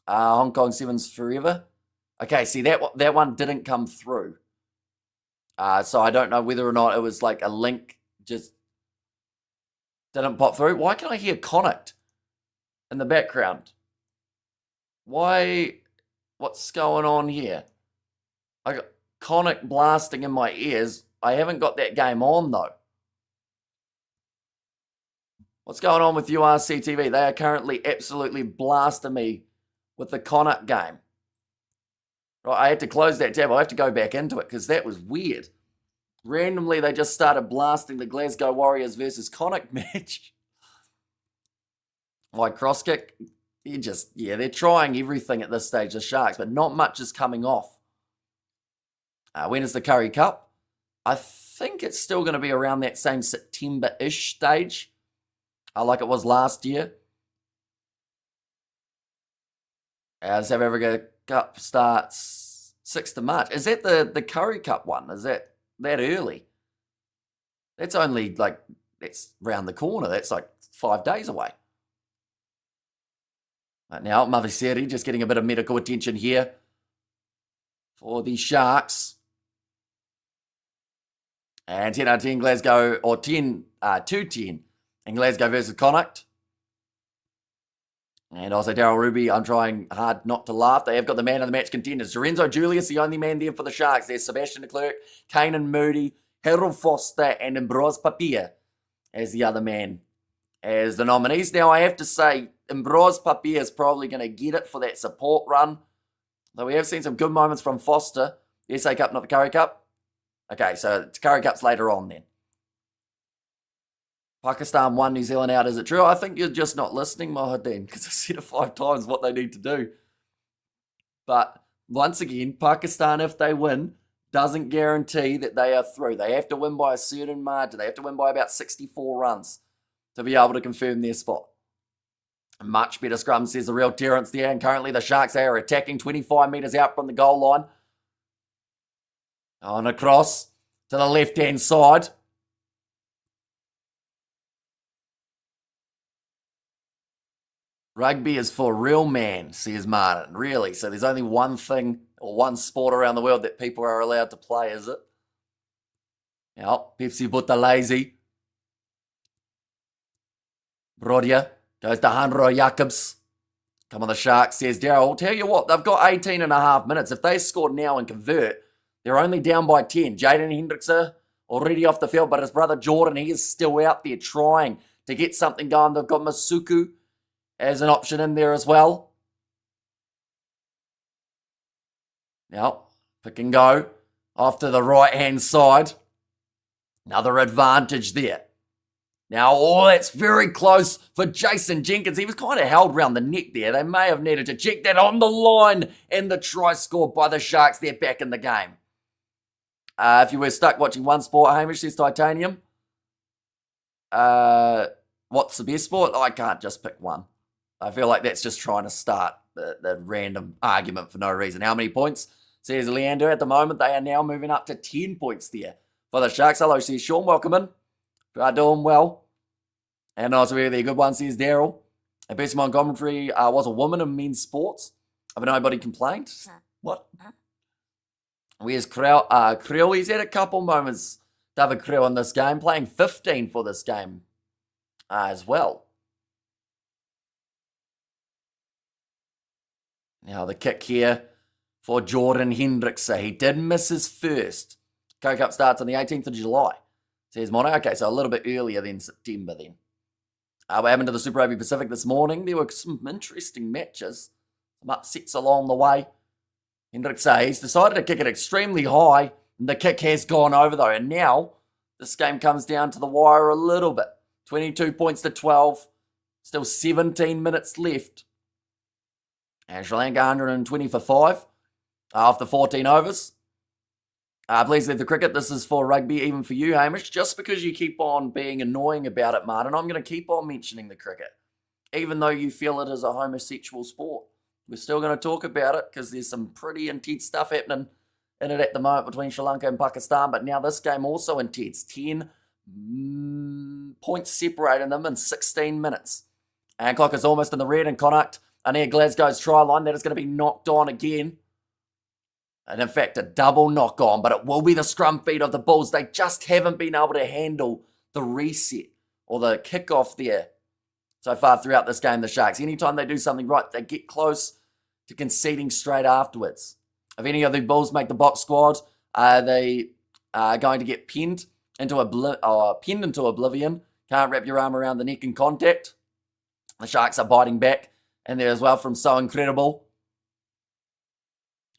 Hong Kong Sevens forever. Okay, see, that one didn't come through. So I don't know whether or not it was like a link just didn't pop through. Why can I hear Connacht in the background? Why? What's going on here? I got Connacht blasting in my ears. I haven't got that game on, though. What's going on with URC TV? They are currently absolutely blasting me with the Connacht game. Right, I had to close that tab. I have to go back into it because that was weird. Randomly, they just started blasting the Glasgow Warriors versus Connacht match. Why cross kick? They're trying everything at this stage, the Sharks, but not much is coming off. When is the Curry Cup? I think it's still going to be around that same September-ish stage, like it was last year. The South Africa Cup starts 6th of March. Is that the Curry Cup one? Is that early? That's only that's round the corner. That's like 5 days away. Right now, Maviseri just getting a bit of medical attention here for the Sharks. And 10 out of 10 Glasgow, or 10 2-10 in Glasgow versus Connacht. And also Daryl Ruby, I'm trying hard not to laugh. They have got the man of the match contenders. Lorenzo Julius, the only man there for the Sharks. There's Sebastian de Klerk, Kanan Moody, Harold Foster, and Ambroise Papier as the other man as the nominees. Now, I have to say, Ambroise Papier is probably going to get it for that support run. Though we have seen some good moments from Foster. The SA Cup, not the Curry Cup. Okay, so the Curry Cup's later on then. Pakistan 1, New Zealand out. Is it true? I think you're just not listening, Mohadeen, because I said it 5 times what they need to do. But once again, Pakistan, if they win, doesn't guarantee that they are through. They have to win by a certain margin. They have to win by about 64 runs to be able to confirm their spot. A much better scrum, says the real Terrence there. And currently the Sharks are attacking 25 metres out from the goal line. On across to the left-hand side. Rugby is for real man, says Martin. Really? So there's only one thing or one sport around the world that people are allowed to play, is it? Now, Pepsi Buta lazy. Brodia goes to Hanro Jacobs. Come on, the Sharks, says Daryl. Tell you what, they've got 18 and a half minutes. If they score now and convert, they're only down by 10. Jaden Hendrickson already off the field, but his brother Jordan, he is still out there trying to get something going. They've got Masuku as an option in there as well. Now, pick and go off to the right-hand side. Another advantage there. Now, that's very close for Jason Jenkins. He was kind of held round the neck there. They may have needed to check that on the line, and the try scored by the Sharks. They're back in the game. If you were stuck watching one sport, Hamish says Titanium. What's the best sport? I can't just pick one. I feel like that's just trying to start the random argument for no reason. How many points? Says Leander. At the moment, they are now moving up to 10 points there for the Sharks. Hello, says Sean. Welcome in. Are doing well. And also really good one, says Daryl. And Bessie Montgomery was a woman in men's sports. Have nobody complained? What? Where's Creel? He's had a couple moments, David Creel, in this game, playing 15 for this game as well. Now the kick here for Jordan Hendrickson. He did miss his first. Kickoff starts on the 18th of July. Says Mono. Okay, so a little bit earlier than September then. What happened to the Super Rugby Pacific this morning? There were some interesting matches. Some upsets along the way. Hendrickson, he's decided to kick it extremely high. And the kick has gone over though. And now this game comes down to the wire a little bit. 22 points to 12. Still 17 minutes left. And Sri Lanka 120 for 5 after 14 overs. Please leave the cricket. This is for rugby, even for you, Hamish. Just because you keep on being annoying about it, Martin, I'm going to keep on mentioning the cricket. Even though you feel it is a homosexual sport. We're still going to talk about it because there's some pretty intense stuff happening in it at the moment between Sri Lanka and Pakistan. But now this game also intense. 10 points separating them in 16 minutes. And clock is almost in the red, and Connacht near Glasgow's try line. That is going to be knocked on again. And in fact, a double knock on, but it will be the scrum feed of the Bulls. They just haven't been able to handle the reset or the kickoff there so far throughout this game, the Sharks. Anytime they do something right, they get close to conceding straight afterwards. If any of the Bulls make the box squad, they are going to get pinned into oblivion. Can't wrap your arm around the neck in contact. The Sharks are biting back in there as well from So Incredible.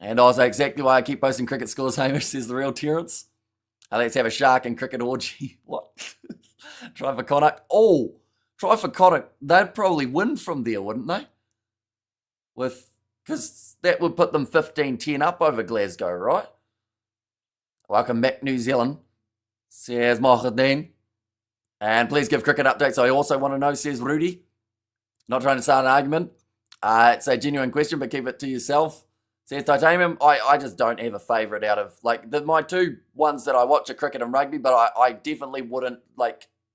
And also exactly why I keep posting cricket scores, Hamish, says the real Terrence. Let's have a Shark and cricket orgy. What? Try for Connacht. Oh, try for Connacht. They'd probably win from there, wouldn't they? Because that would put them 15-10 up over Glasgow, right? Welcome back, New Zealand, says Mohadeen. And please give cricket updates. I also want to know, says Rudy. Not trying to start an argument. It's a genuine question, but keep it to yourself. Says Titanium, I just don't have a favourite out of, my two ones that I watch are cricket and rugby, but I definitely wouldn't,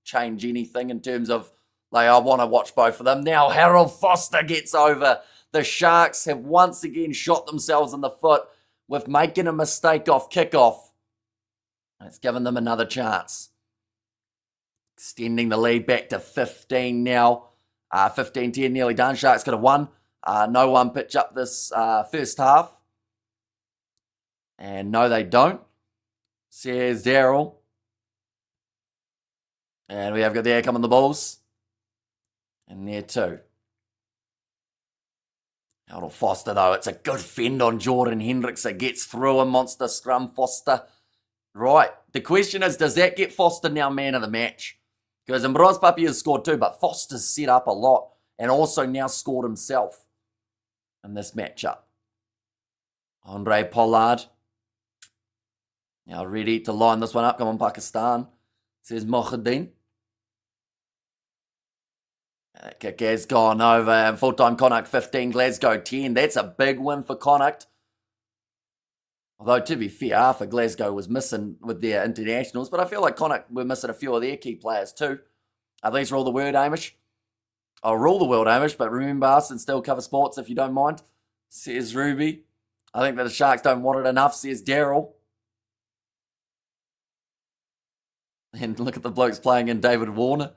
change anything in terms of, I want to watch both of them. Now, Harold Foster gets over. The Sharks have once again shot themselves in the foot with making a mistake off kickoff. It's given them another chance. Extending the lead back to 15 now. 15-10, nearly done. Sharks could have won. No one pitch up this first half. And no, they don't, says Daryl. And we have got there coming the Bulls. And there too. Harold Foster, though, it's a good fend on Jordan Hendrickson. Gets through a monster scrum, Foster. Right. The question is, does that get Foster now man of the match? Because Mbroz Papi has scored too, but Foster's set up a lot. And also now scored himself in this matchup. Andre Pollard. Now ready to line this one up. Come on, Pakistan, says Mohadeen. Kick has gone over. And full-time Connacht 15, Glasgow 10. That's a big win for Connacht. Although, to be fair, half of Glasgow was missing with their internationals. But I feel like Connacht were missing a few of their key players too. At least rule the word, Hamish. I'll rule the world, Hamish, but remember us and still cover sports if you don't mind, says Ruby. I think that the Sharks don't want it enough, says Daryl. And look at the blokes playing in David Warner,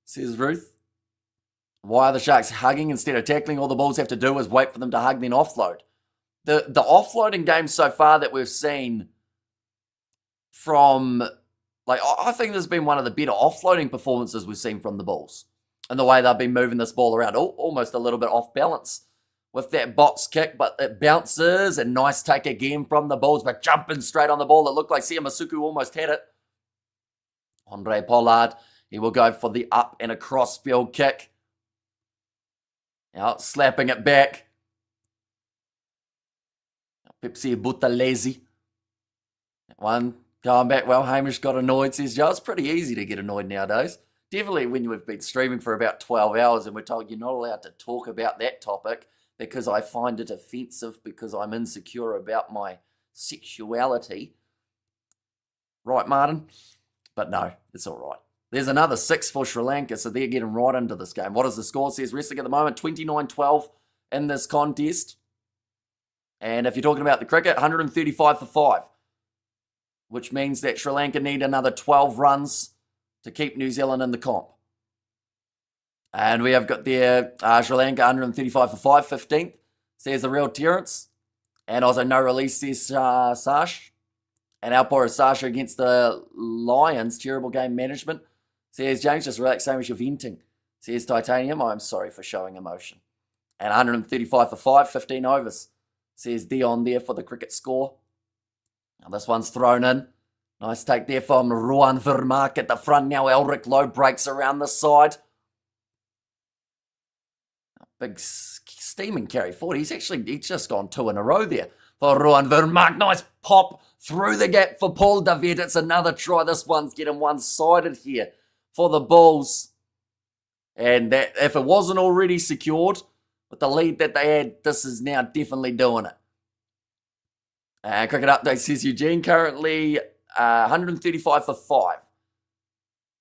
says Ruth. Why are the Sharks hugging instead of tackling? All the Bulls have to do is wait for them to hug, then offload. The offloading games so far that we've seen from, I think this has been one of the better offloading performances we've seen from the Bulls. and the way they've been moving this ball around. Almost a little bit off balance with that box kick, but it bounces, and nice take again from the Bulls, but jumping straight on the ball. It looked like Sia Masuku almost had it. Andre Pollard, he will go for the up and across field kick. Now slapping it back. Pepsi Butalezi. That one going back well. Hamish got annoyed, says Joe. It's pretty easy to get annoyed nowadays. Definitely when we've been streaming for about 12 hours and we're told you're not allowed to talk about that topic because I find it offensive because I'm insecure about my sexuality. Right, Martin? But no, it's all right. There's another 6 for Sri Lanka, so they're getting right into this game. What does the score says? Wrestling at the moment, 29-12 in this contest. And if you're talking about the cricket, 135 for 5, which means that Sri Lanka need another 12 runs to keep New Zealand in the comp. And we have got there Sri Lanka 135 for 5, 15th. Says the real Terrence. And also no release, says Sash. And outpour of Sasha against the Lions. Terrible game management. Says James, just relax, same as you're venting. Says Titanium, I'm sorry for showing emotion. And 135 for 5, 15 overs. Says Dion there for the cricket score. Now this one's thrown in. Nice take there from Ruan Vermaak at the front. Now Elric Lowe breaks around the side. Big steaming carry forward. He's just gone 2 in a row there for Ruan Vermaak. Nice pop through the gap for Paul David. It's another try. This one's getting one-sided here for the Bulls. And that, if it wasn't already secured with the lead that they had, this is now definitely doing it. Cricket update says Eugene currently 135 for 5.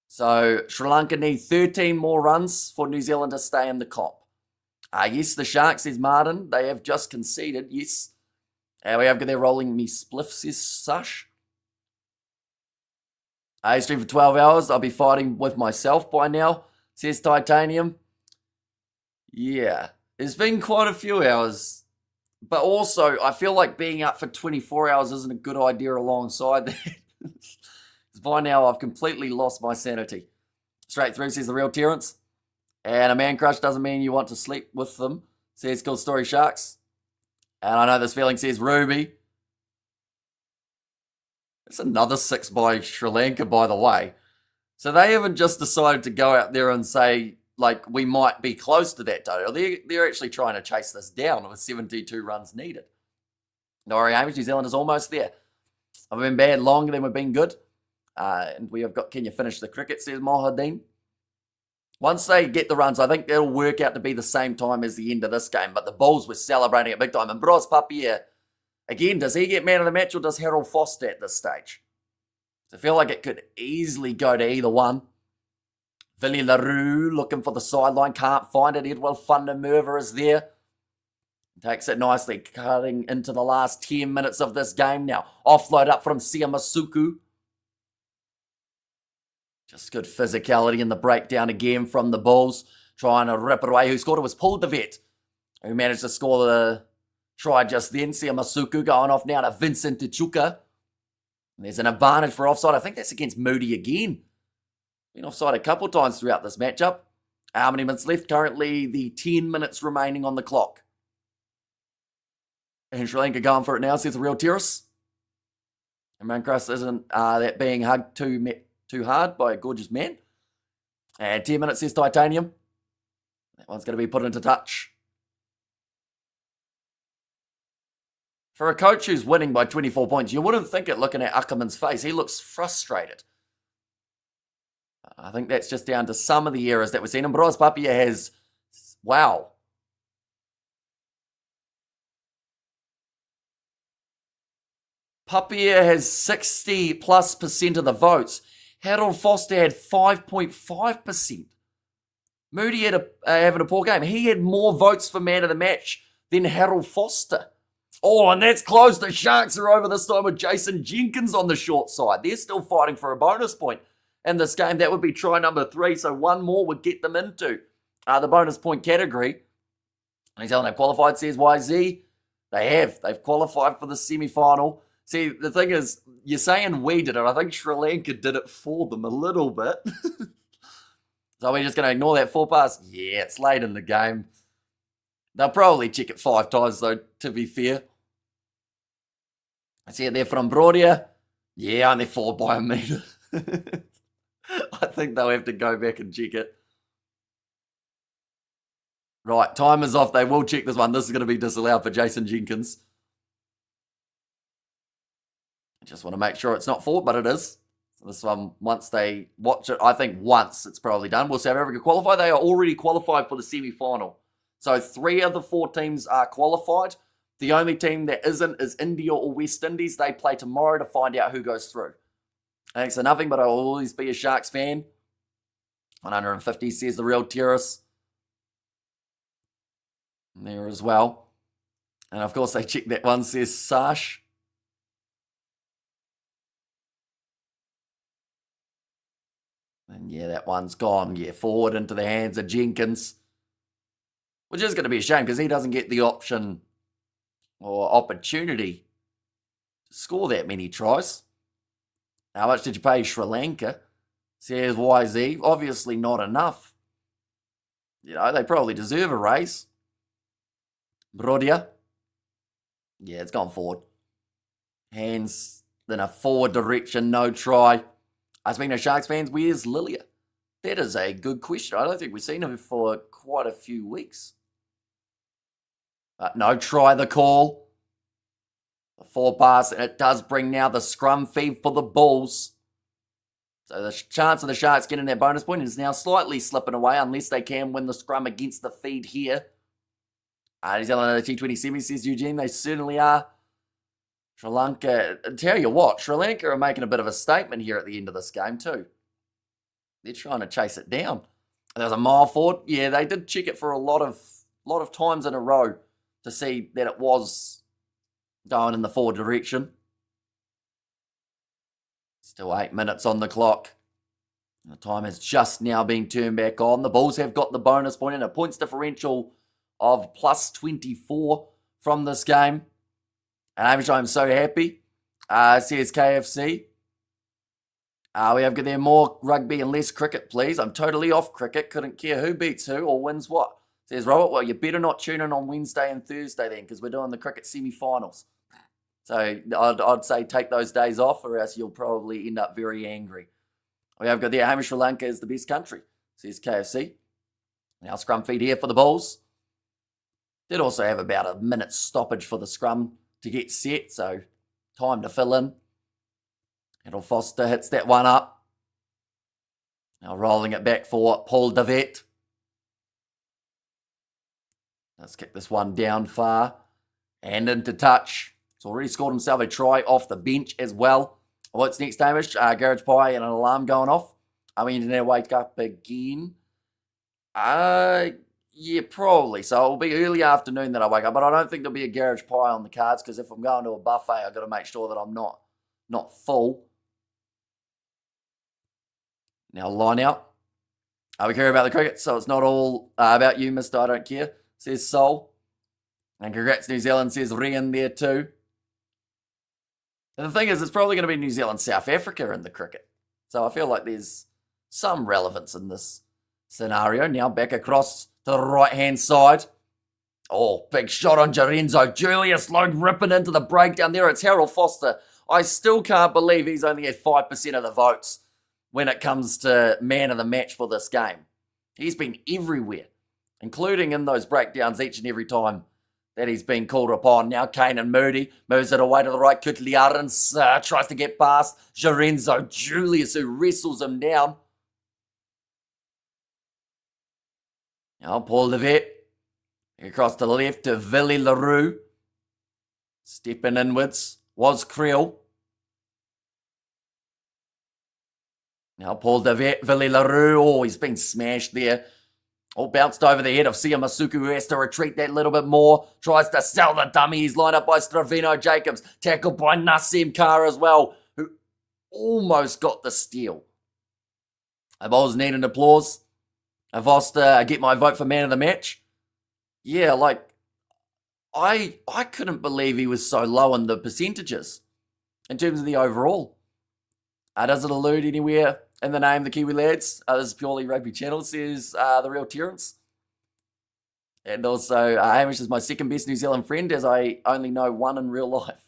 So Sri Lanka need 13 more runs for New Zealand to stay in the comp. Yes, the Sharks, says Martin. They have just conceded, yes. We have got their rolling me spliff, says Sush. I stream for 12 hours. I'll be fighting with myself by now, says Titanium. Yeah, it's been quite a few hours. But also, I feel like being up for 24 hours isn't a good idea alongside that. Because by now, I've completely lost my sanity. Straight through, says the real Terrence. And a man crush doesn't mean you want to sleep with them, says Cool Story Sharks. And I know this feeling, says Ruby. It's another 6 by Sri Lanka, by the way. So they haven't just decided to go out there and say, like, we might be close to that total. They're actually trying to chase this down with 72 runs needed. Nori Hamish, New Zealand is almost there. I've been bad longer than we've been good. And we have got, can you finish the cricket, says Mohadeen. Once they get the runs, I think it'll work out to be the same time as the end of this game. But the Bulls were celebrating it big time. And Bros Papier, again, does he get man of the match or does Harold Foster at this stage? So I feel like it could easily go to either one. Villy LaRue looking for the sideline. Can't find it. Edwell Fundermerver is there. Takes it nicely. Cutting into the last 10 minutes of this game now. Offload up from Sia Masuku. Just good physicality in the breakdown again from the Bulls. Trying to rip it away. Who scored it was Paul Devet, who managed to score the try just then. Sia Masuku going off now to Vincent Tichuka. And there's an advantage for offside. I think that's against Moody again. Been offside a couple times throughout this matchup. How many minutes left? Currently the 10 minutes remaining on the clock. And Sri Lanka going for it now, says the real Terrace. And Mancrust isn't that being hugged too hard by a gorgeous man. And 10 minutes, says Titanium. That one's going to be put into touch. For a coach who's winning by 24 points, you wouldn't think it looking at Ackerman's face. He looks frustrated. I think that's just down to some of the errors that we've seen. And Bros Papia has, wow. Papia has 60+% of the votes. Harold Foster had 5.5%. Moody had having a poor game. He had more votes for man of the match than Harold Foster. Oh, and that's close. The Sharks are over this time with Jason Jenkins on the short side. They're still fighting for a bonus point in this game. That would be try number 3, so one more would get them into the bonus point category. New Zealand have qualified, says YZ. They have. They've qualified for the semi-final. See, the thing is, you're saying we did it. I think Sri Lanka did it for them a little bit. So we're just going to ignore that 4 pass? Yeah, it's late in the game. They'll probably check it 5 times, though, to be fair. I see it there from Brodia. Yeah, only 4 by a metre. I think they'll have to go back and check it. Right, time is off. They will check this one. This is going to be disallowed for Jason Jenkins. I just want to make sure it's not forward, but it is. So this one, once they watch it, I think once it's probably done. Will South Africa qualify? They are already qualified for the semi-final. So 3 of the 4 teams are qualified. The only team that isn't is India or West Indies. They play tomorrow to find out who goes through. Thanks for nothing, but I'll always be a Sharks fan. 150 says the real terrorists. There as well. And of course they check that one, says Sash. And yeah, that one's gone. Yeah, forward into the hands of Jenkins. Which is going to be a shame because he doesn't get the option or opportunity to score that many tries. How much did you pay Sri Lanka? Says YZ. Obviously not enough. You know, they probably deserve a raise. Brodia. Yeah, it's gone forward. Hands in a forward direction, no try. Speaking of Sharks fans, where's Lilia? That is a good question. I don't think we've seen him for quite a few weeks. No try, the call. The 4 pass, and it does bring now the scrum feed for the Bulls. So the chance of the Sharks getting that bonus point is now slightly slipping away unless they can win the scrum against the feed here. New Zealand at the T20 semi, says Eugene. They certainly are. Sri Lanka, I tell you what, Sri Lanka are making a bit of a statement here at the end of this game too. They're trying to chase it down. There was a mile forward. Yeah, they did check it for a lot of times in a row to see that it was going in the forward direction. Still 8 minutes on the clock. The time has just now been turned back on. The Bulls have got the bonus point and a points differential of plus 24 from this game. And I'm so happy. Says KFC. We have there more rugby and less cricket, please. I'm totally off cricket. Couldn't care who beats who or wins what. Says Robert, well, you better not tune in on Wednesday and Thursday then, because we're doing the cricket semi-finals. So I'd say take those days off, or else you'll probably end up very angry. We have got there, Hamish, Sri Lanka is the best country, says KFC. Now scrum feed here for the Bulls. Did also have about a minute stoppage for the scrum to get set, so time to fill in. Edel Foster hits that one up. Now rolling it back for Paul Devet. Let's kick this one down far and into touch. He's already scored himself a try off the bench as well. What's next, Hamish? Garage Pie and an alarm going off. Are we need to wake up again? Yeah, probably. So it'll be early afternoon that I wake up, but I don't think there'll be a Garage Pie on the cards because if I'm going to a buffet, I've got to make sure that I'm not full. Now line out. We care about the cricket, so it's not all about you, mister. I don't care, says Sol. And congrats, New Zealand, says Rian there too. And the thing is, it's probably going to be New Zealand, South Africa in the cricket. So I feel like there's some relevance in this scenario. Now back across to the right-hand side. Oh, big shot on Jarenzo. Julius Logue ripping into the breakdown there. It's Harold Foster. I still can't believe he's only at 5% of the votes when it comes to man of the match for this game. He's been everywhere, including in those breakdowns each and every time that he's been called upon. Now Kane and Moody moves it away to the right. Kutli Arons tries to get past Jarenzo Julius, who wrestles him down. Now Paul Levet across to the left to Villy LaRue. Stepping inwards was Creel. Now Paul Devet, Villy LaRue. Oh, he's been smashed there. Oh, bounced over the head of Sia Masuku, who has to retreat that little bit more. Tries to sell the dummy. He's lined up by Stravino Jacobs. Tackled by Nassim Carr as well, who almost got the steal. The Bulls need an applause. Foster, get my vote for man of the match. Yeah, like, I couldn't believe he was so low in the percentages in terms of the overall. Does it allude anywhere? in the name, the Kiwi lads. This is purely rugby channel, says the real Terrence. And also, Hamish is my second best New Zealand friend, as I only know one in real life.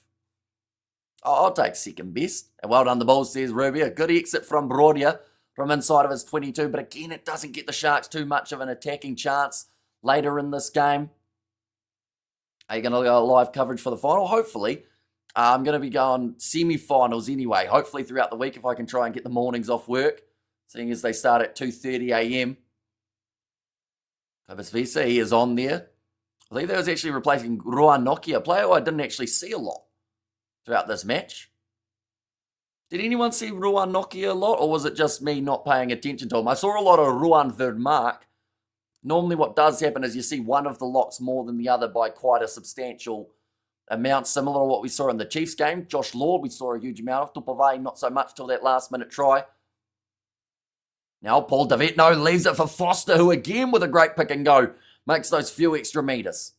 I'll take second best. And well done, the Bulls, says Ruby. A good exit from Brodia from inside of his 22. But again, it doesn't get the Sharks too much of an attacking chance later in this game. Are you going to go live coverage for the final? Hopefully. I'm going to be going semi-finals anyway. Hopefully throughout the week if I can try and get the mornings off work. Seeing as they start at 2:30 a.m. Kobus Visa, he is on there. I believe that was actually replacing Ruan Nokia, a player who I didn't actually see a lot throughout this match. Did anyone see Ruan Nokia a lot, or was it just me not paying attention to him? I saw a lot of Ruan Vermark. Normally what does happen is you see one of the locks more than the other by quite a substantial amount, similar to what we saw in the Chiefs game. Josh Lord, we saw a huge amount of. Tupavai, not so much till that last-minute try. Now Paul DeVetno leaves it for Foster, who again with a great pick and go makes those few extra meters.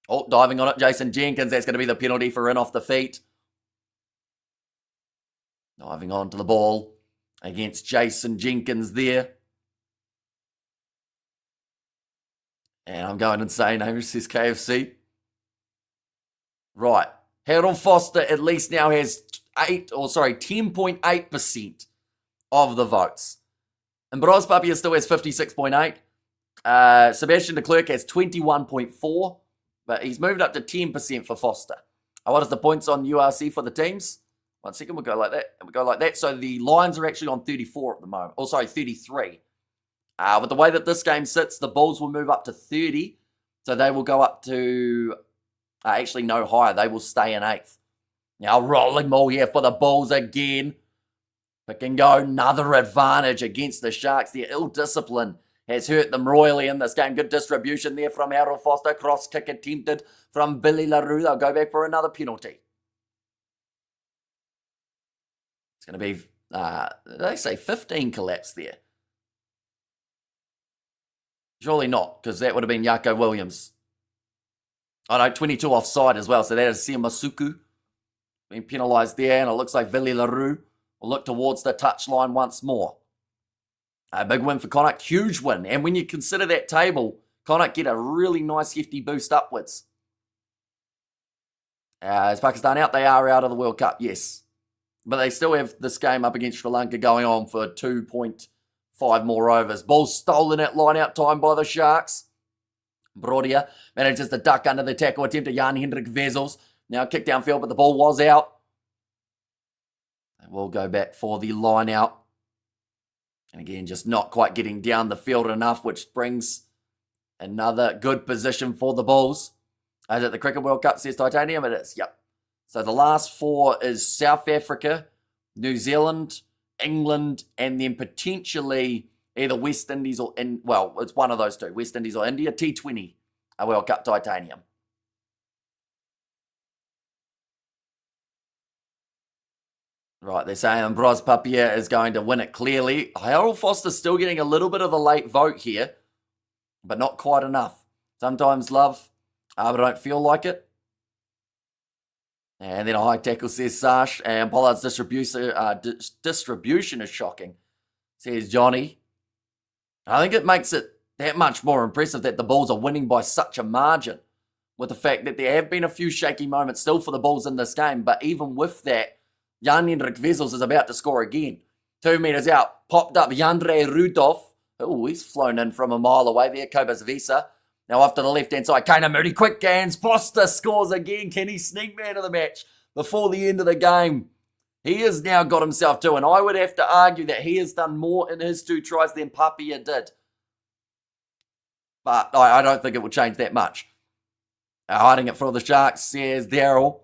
Oh, diving on it, Jason Jenkins. That's going to be the penalty for in off the feet. Diving onto the ball against Jason Jenkins there. And I'm going insane, Hamish says KFC. Right. Harold Foster at least now has 10.8% of the votes. And Bros Papia still has 56.8. Sebastian de Klerk has 21.4. But he's moved up to 10% for Foster. What is the points on URC for the teams? 1 second, we'll go like that. And we'll go like that. So the Lions are actually on 34 at the moment. Oh, sorry, 33. With the way that this game sits, the Bulls will move up to 30. So they will go up to, actually no higher. They will stay in 8th. Now rolling ball here for the Bulls again. Pick and go, another advantage against the Sharks. Their ill discipline has hurt them royally in this game. Good distribution there from Harold Foster. Cross kick attempted from Billy LaRue. They'll go back for another penalty. It's going to be, they say 15 collapse there. Surely not, because that would have been Yako Williams. Oh no, 22 offside as well. So that is Siamasuku being penalised there. And it looks like Billy LaRue will look towards the touchline once more. A big win for Connacht, huge win. And when you consider that table, Connacht get a really nice hefty boost upwards. Is Pakistan out? They are out of the World Cup, yes. But they still have this game up against Sri Lanka going on for 2.5 more overs. Ball stolen at line-out time by the Sharks. Brodia manages to duck under the tackle attempt to Jan-Hendrik Wessels. Now kick downfield, but the ball was out. They will go back for the line-out. And again, just not quite getting down the field enough, which brings another good position for the Bulls. Is it the Cricket World Cup, says Titanium? It is, yep. So the last 4 is South Africa, New Zealand, England, and then potentially either West Indies or, it's one of those two, West Indies or India, T20, a World Cup Titanium. Right, they're saying Bros Papia is going to win it clearly. Harold Foster's still getting a little bit of a late vote here, but not quite enough. Sometimes love, but I don't feel like it. And then a high tackle, says Sash, and Pollard's distribution is shocking, says Johnny. I think it makes it that much more impressive that the Bulls are winning by such a margin, with the fact that there have been a few shaky moments still for the Bulls in this game, but even with that, Jan-Hendrik Wessels is about to score again. 2 meters out, popped up Jandre Rudolph. Oh, he's flown in from a mile away there, Kobus Visa. Now off to the left-hand side, Kana Moody, quick hands, Foster scores again. Can he sneak man of the match before the end of the game? He has now got himself 2, and I would have to argue that he has done more in his 2 tries than Papia did. But I don't think it will change that much. Hiding it for the Sharks, says Daryl.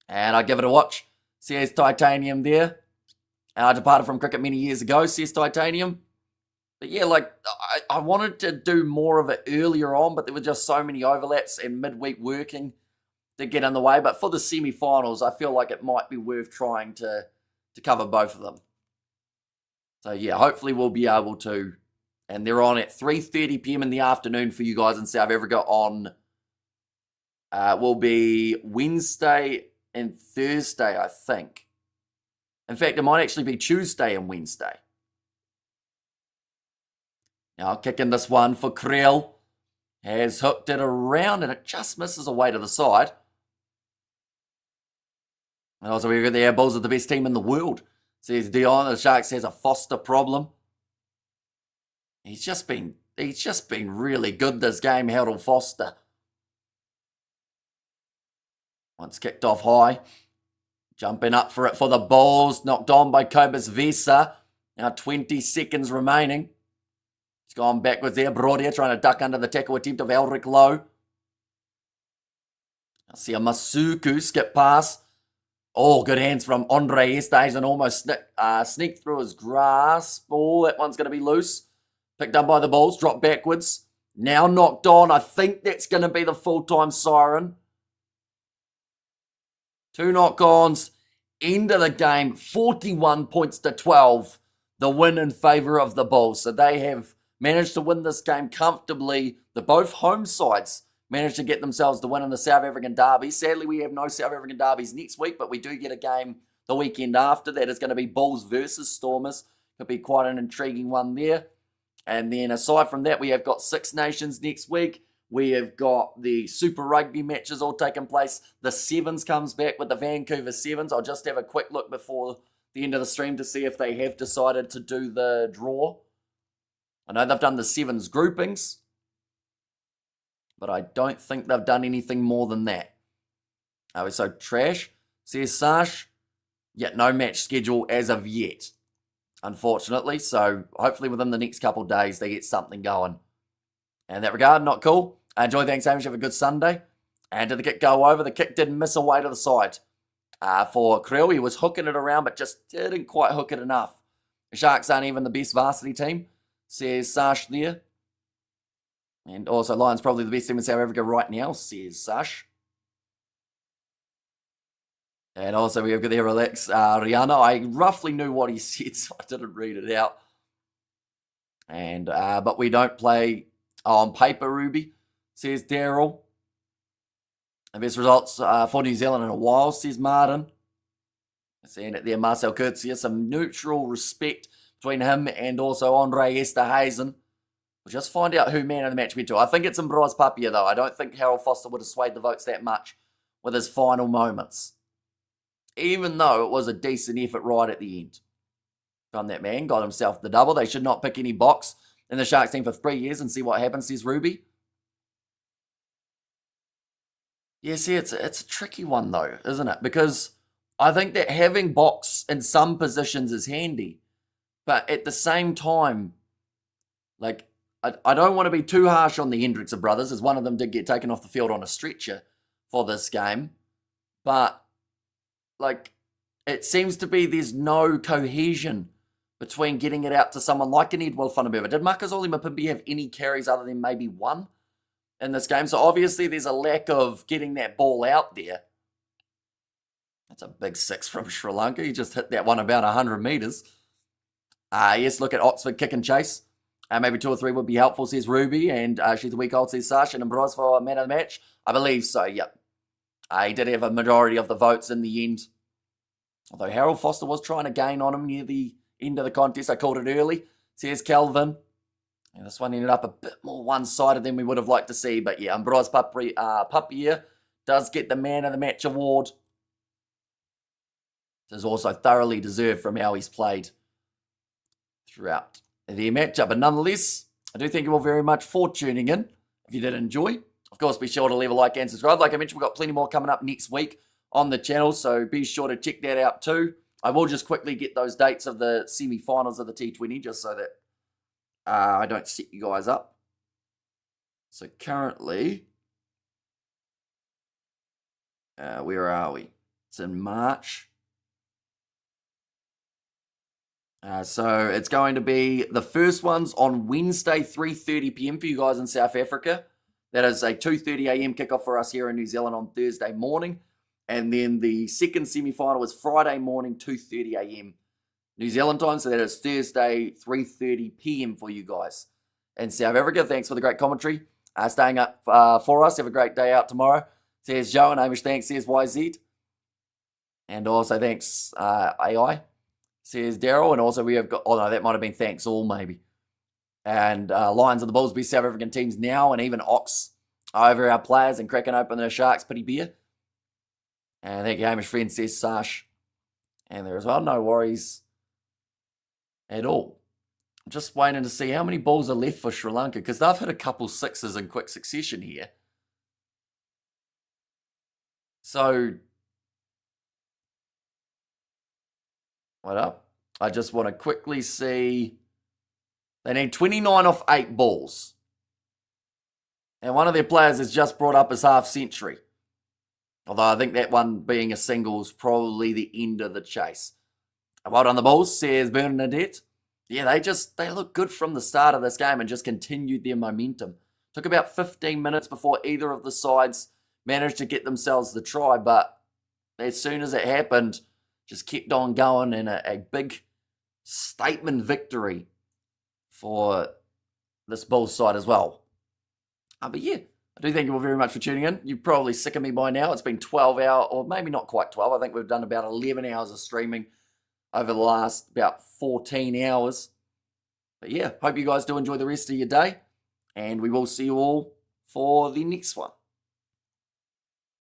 And I give it a watch, says Titanium there. And I departed from cricket many years ago, says Titanium. But yeah, I wanted to do more of it earlier on, but there were just so many overlaps and midweek working to get in the way. But for the semi-finals, I feel like it might be worth trying to cover both of them. So yeah, hopefully we'll be able to. And they're on at 3:30 p.m. in the afternoon for you guys in South Africa on, will be Wednesday and Thursday, I think. In fact, it might actually be Tuesday and Wednesday. Now, kicking this one for Creel. Has hooked it around and it just misses away to the side. And also we've got the Bulls are the best team in the world. Says Dion, the Sharks has a Foster problem. He's just been really good this game, Harold Foster. Once kicked off high. Jumping up for it for the Bulls. Knocked on by Cobus Vesa. Now 20 seconds remaining. He's gone backwards there. Brodia trying to duck under the tackle attempt of Elric Lowe. I see a Masuku skip pass. Oh, good hands from Andre Estes and almost sneaked through his grasp. Oh, that one's going to be loose. Picked up by the Bulls. Dropped backwards. Now knocked on. I think that's going to be the full-time siren. 2 knock-ons. End of the game. 41 points to 12. The win in favour of the Bulls. So they have managed to win this game comfortably. The both home sides managed to get themselves the win in the South African Derby. Sadly, we have no South African Derbies next week, but we do get a game the weekend after. That is going to be Bulls versus Stormers. Could be quite an intriguing one there. And then aside from that, we have got Six Nations next week. We have got the Super Rugby matches all taking place. The Sevens comes back with the Vancouver Sevens. I'll just have a quick look before the end of the stream to see if they have decided to do the draw. I know they've done the Sevens groupings, but I don't think they've done anything more than that. So trash. Says Sash. Yet no match schedule as of yet, unfortunately. So hopefully within the next couple of days they get something going. And in that regard, not cool. Enjoy, thanks, Hamish. Have a good Sunday. And did the kick go over? The kick did miss away to the side. For Creel, he was hooking it around, but just didn't quite hook it enough. The Sharks aren't even the best varsity team, says Sash there. And also, Lions probably the best team in South Africa right now, says Sash. And also, we have got there, relax, Rihanna. I roughly knew what he said, so I didn't read it out. And but we don't play on paper, Ruby, says Daryl. The best results for New Zealand in a while, says Martin. Seeing it there, Marcel Kurtzia. Some neutral respect between him and also Andre Esterhazen. We'll just find out who man of the match went to. I think it's Ambroise Papia, though. I don't think Harold Foster would have swayed the votes that much with his final moments. Even though it was a decent effort right at the end. From that man, got himself the double. They should not pick any box in the Sharks team for 3 years and see what happens, says Ruby. Yeah, see, it's a tricky one, though, isn't it? Because I think that having box in some positions is handy. But at the same time, like, I don't want to be too harsh on the Hendrickson brothers, as one of them did get taken off the field on a stretcher for this game. But, like, it seems to be there's no cohesion between getting it out to someone like an Edwell Funabeva. Did Marcus Mapimpi have any carries other than maybe one in this game? So obviously there's a lack of getting that ball out there. That's a big 6 from Sri Lanka. He just hit that one about 100 metres. Yes, look at Oxford kick and chase. Maybe 2 or 3 would be helpful, says Ruby. And she's a week old, says Sash. And Ambroise for man of the match? I believe so, yep. He did have a majority of the votes in the end. Although Harold Foster was trying to gain on him near the end of the contest. I called it early, says Calvin. And this one ended up a bit more one-sided than we would have liked to see. But yeah, Ambroise Papia does get the man of the match award. This is also thoroughly deserved from how he's played throughout the matchup. But nonetheless, I do thank you all very much for tuning in. If you did enjoy, of course, be sure to leave a like and subscribe. Like I mentioned, we've got plenty more coming up next week on the channel, so be sure to check that out too. I will just quickly get those dates of the semi-finals of the T20 just so that I don't set you guys up. So currently, where are we? It's in March. So it's going to be the first one's on Wednesday, 3:30 p.m. for you guys in South Africa. That is a 2:30 a.m. kickoff for us here in New Zealand on Thursday morning. And then the second semi-final is Friday morning, 2:30 a.m. New Zealand time. So that is Thursday, 3:30 p.m. for you guys in South Africa. Thanks for the great commentary. Staying up for us. Have a great day out tomorrow. Says Joe and Hamish. Thanks, says YZ. And also thanks AI. says Daryl. And also we have got, oh no, that might have been thanks all maybe. And Lions and the Bulls be South African teams now, and even Ox over our players and cracking open their Sharks pity beer. And thank you, Hamish friend, says Sash. And there as well, no worries at all. I'm just waiting to see how many balls are left for Sri Lanka, because they've hit a couple sixes in quick succession here. So, what up? I just want to quickly see. They need 29 off 8 balls. And one of their players has just brought up his half century. Although I think that one being a single is probably the end of the chase. Well done the Bulls, says Bernadette. Yeah, they look good from the start of this game and just continued their momentum. Took about 15 minutes before either of the sides managed to get themselves the try, but as soon as it happened, just kept on going, and a big statement victory for this Bulls side as well. But yeah, I do thank you all very much for tuning in. You're probably sick of me by now. It's been 12 hours, or maybe not quite 12. I think we've done about 11 hours of streaming over the last about 14 hours. But yeah, hope you guys do enjoy the rest of your day, and we will see you all for the next one.